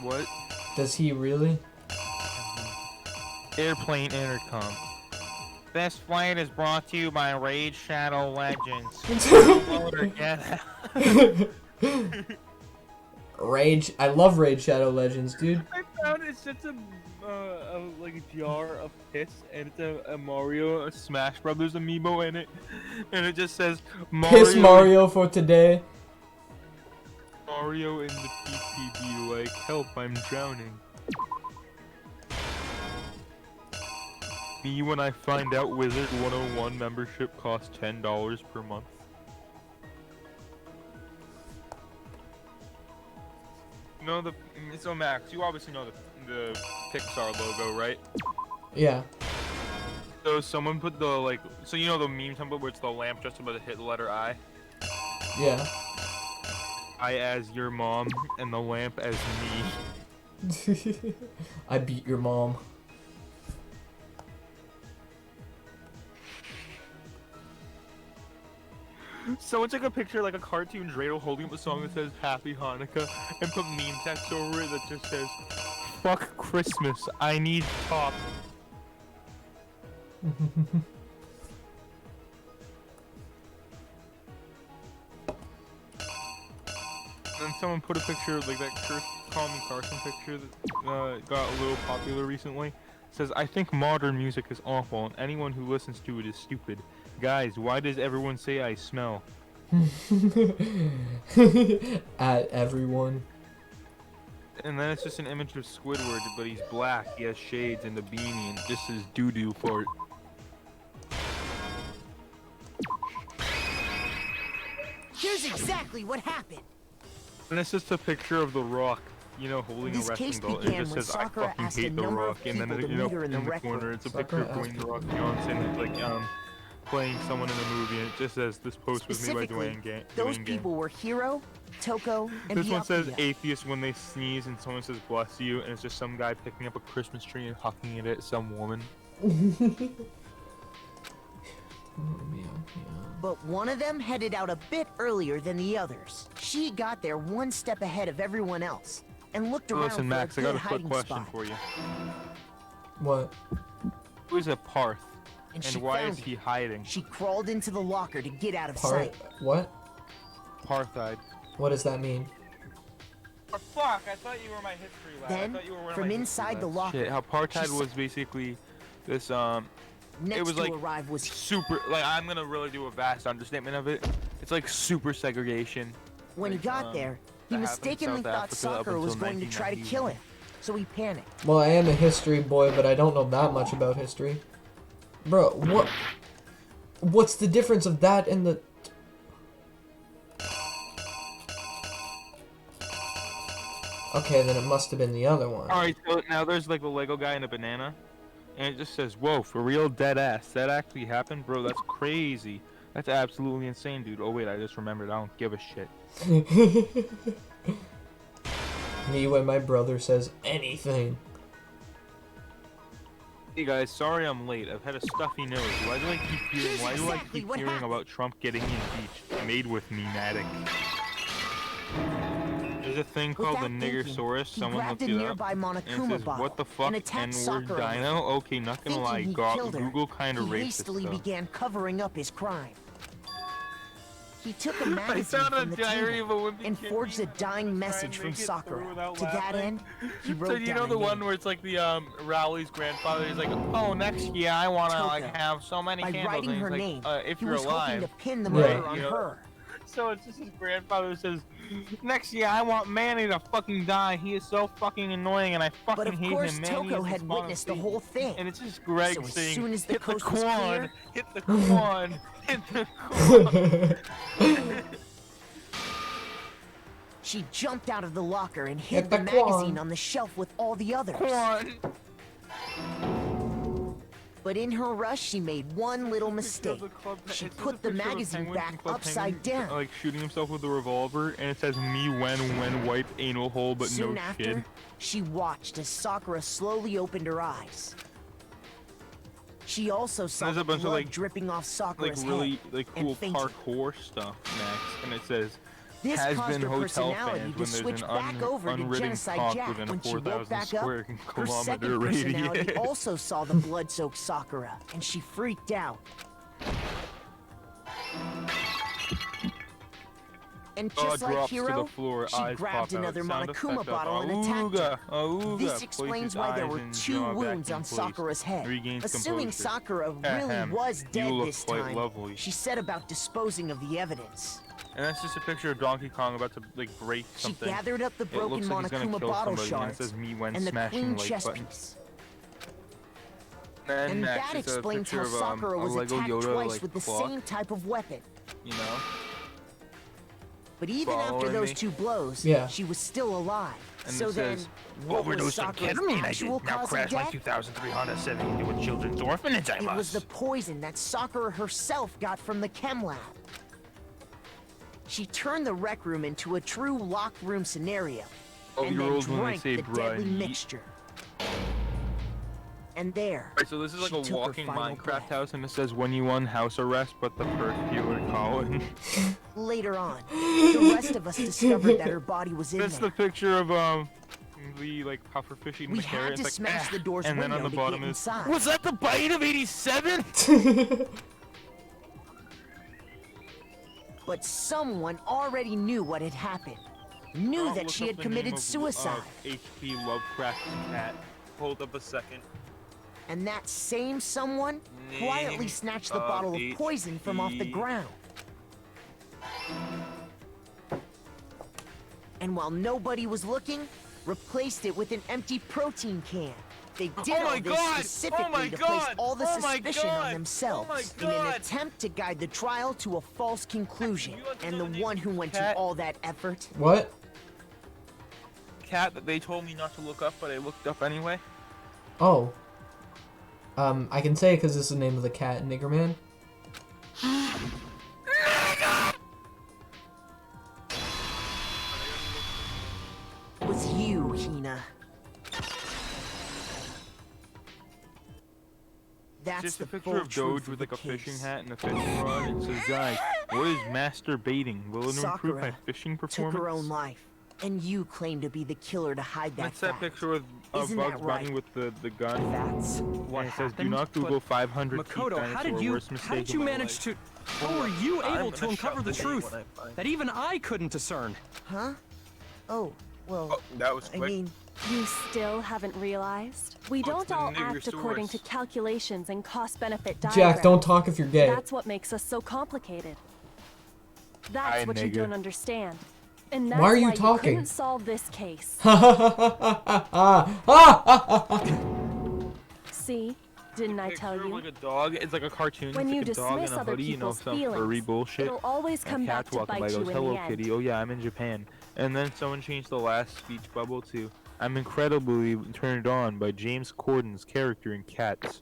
What? Does he really? Airplane intercom. This flight is brought to you by Raid Shadow Legends. Download or get Rage. I love Raid Shadow Legends, dude. I found it's just a like a jar of piss, and it's a Mario, a Smash Brothers amiibo in it, and it just says Mario. Piss Mario for today. Mario in the PPB, like, help, I'm drowning. Me when I find out Wizard 101 membership costs $10 per month. No, so Max, you obviously know the Pixar logo, right? Yeah. So someone put the, like, so you know the meme template where it's the lamp just about to hit the letter I? Yeah. I as your mom, and the lamp as me. I beat your mom. Someone took a picture like a cartoon dreidel holding up a song that says Happy Hanukkah and put meme text over it that just says fuck Christmas, I need top. And then someone put a picture like that Call Me Carson picture that got a little popular recently. It says, I think modern music is awful and anyone who listens to it is stupid. Guys, why does everyone say I smell? At everyone. And then it's just an image of Squidward, but he's black, he has shades and a beanie, and just says doo-doo fart. Here's exactly what happened. And it's just a picture of The Rock, you know, holding This a wrestling case belt, and it began just when says, I Sakura fucking asked a hate The number of Rock, and then, people to you know, meet her in the in the rec corner, room. it's a Sakura picture of asked Dwayne The Rock Johnson, like, playing someone in the movie, and it just says, this post was made by Specifically, Dwayne those Gang. people were Hiro, Toko, and This one says Byakuya. atheist when they sneeze, and someone says bless you, and it's just some guy picking up a Christmas tree and hucking it at some woman. But one of them headed out a bit earlier than the others. She got there one step ahead of everyone else, and looked around Listen, for Max, a I good got a quick hiding question spot. for you. What? Who is a Parth? And And she why found is he hiding? She crawled into the locker to get out of Part? sight. What? Parthide. What does that mean? Oh, fuck, I thought you were my history lad. Then, from inside the locker, Shit, how she Parthide saw- was basically this, next it was to like arrive was super, like, I'm gonna really do a vast understatement of it. It's like super segregation. when he like, got there, he that happened in mistakenly South thought Africa up Sakura was until going to try to 1991. kill him, so he panicked. Well, I am a history boy, but I don't know that much about history. Bro, what? What's the difference of that and the... Okay, then it must have been the other one. Alright, so now there's like a Lego guy and a banana. And it just says, whoa, for real, dead ass. That actually happened? Bro, that's crazy. That's absolutely insane, dude. Oh wait, I just remembered. I don't give a shit. Me when my brother says anything. Hey guys, sorry I'm late. I've had a stuffy nose. Why do I keep hearing? Why do I exactly keep what hearing happened. about Trump getting impeached? Made with me, Matic. There's a thing called the Without thinking, Niggersaurus. he Someone grabbed looked a it nearby up. And Monokuma it says, bottle what the fuck? and attacked N-word Sakura. dino? Okay, not gonna lie. Thinking he killed her, Google kind of he racist hastily stuff. began covering up his crime. He took a I magazine found a from the diary of a table wimpy and kid forged a meme. dying Try message and from make it through Sakura. without To that laughing. end, he wrote So you down know a the one name. where it's like the Rowley's grandfather? He's like, oh, next year I want to like Toko. have so many By candles. writing and he's her like, name, if he you're was alive. hoping to pin the Yeah. murder on You know, her. So it's just his grandfather says, next year I want Manny to fucking die. He is so fucking annoying and I fucking But of hate course, him. Manny Toko is had the spawn witnessed the of whole Satan." thing. And it's just Greg So as saying, soon as the hit the coast was quad, clear- hit the quad, hit the quad. She jumped out of the locker and Hit hid the the magazine quan. on the shelf with all the others. Quad. But in her rush, she made one little mistake. She put the magazine back upside down. Like shooting himself with a revolver, and it says "me when wipe anal hole," but Soon no after, shit. she watched as Sakura slowly opened her eyes. She also saw There's the a bunch blood of like dripping off Sakura's really head like and cool fainted. parkour stuff next, and it says This has caused been her hotel personality fans to when switch there's an back over to unridden Genocide cock Jack. within a When she woke 4,000 back up, square her kilometer second personality radius. also saw the blood-soaked Sakura, and she freaked out. And just like drops to Hiro, the floor, she eyes grabbed pop out. another Sound Monokuma effect of bottle and attacked her. Auga, This places explains why there eyes were in 2 jaw wounds vacuum on place, Sakura's head. regains Assuming composure. Sakura really Ahem, was you dead look this quite time, lovely. she set about disposing of the evidence. And that's just a picture of Donkey Kong about to like break She something. gathered up the It broken looks like he's gonna Monokuma kill bottle somebody, and it shards says me when and the smashing clean like chest button. piece. And And next that is a explains picture how of, Sakura a was Lego attacked Yoda, twice like, with the clock, same type of weapon. You know? But even after Following those me? 2 blows, Yeah. she was still alive. And So it then, says, what was Sakura's actual cause of death? 2003 Honda Civic into a children's orphanage, I It was the poison that Sakura herself got from the chem lab. She turned the rec room into a true locked room scenario, and then 12-year-olds when they drank say the deadly "Bruh, yeet." mixture. And there, Alright, so this is like she a took her walking final Minecraft breath. house, and it says when you won house arrest, but the perk dealer Colin. Later on, the rest of us discovered that her body was in That's there. the picture of the like pufferfish eating We the carrot. had It's to like, smash the door's and then window on the to bottom get is inside. was that the bite of '87? But someone already knew what had happened. Knew that Look she up had the name committed of, suicide. H.P. Lovecraft's cat. Hold up a second. And that same someone quietly Name snatched the of bottle of poison from off the HP. ground. And while nobody was looking, replaced it with an empty protein can. They did all this specifically to place all the suspicion on themselves in an attempt to guide the trial to a false conclusion. And the one who went to all that effort. What? Cat that they told me not to look up, but I looked up anyway. Oh. I can say because this is the name of the cat, Nigger Man. It was you, Hina. That's Just the a picture full of truth Doge with the like a fishing case. hat and a fishing rod. It says, guys, what is masturbating? Will it improve my Sakura fishing took performance? her own life, and you claim to be the killer to hide that That's that fact. picture of Isn't Bugs that right? Bunny with the gun. That's What and it says, do happened? not Google 500 Makoto, teeth how did you worst mistake how did you of my manage life. to how were you I'm able gonna to uncover shut the the truth gate when I find- that even I couldn't discern? Huh? Oh, well, Oh, that was I quick. mean, You still haven't realized? We don't the all nigger act according to source. calculations and cost-benefit diagrams. Jack, don't talk if you're gay. That's what makes us so complicated. That's Hi, what you nigger. don't understand. And that's Why are you why talking? couldn't solve this case. See? Didn't I tell Picture of, you? like a dog. It's like a cartoon. When it's you like a dog dismiss in a other hoodie, you know, people's some furry feelings, bullshit. it'll always And come back cat's to walking bite by, you goes, in hello the end. kitty. Oh yeah, I'm in Japan. And then someone changed the last speech bubble to I'm incredibly turned on by James Corden's character in Cats.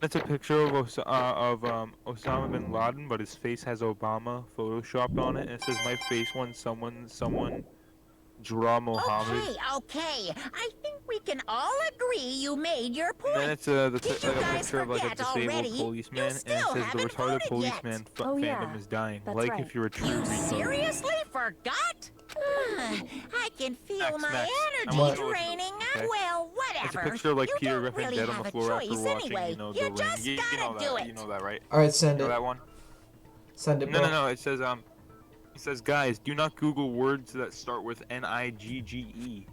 That's a picture of Osama bin Laden, but his face has Obama photoshopped on it, and it says my face when someone draw Mohammed. Okay. I think we can all agree you made your point. And then it's a Did you like a guys picture of like a forget disabled already? policeman, You and it still says the haven't retarded voted policeman yet. Oh, fandom yeah. is dying. That's Like right. if you're a true You retard. seriously forgot? I can feel Max, my Max, energy What? draining. Okay. Well, It's a whatever. picture of like you Peter don't Griffin really dead on have the a floor after choice watching, anyway. you know, You the ring. just You gotta know do that, it. you know that, right? Alright, send You know it. that one? Send it, No, bro. no, no. It says, guys, do not Google words that start with N-I-G-G-E.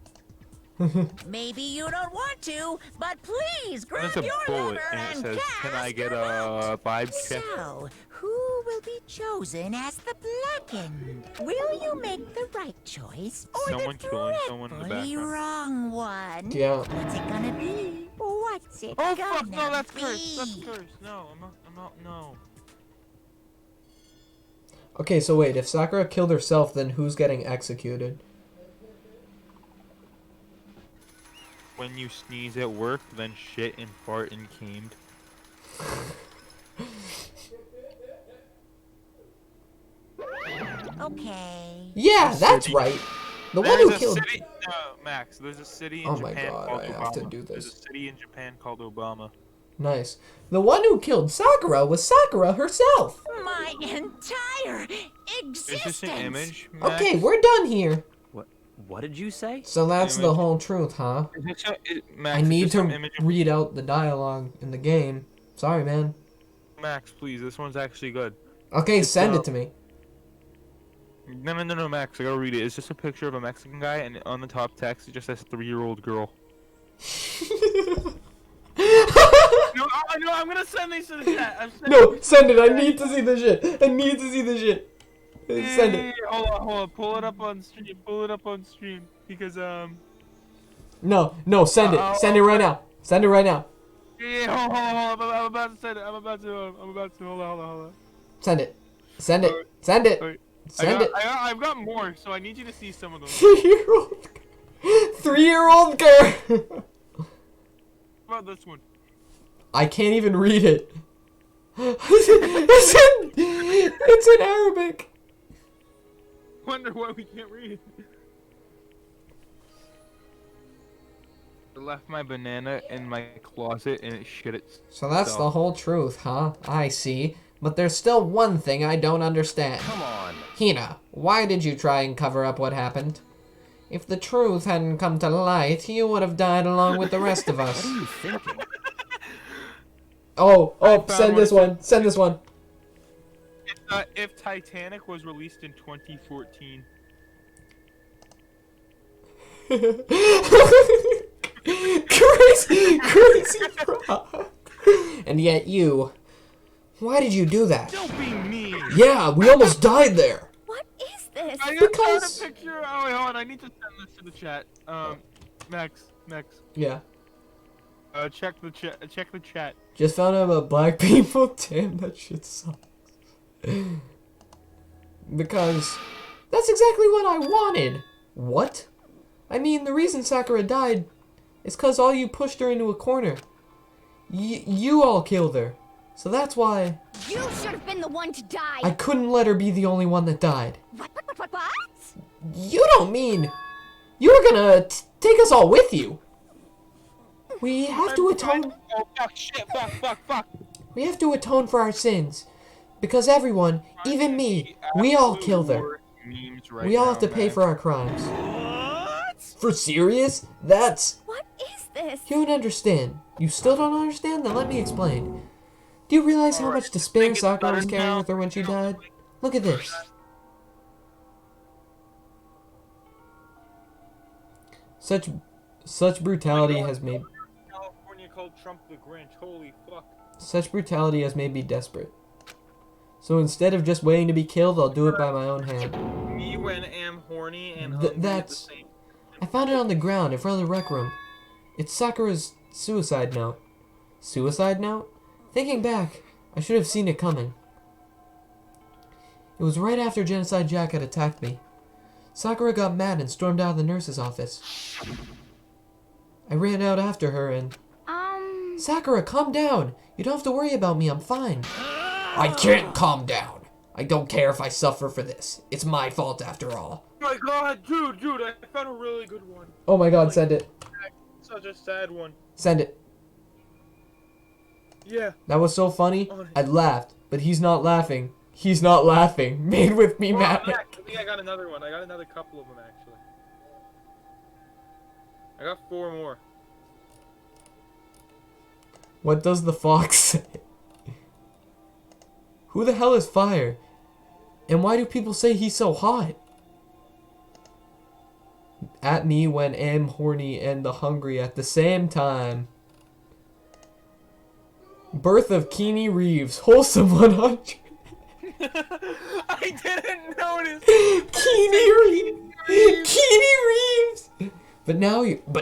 Maybe you don't want to, but please And grab it's a your bullet, lever and it and says, cast can I get your vote. a vibe check? So, who will be chosen as the blackened? Will you make the right choice or Someone the killing someone in the dreadfully background. wrong one? Yeah. What's it gonna be? What's it Oh gonna fuck, no, that's be? cursed. That's cursed. No, I'm not, no. Okay, so wait, if Sakura killed herself, then who's getting executed? when you sneeze at work, then shit and fart and camed. Okay. Yeah, that's right. The one There's who a killed. city, Max. There's a city in Oh my Japan God, called I Obama. have to do There's a this. city in Japan called Obama. Nice. The one who killed Sakura was Sakura herself. My entire Is this existence. an image, Max? Okay, we're done here. What did you say? So that's the Image. whole truth, huh? Is this Max, I is need this some to image of- read out the dialogue in the game. Sorry, man. Max, please. This one's actually good. Okay, It's, send it to me. No, Max. I gotta read it. It's just a picture of a Mexican guy, and on the top text it just says 3-year-old girl. No, I'm gonna send these to the chat. No, send it. I need to see the shit. I need to see the shit. Send it. Hold on. Pull it up on stream. Because No, send it. Send it right now. Send it right now. Yeah, hold on. I'm about to send it. I'm about to. Hold on. Send it. Send it. Send it. Wait. Send it. I've got more, so I need you to see some of them. 3-year-old girl. What about this one? I can't even read it. It's in Arabic. Wonder why we can't read it. I left my banana in my closet and it shit itself. So that's the whole truth, huh? I see. But there's still one thing I don't understand. Come on. Hina, why did you try and cover up what happened? If the truth hadn't come to light, you would have died along with the rest of us. What are you thinking? Oh, found send what this it one. Send this one. It's, if Titanic was released in 2014. Crazy frog. And yet you... Why did you do that? Don't be mean. Yeah, we almost died there. What is this? I just Because- found a picture. Oh wait, hold on. I need to send this to the chat. Max. Yeah. Check the chat. Check the chat. Just found out about black people. Damn, that shit sucks. Because that's exactly what I wanted. What? I mean, the reason Sakura died is because all you pushed her into a corner. You all killed her. So that's why You should have been the one to die. I couldn't let her be the only one that died. What? You don't mean you were gonna take us all with you? We have to atone. Oh fuck! Shit! Fuck! We have to atone for our sins, because everyone, even me, we all killed her. We all have to pay for our crimes. What? For serious? That's... What is this? You don't understand. You still don't understand? Then let me explain. Do you realize how much despair Sakura was carrying with her when she died? Look at this. Such brutality has made... California called Trump the Grinch. Holy fuck. Such brutality has made me desperate. So instead of just waiting to be killed, I'll do it by my own hand. Me when am horny and hungry at the That's... same. I found it on the ground in front of the rec room. It's Sakura's suicide note. Suicide note? Thinking back, I should have seen it coming. It was right after Genocide Jack had attacked me. Sakura got mad and stormed out of the nurse's office. I ran out after her and... Sakura, calm down! You don't have to worry about me, I'm fine. I can't calm down. I don't care if I suffer for this. It's my fault after all. Oh my god, dude, I found a really good one. Oh my god, send it. Such a sad one. Send it. Yeah. That was so funny. I laughed, but he's not laughing. He's not laughing. Made with me, Matt. I think I got another one. I got another couple of them actually. I got 4 more. What does the fox say? Who the hell is Fire? And why do people say he's so hot? At me when am horny and the hungry at the same time. Birth of Keanu Reeves. Wholesome 100. I didn't notice. Keanu Reeves. But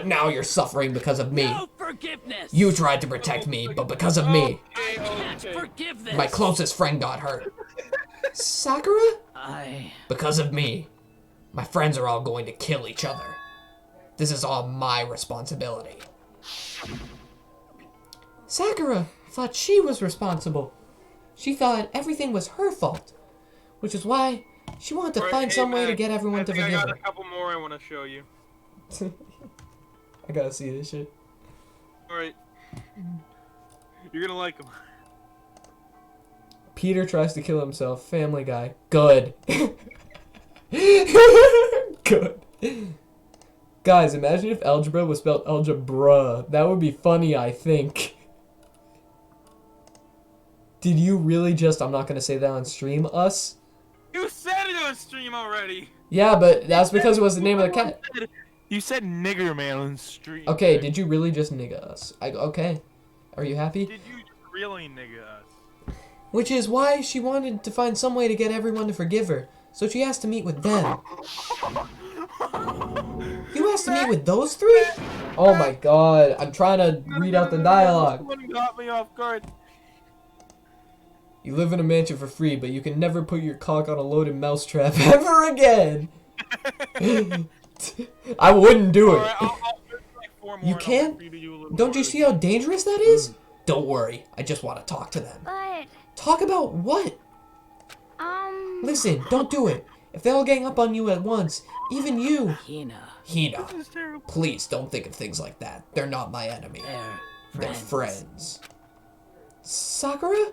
now you're suffering because of me. No forgiveness. You tried to protect me, but because of me, I can't forgive this. my closest friend got hurt. Sakura? I... Because of me, my friends are all going to kill each other. This is all my responsibility. Sakura thought she was responsible. She thought everything was her fault, which is why she wanted to find some way to get everyone to forgive I got her. a couple more I want to show you. I gotta see this shit. Alright. You're gonna like them. Peter tries to kill himself. Family Guy. Good. Good. Guys, imagine if algebra was spelled algebra. That would be funny, I think. Did you really just, I'm not gonna say that on stream, us? You said it on stream already! Yeah, but that's because it was the name of the cat. You said nigger man on stream. Okay, did you really just nigga us? Okay. Are you happy? Did you just really nigga us? Which is why she wanted to find some way to get everyone to forgive her. So she has to meet with them. You asked to meet with those three? Oh my god, I'm trying to read out the dialogue. Someone got me off guard. You live in a mansion for free, but you can never put your cock on a loaded mousetrap ever again. I wouldn't do it. You can't? Don't you see how dangerous that is? Don't worry, I just want to talk to them. But, Talk about what? Listen, don't do it. If they all gang up on you at once, even you. Hina, please don't think of things like that. They're not my enemy. They're friends. Sakura?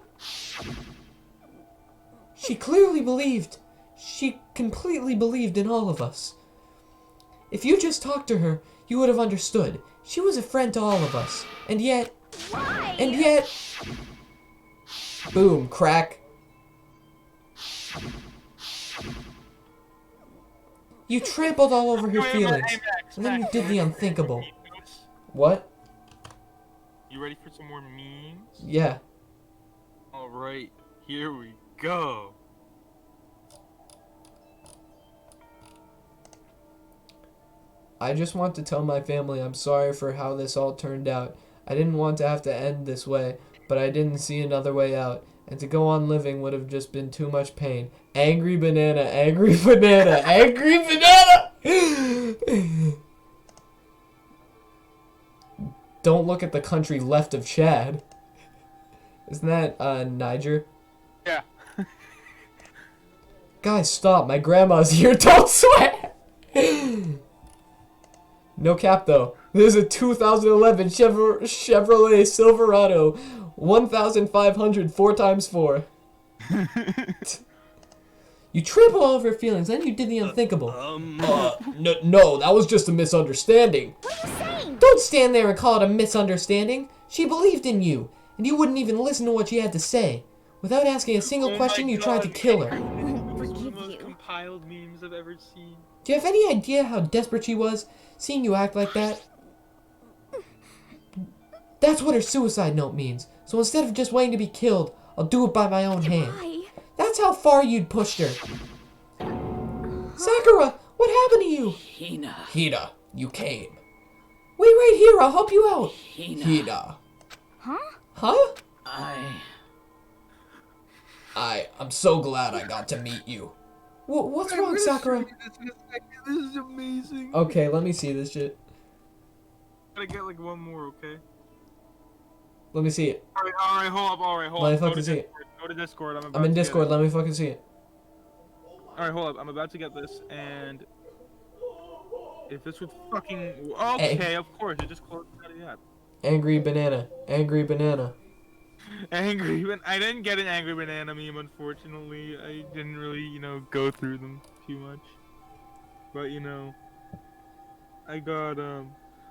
She clearly believed. She completely believed in all of us. If you just talked to her, you would have understood. She was a friend to all of us. And yet... why? And yet... Boom, crack. You trampled all over her feelings. And then you did the unthinkable. What? You ready for some more memes? Yeah. Alright, here we go. I just want to tell my family I'm sorry for how this all turned out. I didn't want to have to end this way, but I didn't see another way out. And to go on living would have just been too much pain. Angry banana, angry banana, angry banana! Don't look at the country left of Chad. Isn't that, Niger? Yeah. Guys, stop. My grandma's here. Don't sweat! No cap, though. This is a 2011 Chevrolet Silverado. 1,500, 4x4. You trampled all of her feelings, then you did the unthinkable. No, that was just a misunderstanding. What are you saying? Don't stand there and call it a misunderstanding. She believed in you, and you wouldn't even listen to what she had to say. Without asking a single question, you tried to kill her. One of the most compiled memes I've ever seen. Do you have any idea how desperate she was, seeing you act like that? That's what her suicide note means. So instead of just waiting to be killed, I'll do it by my own hand. Why? That's how far you'd pushed her. Sakura, what happened to you? Hina, you came. Wait right here, I'll help you out. Hina. Huh? I'm so glad I got to meet you. What's wrong, Sakura? This is amazing. Okay, let me see this shit. Gotta get like one more, okay? Let me see it. Alright, hold up, alright, hold Let me up. fucking see it. Go to Discord, I'm in Discord, let me fucking see it. Alright, hold up, I'm about to get this, and... If this would fucking... Okay, of course, it just closed out of the app. Angry banana. Angry banana. Angry, but I didn't get an angry banana meme, unfortunately. I didn't really, go through them too much. But, I got,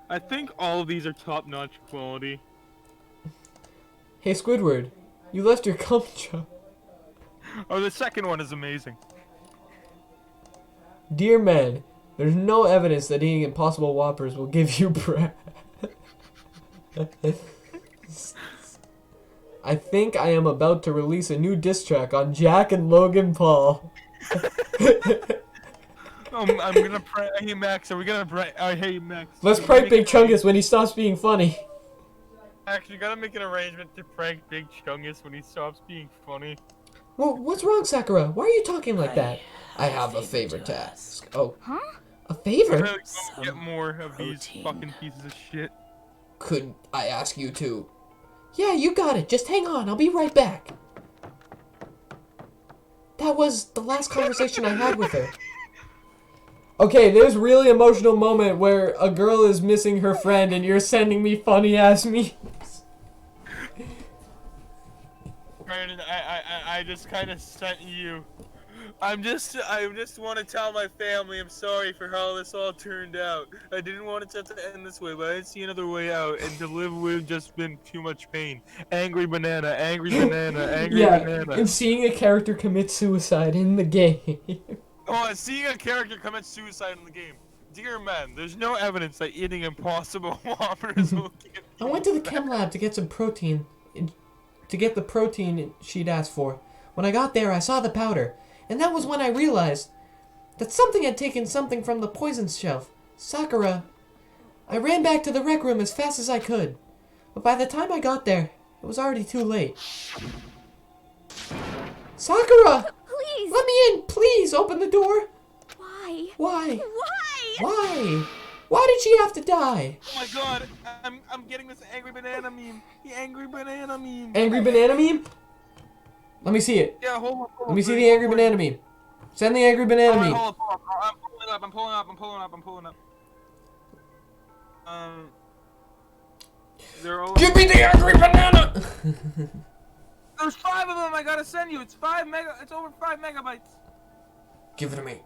I think all of these are top-notch quality. Hey, Squidward. You left your cum job. Oh, the second one is amazing. Dear man, there's no evidence that eating Impossible Whoppers will give you breath. I think I am about to release a new diss track on Jack and Logan Paul. I'm gonna prank. Hey Max, are we gonna prank? Hey Max. Let's prank Big Chungus when he stops being funny. Actually, you gotta make an arrangement to prank Big Chungus when he stops being funny. Well, what's wrong, Sakura? Why are you talking like that? I have a favor to ask. Oh. Huh? A favor? Get more of these fucking pieces of shit. Could I ask you to? Yeah, you got it. Just hang on. I'll be right back. That was the last conversation I had with her. Okay, there's a really emotional moment where a girl is missing her friend and you're sending me funny ass memes. Brandon, I just kind of sent you. I just want to tell my family I'm sorry for how this all turned out. I didn't want it to end this way, but I didn't see another way out, and to live with just been too much pain. Angry banana, angry banana, angry banana. And seeing a character commit suicide in the game. Oh, and seeing a character commit suicide in the game. Dear man, there's no evidence that eating Impossible Whoppers will get I went to the chem lab to get some protein. To get the protein she'd asked for. When I got there, I saw the powder. And that was when I realized that something had taken something from the poison shelf. Sakura. I ran back to the rec room as fast as I could. But by the time I got there, it was already too late. Sakura! Please! Let me in! Please, open the door! Why? Why? Why? Why? Why did she have to die? Oh my god, I'm getting this angry banana meme. The angry banana meme. Angry banana meme? Let me see it. Yeah, hold on. Let me see the angry banana meme. Send the angry banana meme. Hold on. I'm pulling up. They're all... Give me the angry banana! There's 5 of them I gotta send you. It's over 5 megabytes. Give it to me.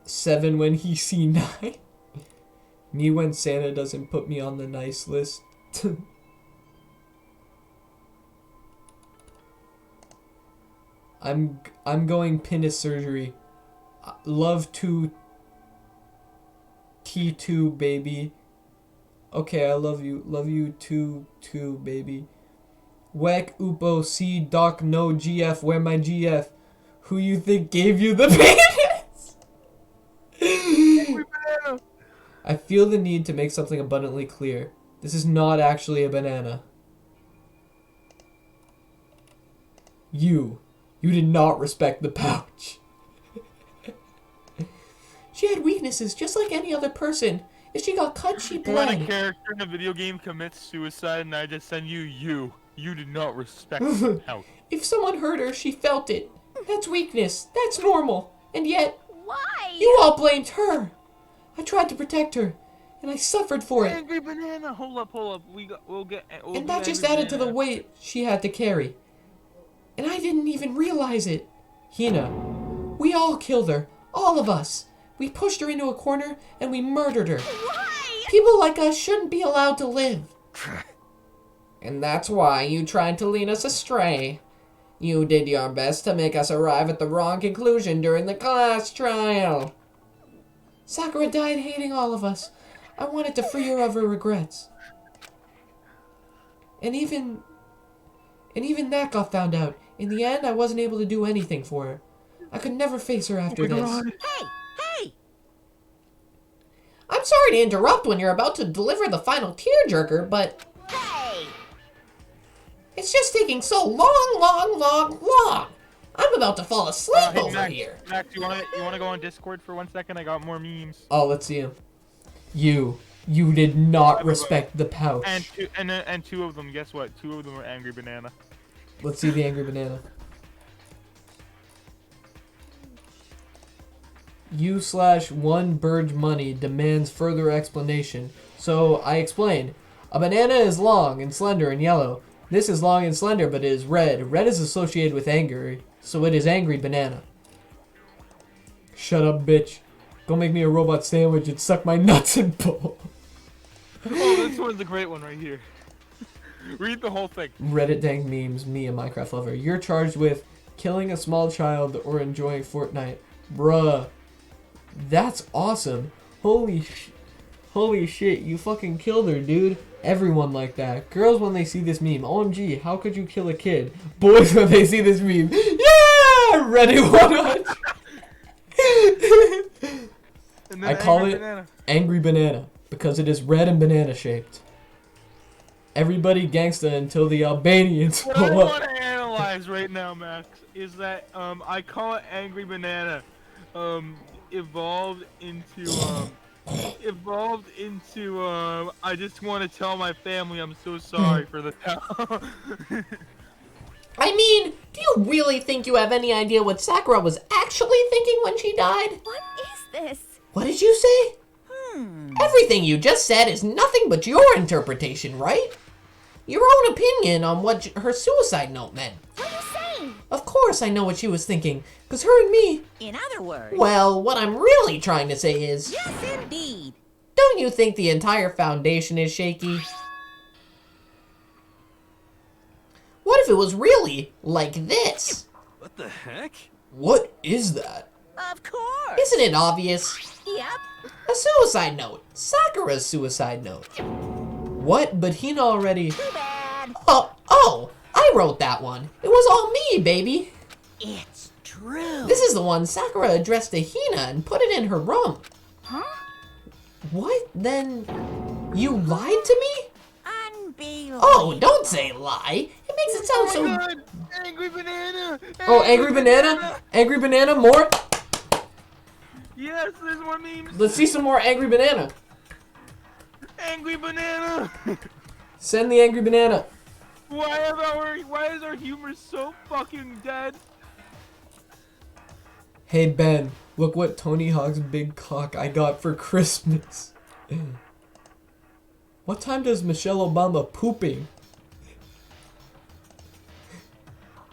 Seven when he see 9. Me when Santa doesn't put me on the nice list. I'm going penis surgery. Love to T2 baby. Okay, I love you. Love you too baby. Wek Upo C Doc no GF. Where my GF? Who you think gave you the penis? I feel the need to make something abundantly clear. This is not actually a banana. You did not respect the pouch. She had weaknesses just like any other person. If she got cut, she bled. When a character in a video game commits suicide and I just send you did not respect the pouch. If someone hurt her, she felt it. That's weakness. That's normal. And yet, Why? you all blamed her. I tried to protect her, and I suffered for it. Angry banana. Hold up. We'll And that just added to the weight she had to carry. And I didn't even realize it. Hina, we all killed her. All of us. We pushed her into a corner, and we murdered her. Why? People like us shouldn't be allowed to live. And that's why you tried to lead us astray. You did your best to make us arrive at the wrong conclusion during the class trial. Sakura died hating all of us. I wanted to free her of her regrets. And even that got found out. In the end, I wasn't able to do anything for her. I could never face her after this. Hey! I'm sorry to interrupt when you're about to deliver the final tearjerker, but... Hey! It's just taking so long. I'm about to fall asleep Hey, over Max, here. Max, you wanna go on Discord for 1 second? I got more memes. Oh, let's see him. You did not respect the pouch. And 2 of them, guess what? 2 of them are angry banana. Let's see the angry banana. U/1 Burge Money demands further explanation. So I explained. A banana is long and slender and yellow. This is long and slender, but it is red. Red is associated with anger, so it is angry banana. Shut up, bitch. Go make me a robot sandwich and suck my nuts and pull. Oh, this one's a great one right here. Read the whole thing. Reddit dank memes, me a Minecraft lover. You're charged with killing a small child or enjoying Fortnite. Bruh. That's awesome. Holy shit, you fucking killed her, dude. Everyone like that. Girls when they see this meme. OMG, how could you kill a kid? Boys when they see this meme. Yeah! Ready 100. I call it Angry Banana because it is red and banana shaped. Everybody gangsta until the Albanians What I want to analyze right now, Max, is that I call it Angry Banana. evolved into I just want to tell my family I'm so sorry for the town. I mean, do you really think you have any idea what Sakura was actually thinking when she died? What is this? What did you say? Everything you just said is nothing but your interpretation, right? Your own opinion on what her suicide note meant. What are you saying? Of course I know what she was thinking, because her and me... In other words... Well, what I'm really trying to say is... Yes, indeed. Don't you think the entire foundation is shaky? What if it was really like this? What the heck? What is that? Of course. Isn't it obvious? Yep. A suicide note. Sakura's suicide note. What? But Hina already... Too bad. Oh, I wrote that one. It was all me, baby. It's true. This is the one Sakura addressed to Hina and put it in her room. Huh? What? Then you lied to me? Unbelievable. Oh, don't say lie. It makes it sound so... God, Angry Banana! Oh, Angry Banana? Angry Banana, more? Yes, there's more memes. Let's see some more Angry Banana. Angry Banana! Send the Angry Banana. Why is our humor so fucking dead? Hey Ben, look what Tony Hawk's big cock I got for Christmas. What time does Michelle Obama pooping?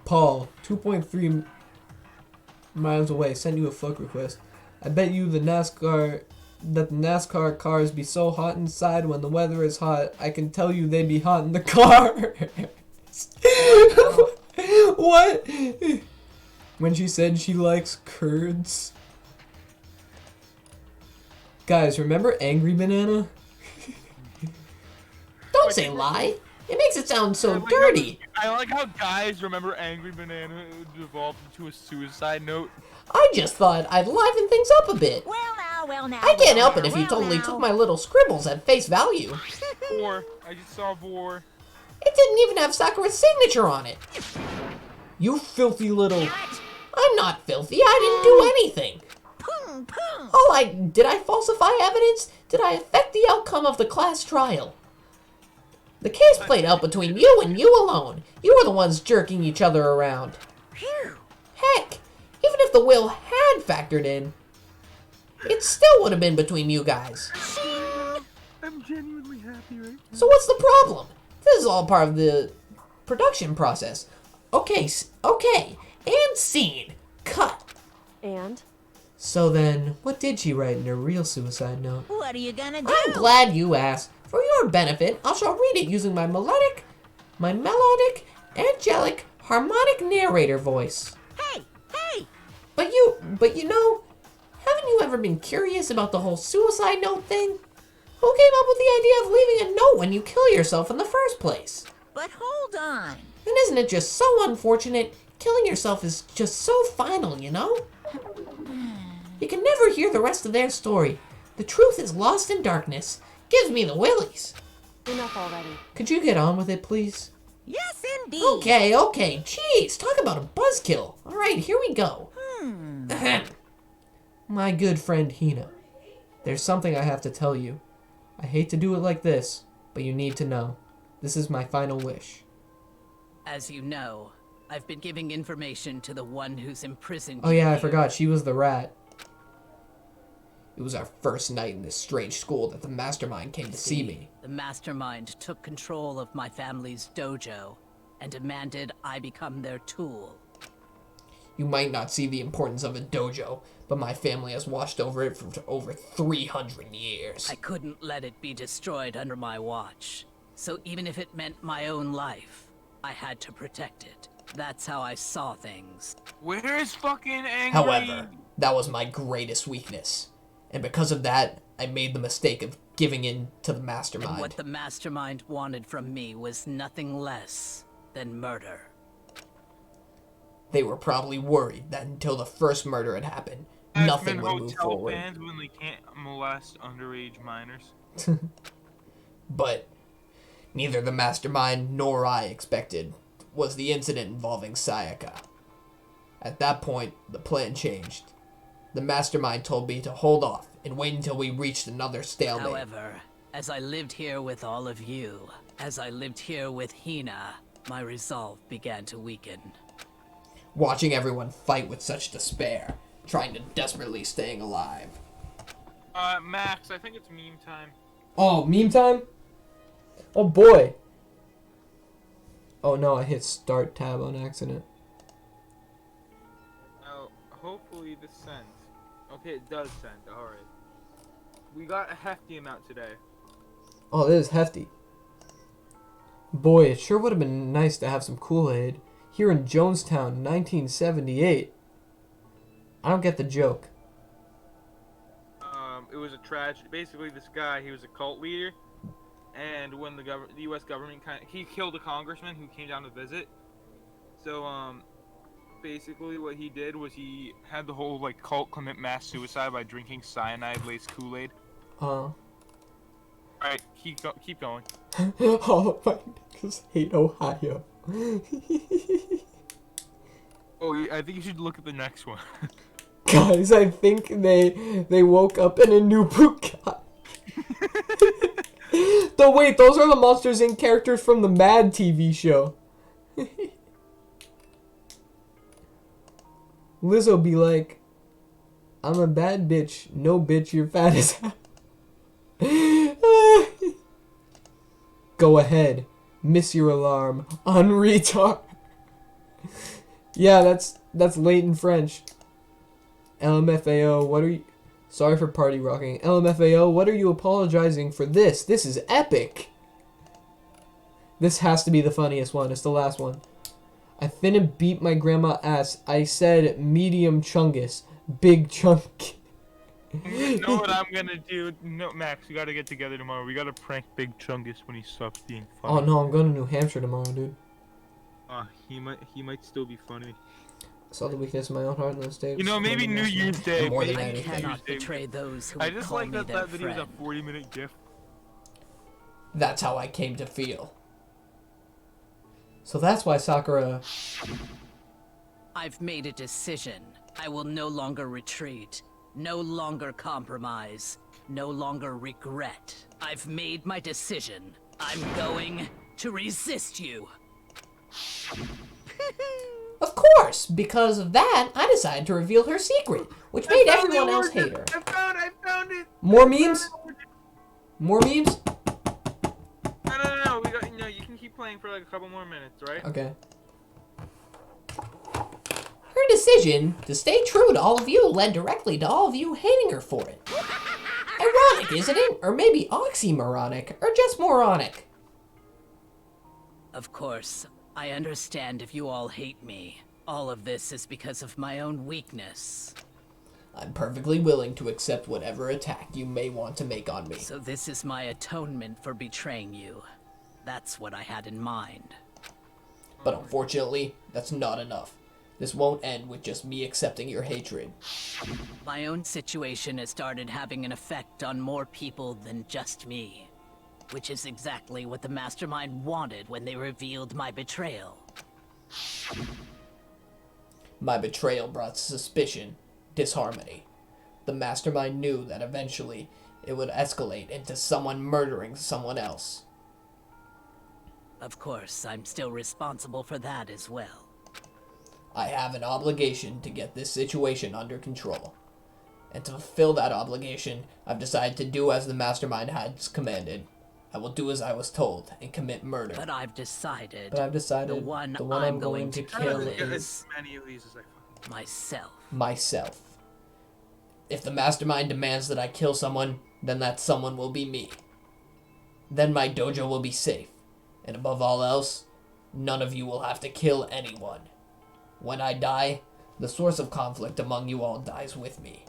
Paul, 2.3 miles away, sent you a fuck request. I bet you the NASCAR cars be so hot inside when the weather is hot, I can tell you they be hot in the car. What? When she said she likes curds. Guys, remember Angry Banana? Don't say lie. It makes it sound so dirty. I like how guys remember Angry Banana evolved into a suicide note. I just thought I'd liven things up a bit. Well now. I can't help it if you totally took my little scribbles at face value. Vor. I just saw Vor. It didn't even have Sakura's signature on it. You filthy little... I'm not filthy. I didn't do anything. Did I falsify evidence? Did I affect the outcome of the class trial? The case played out between you and you alone. You were the ones jerking each other around. Heck, even if the will had factored in, it still would have been between you guys. I'm genuinely happy right now. So what's the problem? This is all part of the production process. Okay, and scene. Cut. And? So then, what did she write in her real suicide note? What are you gonna do? I'm glad you asked. For your benefit, I shall read it using my melodic, angelic, harmonic narrator voice. Hey! But you know, haven't you ever been curious about the whole suicide note thing? Who came up with the idea of leaving a note when you kill yourself in the first place? But hold on. And isn't it just so unfortunate? Killing yourself is just so final, you know? You can never hear the rest of their story. The truth is lost in darkness. Gives me the willies. Enough already. Could you get on with it, please? Yes, indeed. Okay. Jeez, talk about a buzzkill. All right, here we go. My good friend Hina, there's something I have to tell you. I hate to do it like this, but you need to know. This is my final wish. As you know, I've been giving information to the one who's imprisoned. Oh yeah, I here. forgot. She was the rat. It was our first night in this strange school that the mastermind came to see me. The mastermind took control of my family's dojo and demanded I become their tool. You might not see the importance of a dojo, but my family has watched over it for over 300 years. I couldn't let it be destroyed under my watch. So even if it meant my own life, I had to protect it. That's how I saw things. Where is fucking Angry? However, that was my greatest weakness. And because of that, I made the mistake of giving in to the mastermind. And what the mastermind wanted from me was nothing less than murder. They were probably worried that until the first murder had happened, nothing would move forward. Bans when they can't molest underage minors. But neither the mastermind nor I expected was the incident involving Sayaka. At that point, the plan changed. The mastermind told me to hold off and wait until we reached another stalemate. However, as I lived here with all of you, as I lived here with Hina, my resolve began to weaken. Watching everyone fight with such despair, trying to desperately staying alive. Max, I think it's meme time. Oh, meme time? Oh boy. Oh no, I hit start tab on accident. Oh, hopefully this sends. Okay, it does send. Alright. We got a hefty amount today. Oh, this is hefty. Boy, it sure would have been nice to have some Kool-Aid. Here in Jonestown, 1978. I don't get the joke. It was a tragedy. Basically, this guy, he was a cult leader, and when the U.S. government he killed a congressman who came down to visit. So, basically what he did was he had the whole, like, cult commit mass suicide by drinking cyanide-laced Kool-Aid. Alright, keep going. All of my niggas hate Ohio. Oh, I think you should look at the next one. Guys, I think they woke up in a new Bugatti. No, wait, those are the Monsters Inc. characters from the Mad TV show. Lizzo be like, I'm a bad bitch. No, bitch, you're fat as hell. Go ahead. Miss your alarm. On retard. Yeah, that's latent French. LMFAO, what are you... Sorry for party rocking. LMFAO, what are you apologizing for this? This is epic. This has to be the funniest one. It's the last one. I finna beat my grandma ass. I said medium chungus. Big chunk. You know what I'm gonna do? No, Max, we gotta get together tomorrow. We gotta prank Big Chungus when he stops being funny. Oh no, I'm going to New Hampshire tomorrow, dude. He might still be funny. I saw the weakness in my own heart in those days. You know, maybe New Year's Day. More than I anything. cannot betray those who I would just call like me that their that video was friend. a 40-minute gif. That's how I came to feel. So that's why Sakura... I've made a decision. I will no longer retreat. No longer compromise. No longer regret. I've made my decision. I'm going to resist you. Of course, because of that, I decided to reveal her secret, which made everyone else hate her. I found it! More memes? More memes? No, you can keep playing for like a couple more minutes, right? Okay. Her decision to stay true to all of you led directly to all of you hating her for it. Ironic, isn't it? Or maybe oxymoronic, or just moronic. Of course, I understand if you all hate me. All of this is because of my own weakness. I'm perfectly willing to accept whatever attack you may want to make on me. So this is my atonement for betraying you. That's what I had in mind. But unfortunately, that's not enough. This won't end with just me accepting your hatred. My own situation has started having an effect on more people than just me. Which is exactly what the Mastermind wanted when they revealed my betrayal. My betrayal brought suspicion, disharmony. The Mastermind knew that eventually it would escalate into someone murdering someone else. Of course, I'm still responsible for that as well. I have an obligation to get this situation under control. And to fulfill that obligation, I've decided to do as the Mastermind has commanded. I will do as I was told and commit murder. But I've decided the one I'm going to kill is as many of these as I fucking myself. Myself. If the Mastermind demands that I kill someone, then that someone will be me. Then my dojo will be safe. And above all else, none of you will have to kill anyone. When I die, the source of conflict among you all dies with me.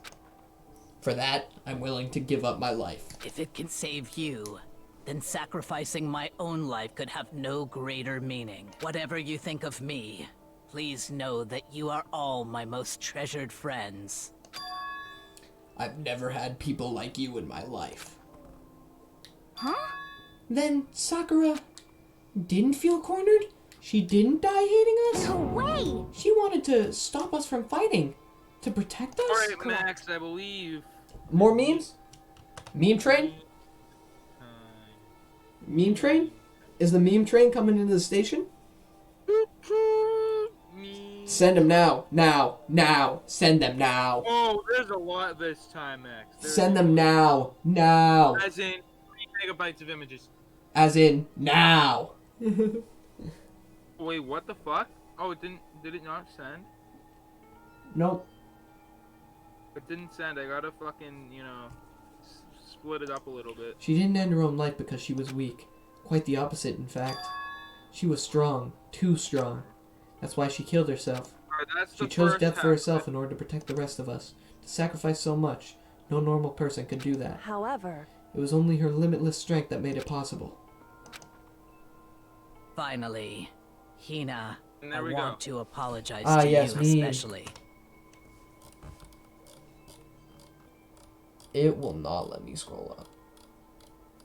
For that, I'm willing to give up my life. If it can save you, then sacrificing my own life could have no greater meaning. Whatever you think of me, please know that you are all my most treasured friends. I've never had people like you in my life. Huh? Then Sakura didn't feel cornered? She didn't die hating us? No way! She wanted to stop us from fighting. To protect us? Alright, Max, I believe. More memes? Meme train? Meme train? Is the meme train coming into the station? Send them now. Now. Now. Send them now. Oh, there's a lot this time, Max. Send them now. Now. As in 3 megabytes of images. As in now. Wait, what the fuck? Oh, it didn't. Did it not send? Nope. It didn't send. I gotta fucking, you know, split it up a little bit. She didn't end her own life because she was weak. Quite the opposite, in fact. She was strong. Too strong. That's why she killed herself. She chose death for herself in order to protect the rest of us. To sacrifice so much, no normal person could do that. However, it was only her limitless strength that made it possible. Finally, Hina, I we want to apologize to yes, you me. especially. It will not let me scroll up.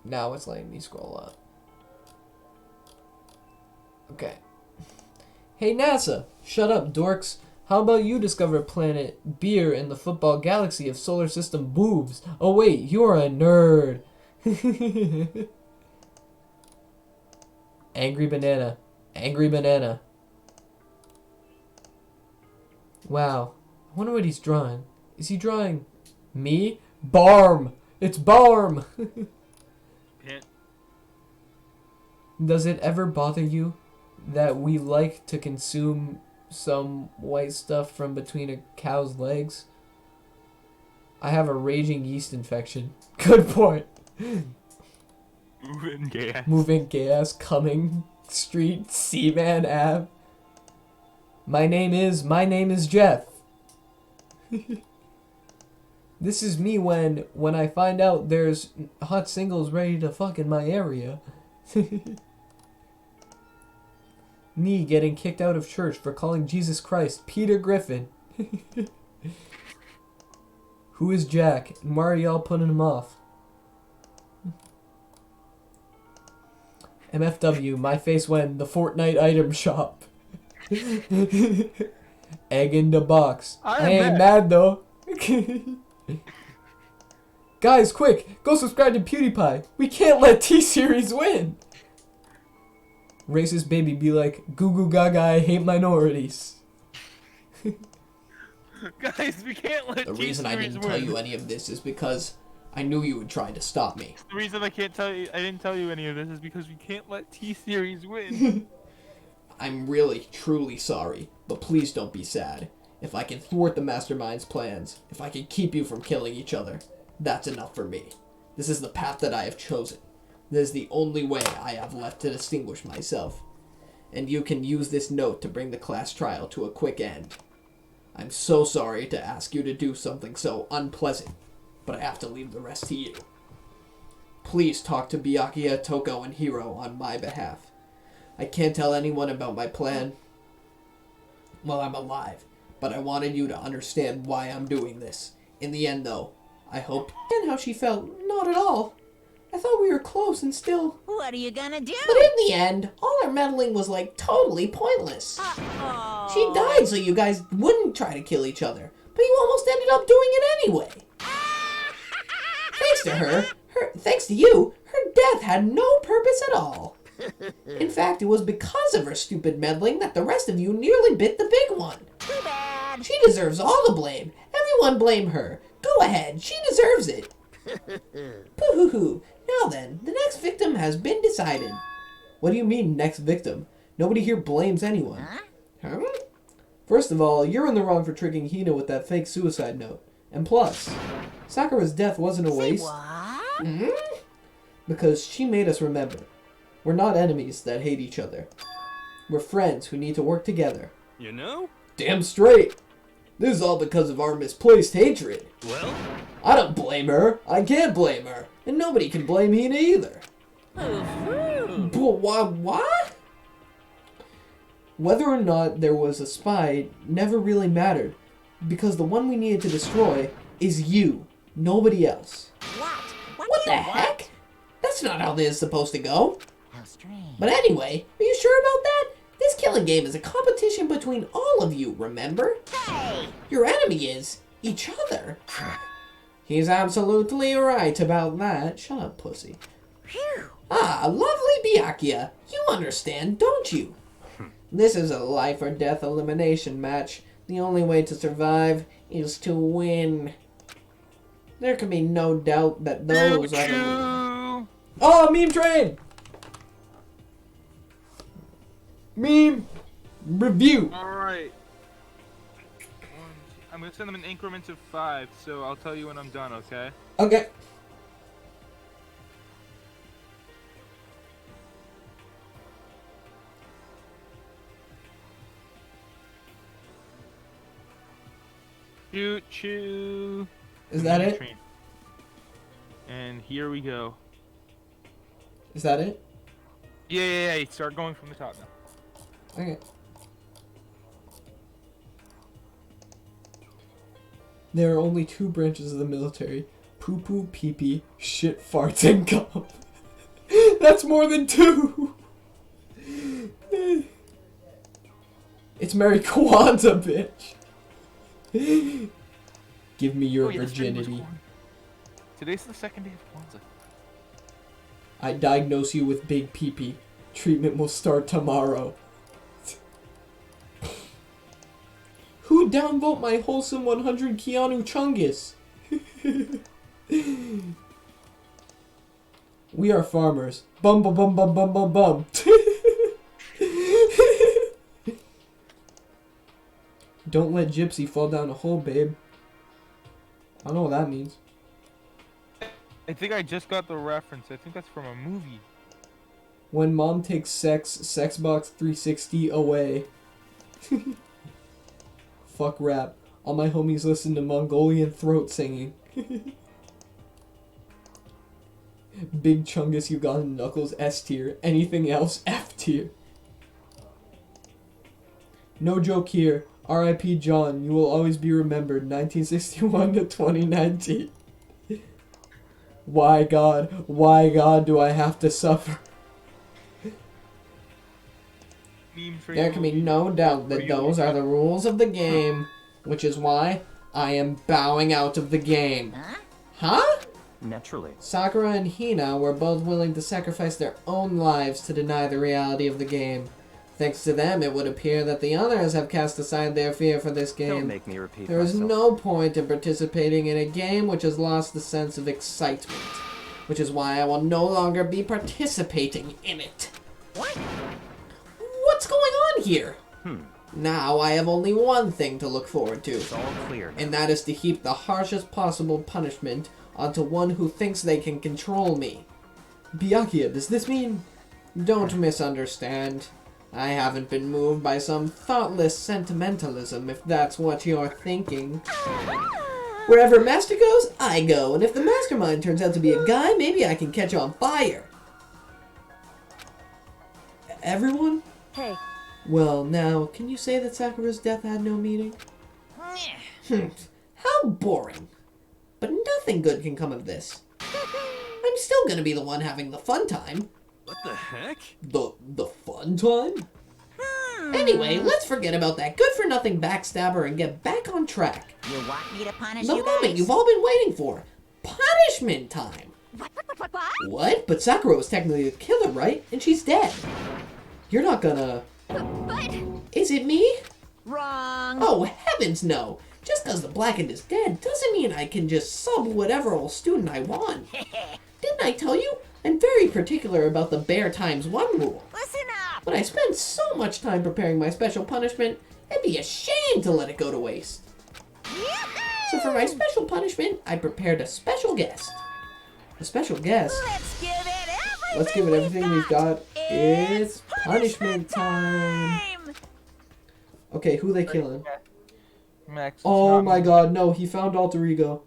Now it's letting me scroll up. Okay. Hey NASA, shut up dorks. How about you discover planet Beer in the football galaxy of solar system boobs? Oh wait, you're a nerd. Angry banana. Angry banana. Wow. I wonder what he's drawing. Is he drawing me? Barm! It's Barm! Does it ever bother you that we like to consume some white stuff from between a cow's legs? I have a raging yeast infection. Good point. Moving gas. Moving gas, coming, street, Seaman Ave. My name is Jeff. This is me when I find out there's hot singles ready to fuck in my area. Me getting kicked out of church for calling Jesus Christ Peter Griffin. Who is Jack? And why are y'all putting him off? MFW, my face when the Fortnite item shop. Egg in the box. I ain't mad though. Guys, quick, go subscribe to PewDiePie. We can't let T-Series win. Racist baby be like, goo goo gaga, I hate minorities. Guys, we can't let The reason I didn't tell you any of this is because I knew you would try to stop me. The reason I didn't tell you any of this is because we can't let T-Series win. I'm really, truly sorry, but please don't be sad. If I can thwart the Mastermind's plans, if I can keep you from killing each other, that's enough for me. This is the path that I have chosen. This is the only way I have left to distinguish myself. And you can use this note to bring the class trial to a quick end. I'm so sorry to ask you to do something so unpleasant, but I have to leave the rest to you. Please talk to Byakuya, Toko, and Hiro on my behalf. I can't tell anyone about my plan while I'm alive, but I wanted you to understand why I'm doing this. In the end, though, I hope... And how she felt, not at all. I thought we were close and still... What are you gonna do? But in the end, all our meddling was, like, totally pointless. She died so you guys wouldn't try to kill each other, but you almost ended up doing it anyway. Thanks to her, thanks to you, her death had no purpose at all. In fact, it was because of her stupid meddling that the rest of you nearly bit the big one. Too bad. She deserves all the blame. Everyone blame her. Go ahead, she deserves it. Pooh-hoo-hoo. Now then, the next victim has been decided. What do you mean, next victim? Nobody here blames anyone. Huh? First of all, you're in the wrong for tricking Hina with that fake suicide note. And plus, Sakura's death wasn't a waste. What? Because she made us remember. We're not enemies that hate each other. We're friends who need to work together. You know? Damn straight. This is all because of our misplaced hatred. Well? I don't blame her. I can't blame her. And nobody can blame Hina either. But what? Whether or not there was a spy never really mattered. Because the one we needed to destroy is you. Nobody else. What the heck? That's not how this is supposed to go. How strange. But anyway, are you sure about that? This killing game is a competition between all of you, remember? Hey! Your enemy is each other. He's absolutely right about that. Shut up, pussy. Phew! Ah, lovely Byakuya. You understand, don't you? This is a life or death elimination match. The only way to survive is to win. There can be no doubt that those are the... Oh, meme train! Meme review. Alright. I'm gonna send them in increments of 5, so I'll tell you when I'm done, okay? Okay. Choo choo. Is that it? And here we go. Is that it? Yeah. Start going from the top now. Okay. There are only 2 branches of the military. Poo-poo, pee-pee, shit, farts, and cum. That's more than 2! It's Mary Kwanzaa, bitch! Give me your virginity. Today's the second day of Kwanzaa. I diagnose you with big pee-pee. Treatment will start tomorrow. Who downvote my wholesome 100 Keanu Chungus? We are farmers. Bum bum bum bum bum bum bum. Don't let Gypsy fall down a hole, babe. I don't know what that means. I think I just got the reference. I think that's from a movie. When mom takes Sexbox 360 away. Fuck rap. All my homies listen to Mongolian throat singing. Big Chungus Ugandan Knuckles S tier. Anything else F tier. No joke here. R.I.P. John. You will always be remembered. 1961 to 2019. Why God do I have to suffer? There can be no doubt that those are the rules of the game, which is why I am bowing out of the game. Huh? Naturally. Sakura and Hina were both willing to sacrifice their own lives to deny the reality of the game. Thanks to them, it would appear that the others have cast aside their fear for this game. Don't make me repeat There is myself. no point in participating in a game which has lost the sense of excitement, which is why I will no longer be participating in it. What? What's going on here? Now I have only one thing to look forward to. It's all clear now. And that is to heap the harshest possible punishment onto one who thinks they can control me. Byakuya, does this mean... Don't misunderstand. I haven't been moved by some thoughtless sentimentalism, if that's what you're thinking. Wherever Master goes, I go, and if the mastermind turns out to be a guy, maybe I can catch on fire. Everyone? Hey. Well, now, can you say that Sakura's death had no meaning? How boring. But nothing good can come of this. I'm still gonna be the one having the fun time. What the heck? The fun time? Anyway, let's forget about that good-for-nothing backstabber and get back on track. You want me to punish The you moment guys? you've all been waiting for. Punishment time! What? What? But Sakura was technically the killer, right? And she's dead. You're not gonna... But... Is it me? Wrong. Oh, heavens no! Just because the Blackened is dead doesn't mean I can just sub whatever old student I want. Didn't I tell you? I'm very particular about the bear times 1 rule. Listen up. But I spend so much time preparing my special punishment, it'd be a shame to let it go to waste. So for my special punishment, I prepared a special guest. A special guest? Let's give it everything we've got. It's punishment time. Okay, who they killing? Max. Oh my god, no, he found Alter Ego.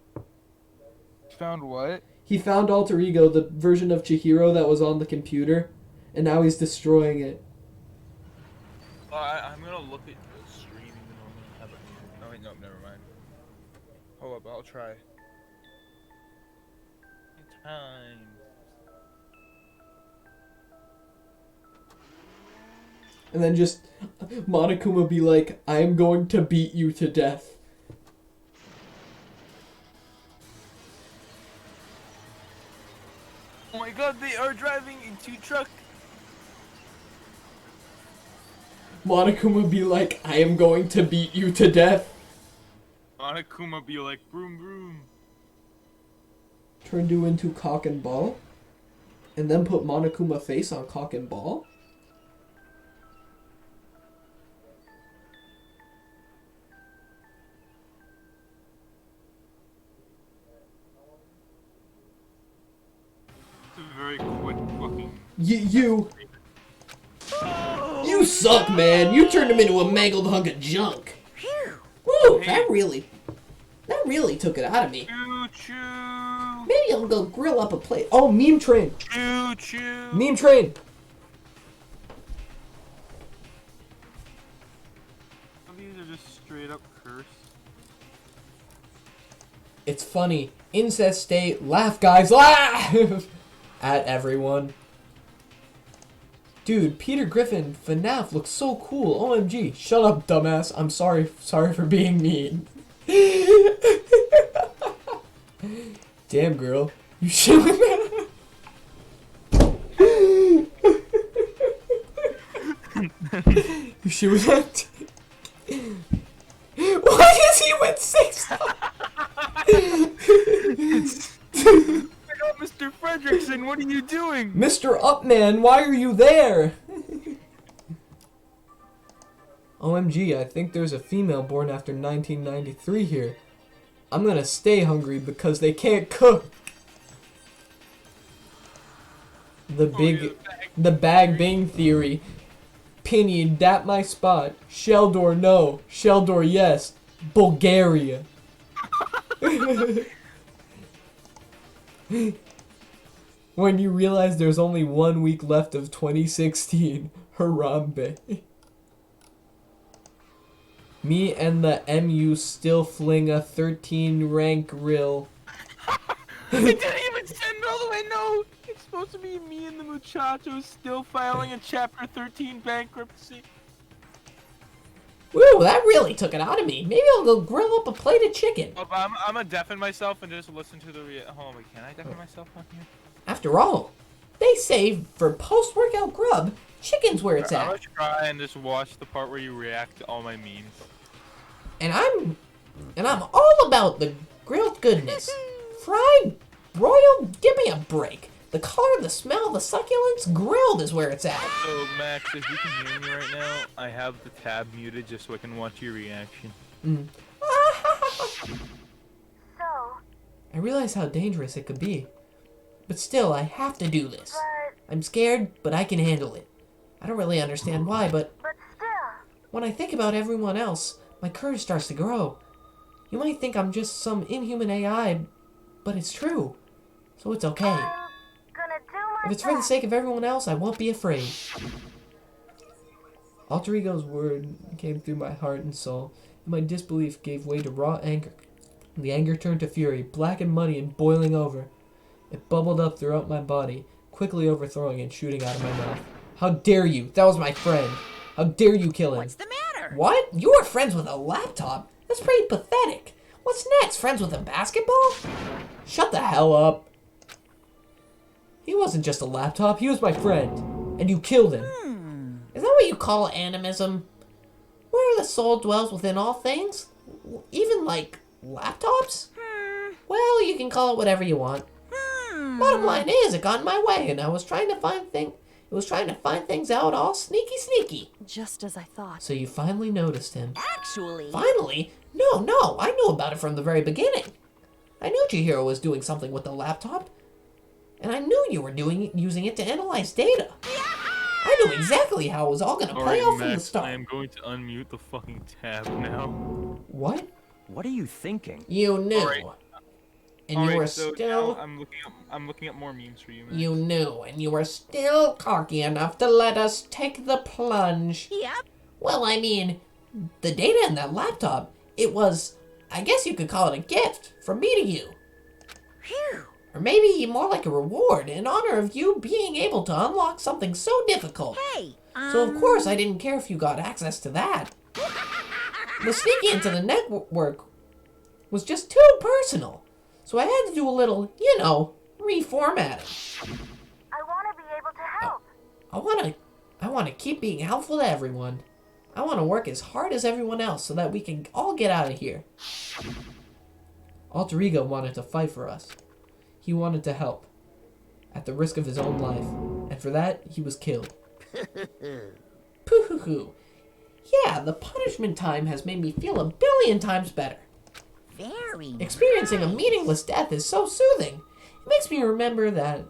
Found what? He found Alter Ego, the version of Chihiro that was on the computer, and now he's destroying it. I'm gonna look at the stream even though I'm gonna have it. Oh wait, no, never mind. Hold up, I'll try. Time. And then just Monokuma be like, I am going to beat you to death. Oh my god, they are driving into truck. Monokuma be like, I am going to beat you to death. Monokuma be like, broom broom. Turn you into cock and ball. And then put Monokuma face on cock and ball. It's a very quick fucking... You suck, man. You turned him into a mangled hunk of junk. Woo, that really took it out of me. Choo choo. Maybe I'll go grill up a plate. Oh, meme train. Choo choo. Meme train. These are just straight up cursed. It's funny. Incest state. Laugh, guys. Laugh at everyone. Dude, Peter Griffin, FNAF looks so cool. OMG. Shut up, dumbass. I'm sorry for being mean. Damn, girl. You should. You should with that. Why is he with 6? Mr. Fredrickson, what are you doing? Mr. Upman, why are you there? OMG, I think there's a female born after 1993 here. I'm gonna stay hungry because they can't cook. The Bag Bang Theory. Pinion, that my spot. Sheldor, no. Sheldor, yes. Bulgaria. When you realize there's only 1 week left of 2016, Harambe. Me and the MU still fling a 13 rank rill. It didn't even send all the way, no! It's supposed to be me and the muchachos still filing a Chapter 13 bankruptcy. Woo, that really took it out of me. Maybe I'll go grill up a plate of chicken. Oh, I'm gonna deafen myself and just listen to the oh, wait, can I deafen myself on here? After all, they say for post-workout grub, chicken's where it's I'm at. gonna try and just watch the part where you react to all my memes. And I'm all about the grilled goodness. Fried, broiled, give me a break. The color, the smell, the succulence, grilled is where it's at. So, Max, if you can hear me right now, I have the tab muted just so I can watch your reaction. I realize how dangerous it could be. But still, I have to do this. I'm scared, but I can handle it. I don't really understand why, but when I think about everyone else, my courage starts to grow. You might think I'm just some inhuman AI, but it's true. So it's okay. If it's for the sake of everyone else, I won't be afraid. Alter Ego's word came through my heart and soul, and my disbelief gave way to raw anger. The anger turned to fury, black and muddy and boiling over. It bubbled up throughout my body, quickly overthrowing and shooting out of my mouth. How dare you? That was my friend. How dare you kill him? What's the matter? What? You were friends with a laptop? That's pretty pathetic. What's next? Friends with a basketball? Shut the hell up. He wasn't just a laptop, he was my friend. And you killed him. Is that what you call animism? Where the soul dwells within all things? Even like laptops? Well, you can call it whatever you want. Bottom line is, it got in my way, and I was trying to find things out all sneaky. Just as I thought. So you finally noticed him. Actually... Finally? No, I knew about it from the very beginning. I knew Chihiro was doing something with the laptop. And I knew you were using it to analyze data. I knew exactly how it was all gonna play out from the start. I am going to unmute the fucking tab now. What? What are you thinking? You knew. All right. And All you right, were so still... now I'm looking up more memes for you, man. You knew, and you were still cocky enough to let us take the plunge. Yep. Well, I mean, the data in that laptop, it was, I guess you could call it a gift from me to you. Phew. Or maybe more like a reward in honor of you being able to unlock something so difficult. Hey, So of course I didn't care if you got access to that. The sneaking into the network was just too personal. So I had to do a little, you know, reformatting. I want to be able to help. I want to keep being helpful to everyone. I want to work as hard as everyone else so that we can all get out of here. Alter Ego wanted to fight for us. He wanted to help, at the risk of his own life, and for that, he was killed. Pooh-hoo-hoo. Yeah, the punishment time has made me feel 1,000,000,000 times better. very Experiencing a meaningless death is so soothing. It makes me remember that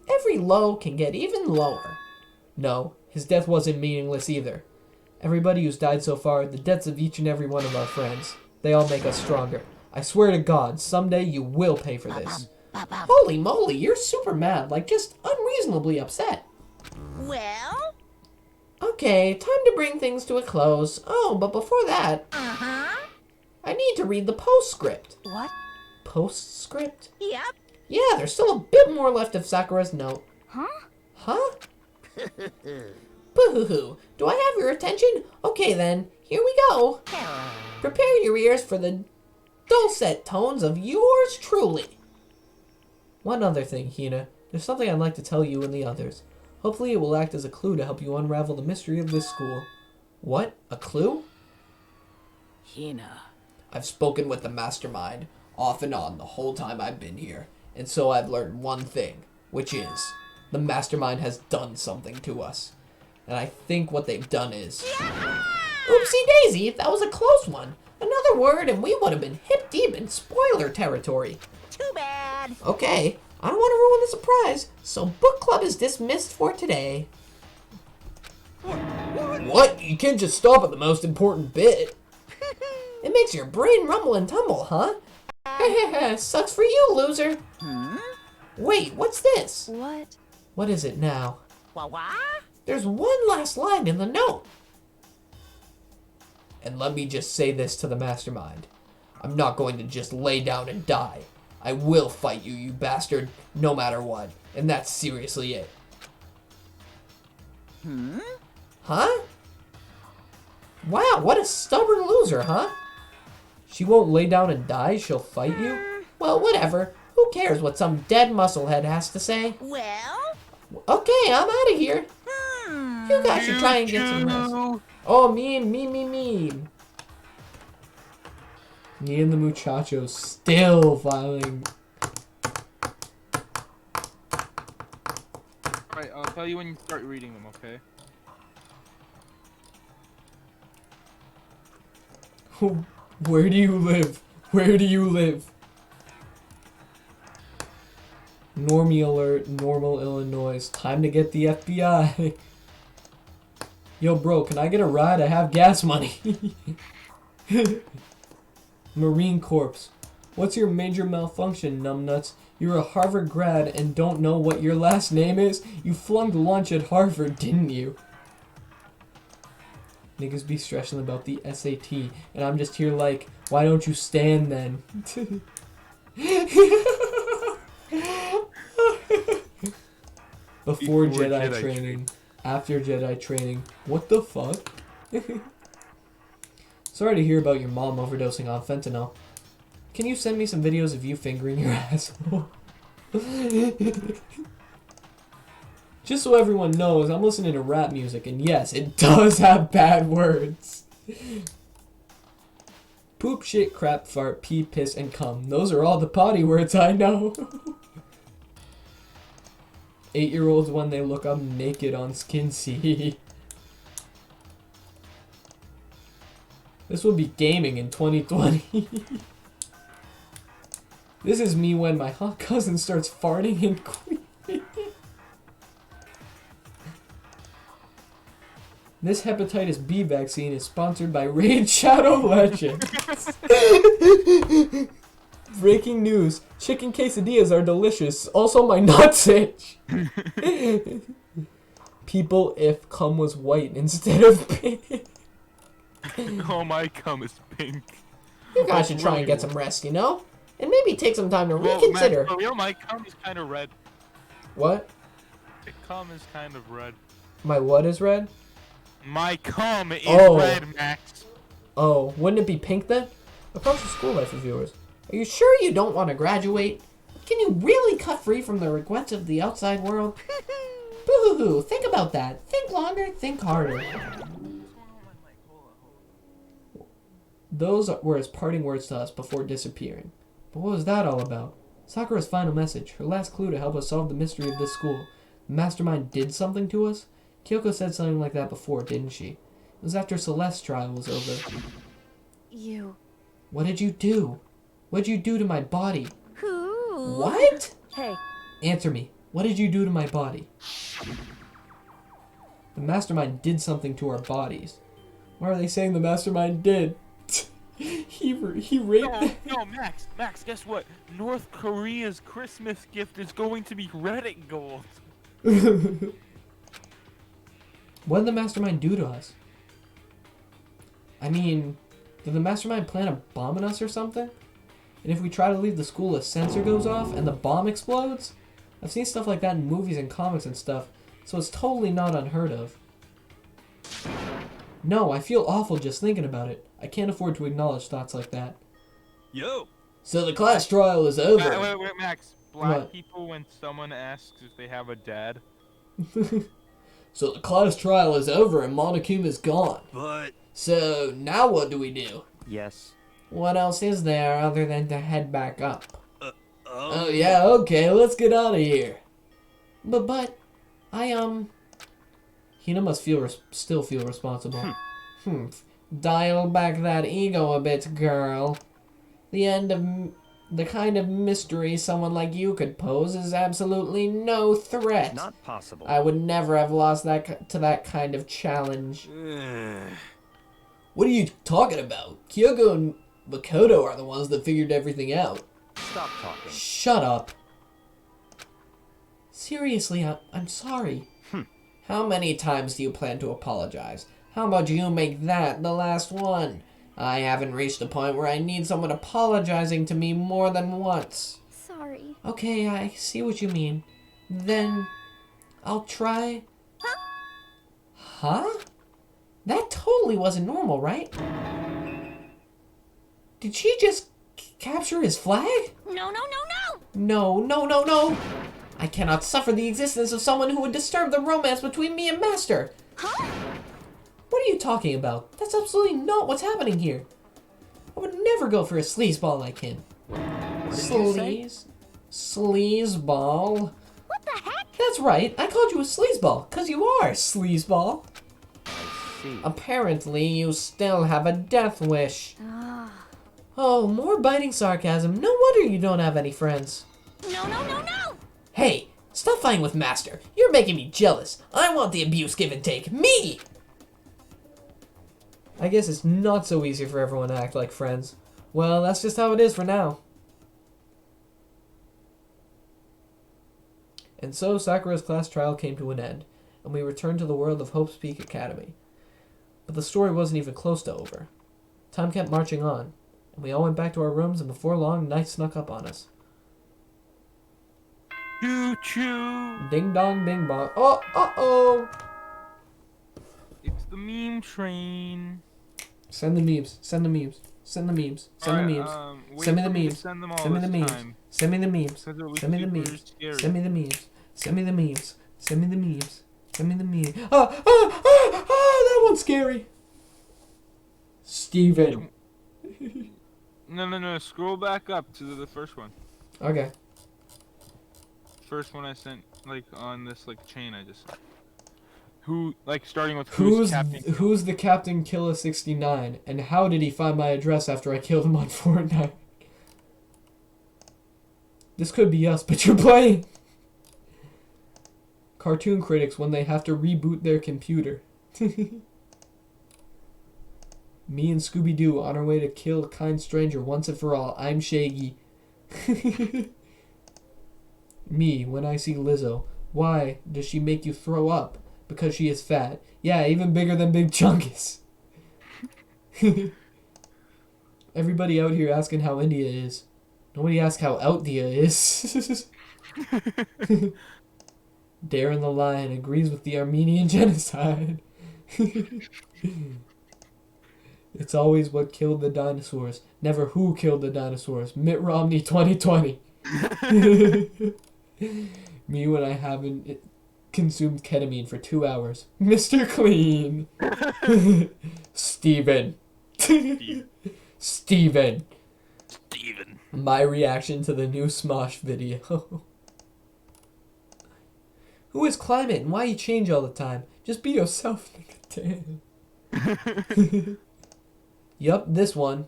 every low can get even lower. No, his death wasn't meaningless either. Everybody who's died so far, the deaths of each and every one of our friends, they all make us stronger. I swear to God, someday you will pay for this. Holy moly, you're super mad, like just unreasonably upset. Well? Okay, time to bring things to a close. Oh, but before that, I need to read the postscript. What? Postscript? Yep. Yeah, there's still a bit more left of Sakura's note. Huh? Huh? Boo-hoo-hoo. Do I have your attention? Okay then, here we go. Prepare your ears for the dulcet tones of yours truly. One other thing, Hina. There's something I'd like to tell you and the others. Hopefully it will act as a clue to help you unravel the mystery of this school. What? A clue? Hina. I've spoken with the mastermind, off and on, the whole time I've been here. And so I've learned one thing, which is, the mastermind has done something to us. And I think what they've done is... Oopsie daisy, that was a close one. Another word and we would have been hip deep in spoiler territory. Too bad. Okay, I don't want to ruin the surprise, so book club is dismissed for today. What? You can't just stop at the most important bit. It makes your brain rumble and tumble, huh? Sucks for you, loser. Wait, what's this? What? What is it now? What? There's one last line in the note. And let me just say this to the mastermind. I'm not going to just lay down and die. I will fight you, you bastard, no matter what. And that's seriously it. Huh? Wow, what a stubborn loser, huh? She won't lay down and die, she'll fight you? Well, whatever. Who cares what some dead musclehead has to say? Well? Okay, I'm out of here. You guys should try and get some rest. Oh, me. Me and the muchachos still filing. Alright, I'll tell you when you start reading them, okay? Where do you live? Where do you live? Normie alert, Normal, Illinois. Time to get the FBI. Yo, bro, can I get a ride? I have gas money. Marine Corps. What's your major malfunction, numbnuts? You're a Harvard grad and don't know what your last name is? You flunked lunch at Harvard, didn't you? Niggas be stressing about the SAT, and I'm just here like, why don't you stand then? Before Jedi training, after Jedi training. What the fuck? Sorry to hear about your mom overdosing on fentanyl. Can you send me some videos of you fingering your asshole? Just so everyone knows, I'm listening to rap music, and yes, it does have bad words. Poop, shit, crap, fart, pee, piss, and cum. Those are all the potty words I know. 8-year-olds when they look up naked on Skinsy. This will be gaming in 2020. This is me when my hot cousin starts farting and queefing. This hepatitis B vaccine is sponsored by Raid Shadow Legends. Breaking news. Chicken quesadillas are delicious. Also, my nuts itch. People, if cum was white instead of pink. Oh, my cum is pink. You guys should try and get some rest, you know? and maybe take some time to Well, reconsider. Max, for real, my cum is kind of red. What? My cum is kind of red. My what is red? My cum is Oh. red, Max. Oh, wouldn't it be pink then? Approach the school life reviewers. Are you sure you don't want to graduate? Can you really cut free from the regrets of the outside world? Boo-hoo-hoo, think about that. Think longer, think harder. Those were his parting words to us before disappearing. But what was that all about? Sakura's final message, her last clue to help us solve the mystery of this school. The mastermind did something to us? Kyoko said something like that before, didn't she? It was after Celeste's trial was over. You. What did you do? What did you do to my body? Who? What? Hey. Answer me. What did you do to my body? The mastermind did something to our bodies. Why are they saying the mastermind did? he raped No, Max, guess what? North Korea's Christmas gift is going to be Reddit gold. What did the mastermind do to us? I mean, did the mastermind plan a bomb on us or something? And if we try to leave the school, a sensor goes off and the bomb explodes? I've seen stuff like that in movies and comics and stuff, so it's totally not unheard of. No, I feel awful just thinking about it. I can't afford to acknowledge thoughts like that. Yo! So the class trial is over. Wait, Max. Black What? people, when someone asks if they have a dad. So the class trial is over and Monokuma is gone. But... So now what do we do? Yes. What else is there other than to head back up? Oh yeah, okay, let's get out of here. But, Hina must still feel responsible. Dial back that ego a bit, girl. The kind of mystery someone like you could pose is absolutely no threat. Not possible. I would never have lost to that kind of challenge. What are you talking about? Kyoko and Makoto are the ones that figured everything out. Stop talking. Shut up. Seriously, I'm sorry. How many times do you plan to apologize? How about you make that the last one? I haven't reached a point where I need someone apologizing to me more than once. Sorry. Okay, I see what you mean. Then, I'll try... Huh? That totally wasn't normal, right? Did she just capture his flag? No. No. I cannot suffer the existence of someone who would disturb the romance between me and Master. Huh? What are you talking about? That's absolutely not what's happening here. I would never go for a sleazeball like him. Sleazeball? What the heck? That's right, I called you a sleazeball, 'cause you are a sleazeball. I see. Apparently, you still have a death wish. Oh, more biting sarcasm. No wonder you don't have any friends. No. Hey, stop fighting with Master. You're making me jealous. I want the abuse give and take. Me! I guess it's not so easy for everyone to act like friends. Well, that's just how it is for now. And so Sakura's class trial came to an end, and we returned to the world of Hope's Peak Academy. But the story wasn't even close to over. Time kept marching on, and we all went back to our rooms, and before long, night snuck up on us. Choo-choo! Ding dong, bing bong. Oh, uh-oh! It's the meme train. Send the memes. Send the memes. Send the memes. Send the memes. Send me the memes. Send them all Send me the this memes. time. Send me the memes. Because it was Send me the super memes. scary. Send me the memes. Send me the memes. Send me the memes. Send me the memes. That one's scary. Steven. No. Scroll back up to the first one. Okay. First one I sent, like, on this, like, chain I just... Who, like, starting with Who's Captain... the Captain Killer 69, and how did he find my address after I killed him on Fortnite? This could be us, but you're playing. Cartoon critics when they have to reboot their computer. Me and Scooby-Doo on our way to kill a kind stranger once and for all. I'm Shaggy. Me, when I see Lizzo. Why does she make you throw up? Because she is fat. Yeah, even bigger than Big Chungus. Everybody out here asking how India is. Nobody asked how Outdia is. Darren the Lion agrees with the Armenian genocide. It's always what killed the dinosaurs, never who killed the dinosaurs. Mitt Romney 2020. Me when I haven't consumed ketamine for 2 hours. Mr. Clean. Steven. Steven. My reaction to the new Smosh video. Who is Climate and why you change all the time? Just be yourself, nigga. Damn. Yup, this one.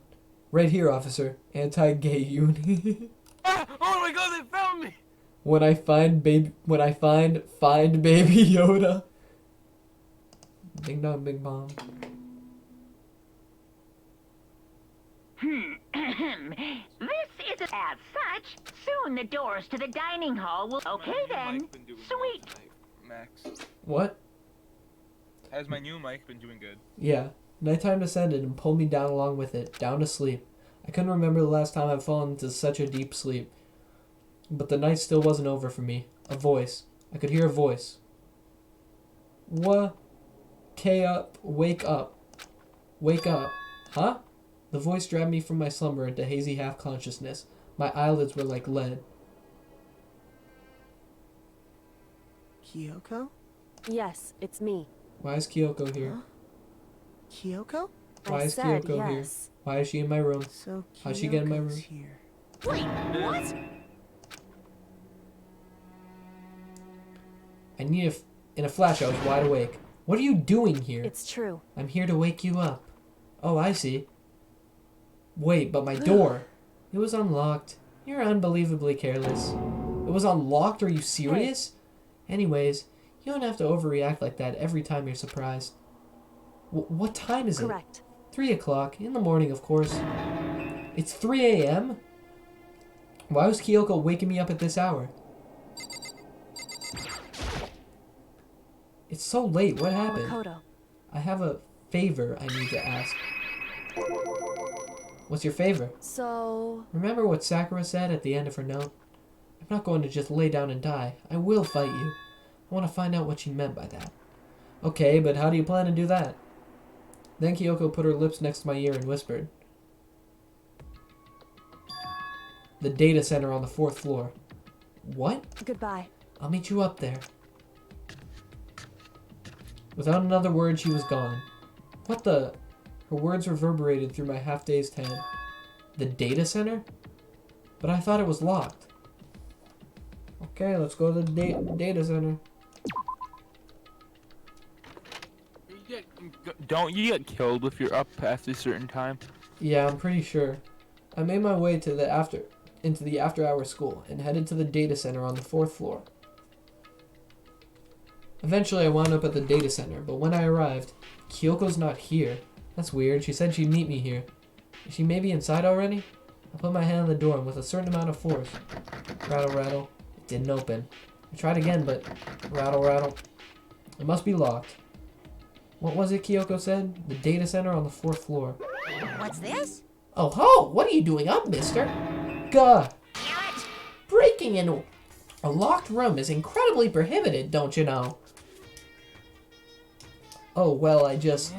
Right here, officer. Anti-gay unit. Oh my god, they found me! When I find baby Yoda. Ding dong, bing bong. This is as such. Soon the doors to the dining hall will. Okay then. Sweet. Max. What? Has my new mic been doing good? Yeah. Nighttime descended and pulled me down along with it, down to sleep. I couldn't remember the last time I'd fallen into such a deep sleep. But the night still wasn't over for me. A voice. I could hear a voice. What? K up. Wake up. Wake up. Huh? The voice dragged me from my slumber into hazy half-consciousness. My eyelids were like lead. Kyoko? Yes, it's me. Why is Kyoko here? Huh? Kyoko? Why is said Kyoko here? yes. Why is she in my room? So How'd she get in my room? Kyoko's here. Wait, what? I need in a flash, I was wide awake. What are you doing here? It's true. I'm here to wake you up. Oh, I see. Wait, but my door. It was unlocked. You're unbelievably careless. It was unlocked? Are you serious? Hey. Anyways, you don't have to overreact like that every time you're surprised. What time is Correct. it? 3 o'clock. In the morning, of course. It's 3 a.m.? Why was Kyoko waking me up at this hour? It's so late. What happened? Makoto. I have a favor I need to ask. What's your favor? So... Remember what Sakura said at the end of her note? I'm not going to just lay down and die. I will fight you. I want to find out what she meant by that. Okay, but how do you plan to do that? Then Kyoko put her lips next to my ear and whispered. The data center on the 4th floor. What? Goodbye. I'll meet you up there. Without another word, she was gone. What the... Her words reverberated through my half-dazed head. The data center? But I thought it was locked. Okay, let's go to the data center. Don't you get killed if you're up past a certain time? Yeah, I'm pretty sure. I made my way to into the after-hour school and headed to the data center on the 4th floor. Eventually, I wound up at the data center, but when I arrived, Kyoko's not here. That's weird. She said she'd meet me here. Is she maybe inside already? I put my hand on the door and with a certain amount of force. Rattle, rattle. It didn't open. I tried again, but rattle, rattle. It must be locked. What was it Kyoko said? The data center on the 4th floor. What's this? Oh ho! What are you doing up, mister? Gah! Breaking into a locked room is incredibly prohibited, don't you know? Oh, well, I just...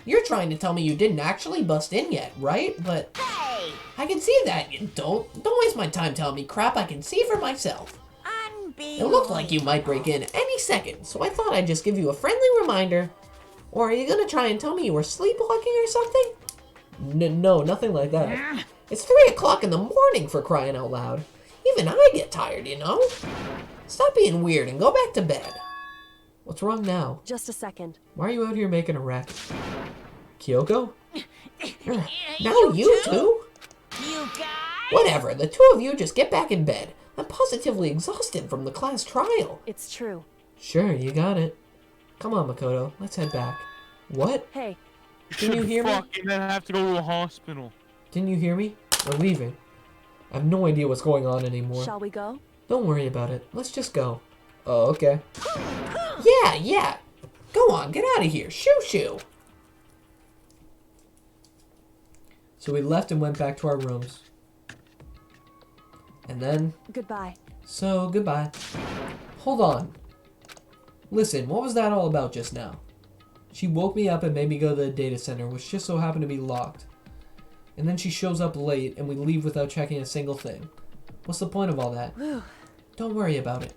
You're trying to tell me you didn't actually bust in yet, right? But... Hey! I can see that you don't. Don't waste my time telling me crap I can see for myself. It looked like you might break in any second, so I thought I'd just give you a friendly reminder. Or are you gonna try and tell me you were sleepwalking or something? No, nothing like that. It's 3 o'clock in the morning, for crying out loud. Even I get tired, you know? Stop being weird and go back to bed. What's wrong now? Just a second. Why are you out here making a racket? Kyoko? Now you two? You guys? Whatever, the two of you just get back in bed. I'm positively exhausted from the class trial. It's true. Sure, you got it. Come on, Makoto, let's head back. What? Hey. Didn't you hear me? And then have to go to a hospital. Didn't you hear me? We're leaving. I have no idea what's going on anymore. Shall we go? Don't worry about it. Let's just go. Oh, okay. Yeah. Go on, get out of here. Shoo. So we left and went back to our rooms. And then... Goodbye. So, goodbye. Hold on. Listen, what was that all about just now? She woke me up and made me go to the data center, which just so happened to be locked. And then she shows up late, and we leave without checking a single thing. What's the point of all that? Whew. Don't worry about it.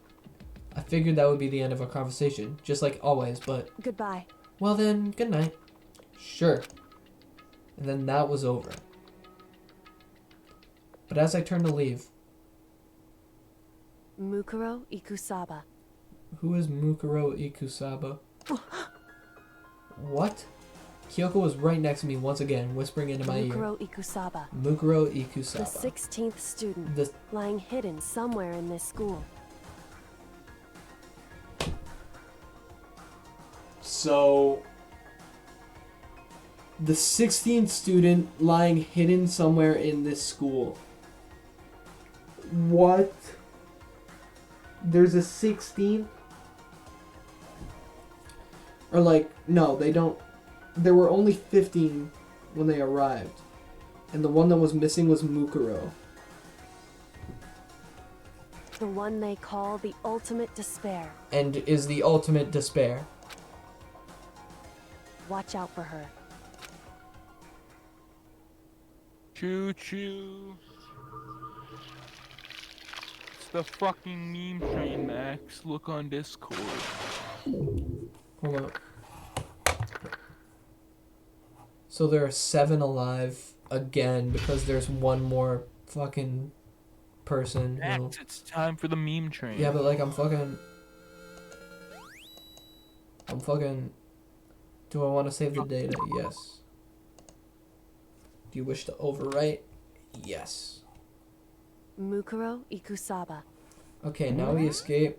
I figured that would be the end of our conversation, just like always, but... Goodbye. Well then, good night. Sure. And then that was over. But as I turned to leave... Mukuro Ikusaba. Who is Mukuro Ikusaba? What? Kyoko was right next to me once again, whispering into my Mukuro ear. Ikusaba. Mukuro Ikusaba. The 16th student. Lying hidden somewhere in this school. So... The 16th student lying hidden somewhere in this school. What? There's a 16th? Or like, no, they don't... There were only 15 when they arrived. And the one that was missing was Mukuro. The one they call the ultimate despair. And is the ultimate despair. Watch out for her. Choo choo. It's the fucking meme train, Max. Look on Discord. Hold up. So there are 7 alive again because there's one more fucking person who... Max, it's time for the meme train. Yeah, but like I'm fucking... Do I want to save the data? Yes. Do you wish to overwrite? Yes. Mukuro Ikusaba. Okay, now we escape.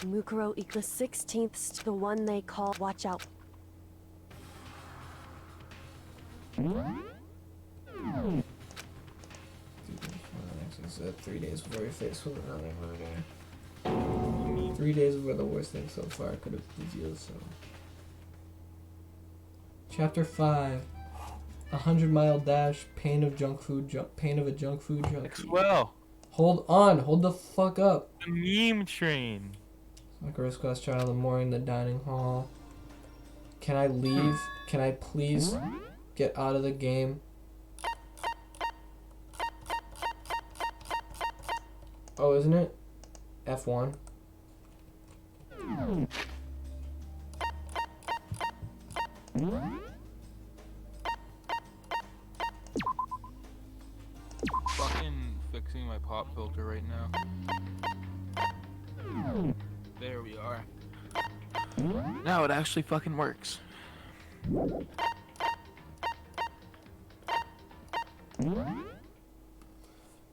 Mukuro the 16th, the one they call. Watch out. Said 3 days before you're faced with another murder. 3 days were the worst thing so far I could have revealed. So, Chapter 5: 100-mile dash. Pain of junk food. Pain of a junk food junkie. Well, hold on. Hold the fuck up. The meme train. Sakura's quest child. The morning. The dining hall. Can I leave? Can I please get out of the game? Oh, isn't it? F1. Fucking fixing my pop filter right now. There we are. Now it actually fucking works.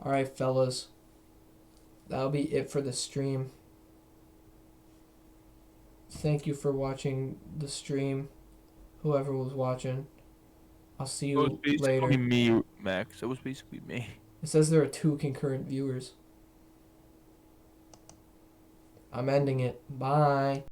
Alright, fellas. That'll be it for the stream. Thank you for watching the stream, whoever was watching. I'll see you It was basically later. me, Max. It was basically me. It says there are 2 concurrent viewers. I'm ending it. Bye.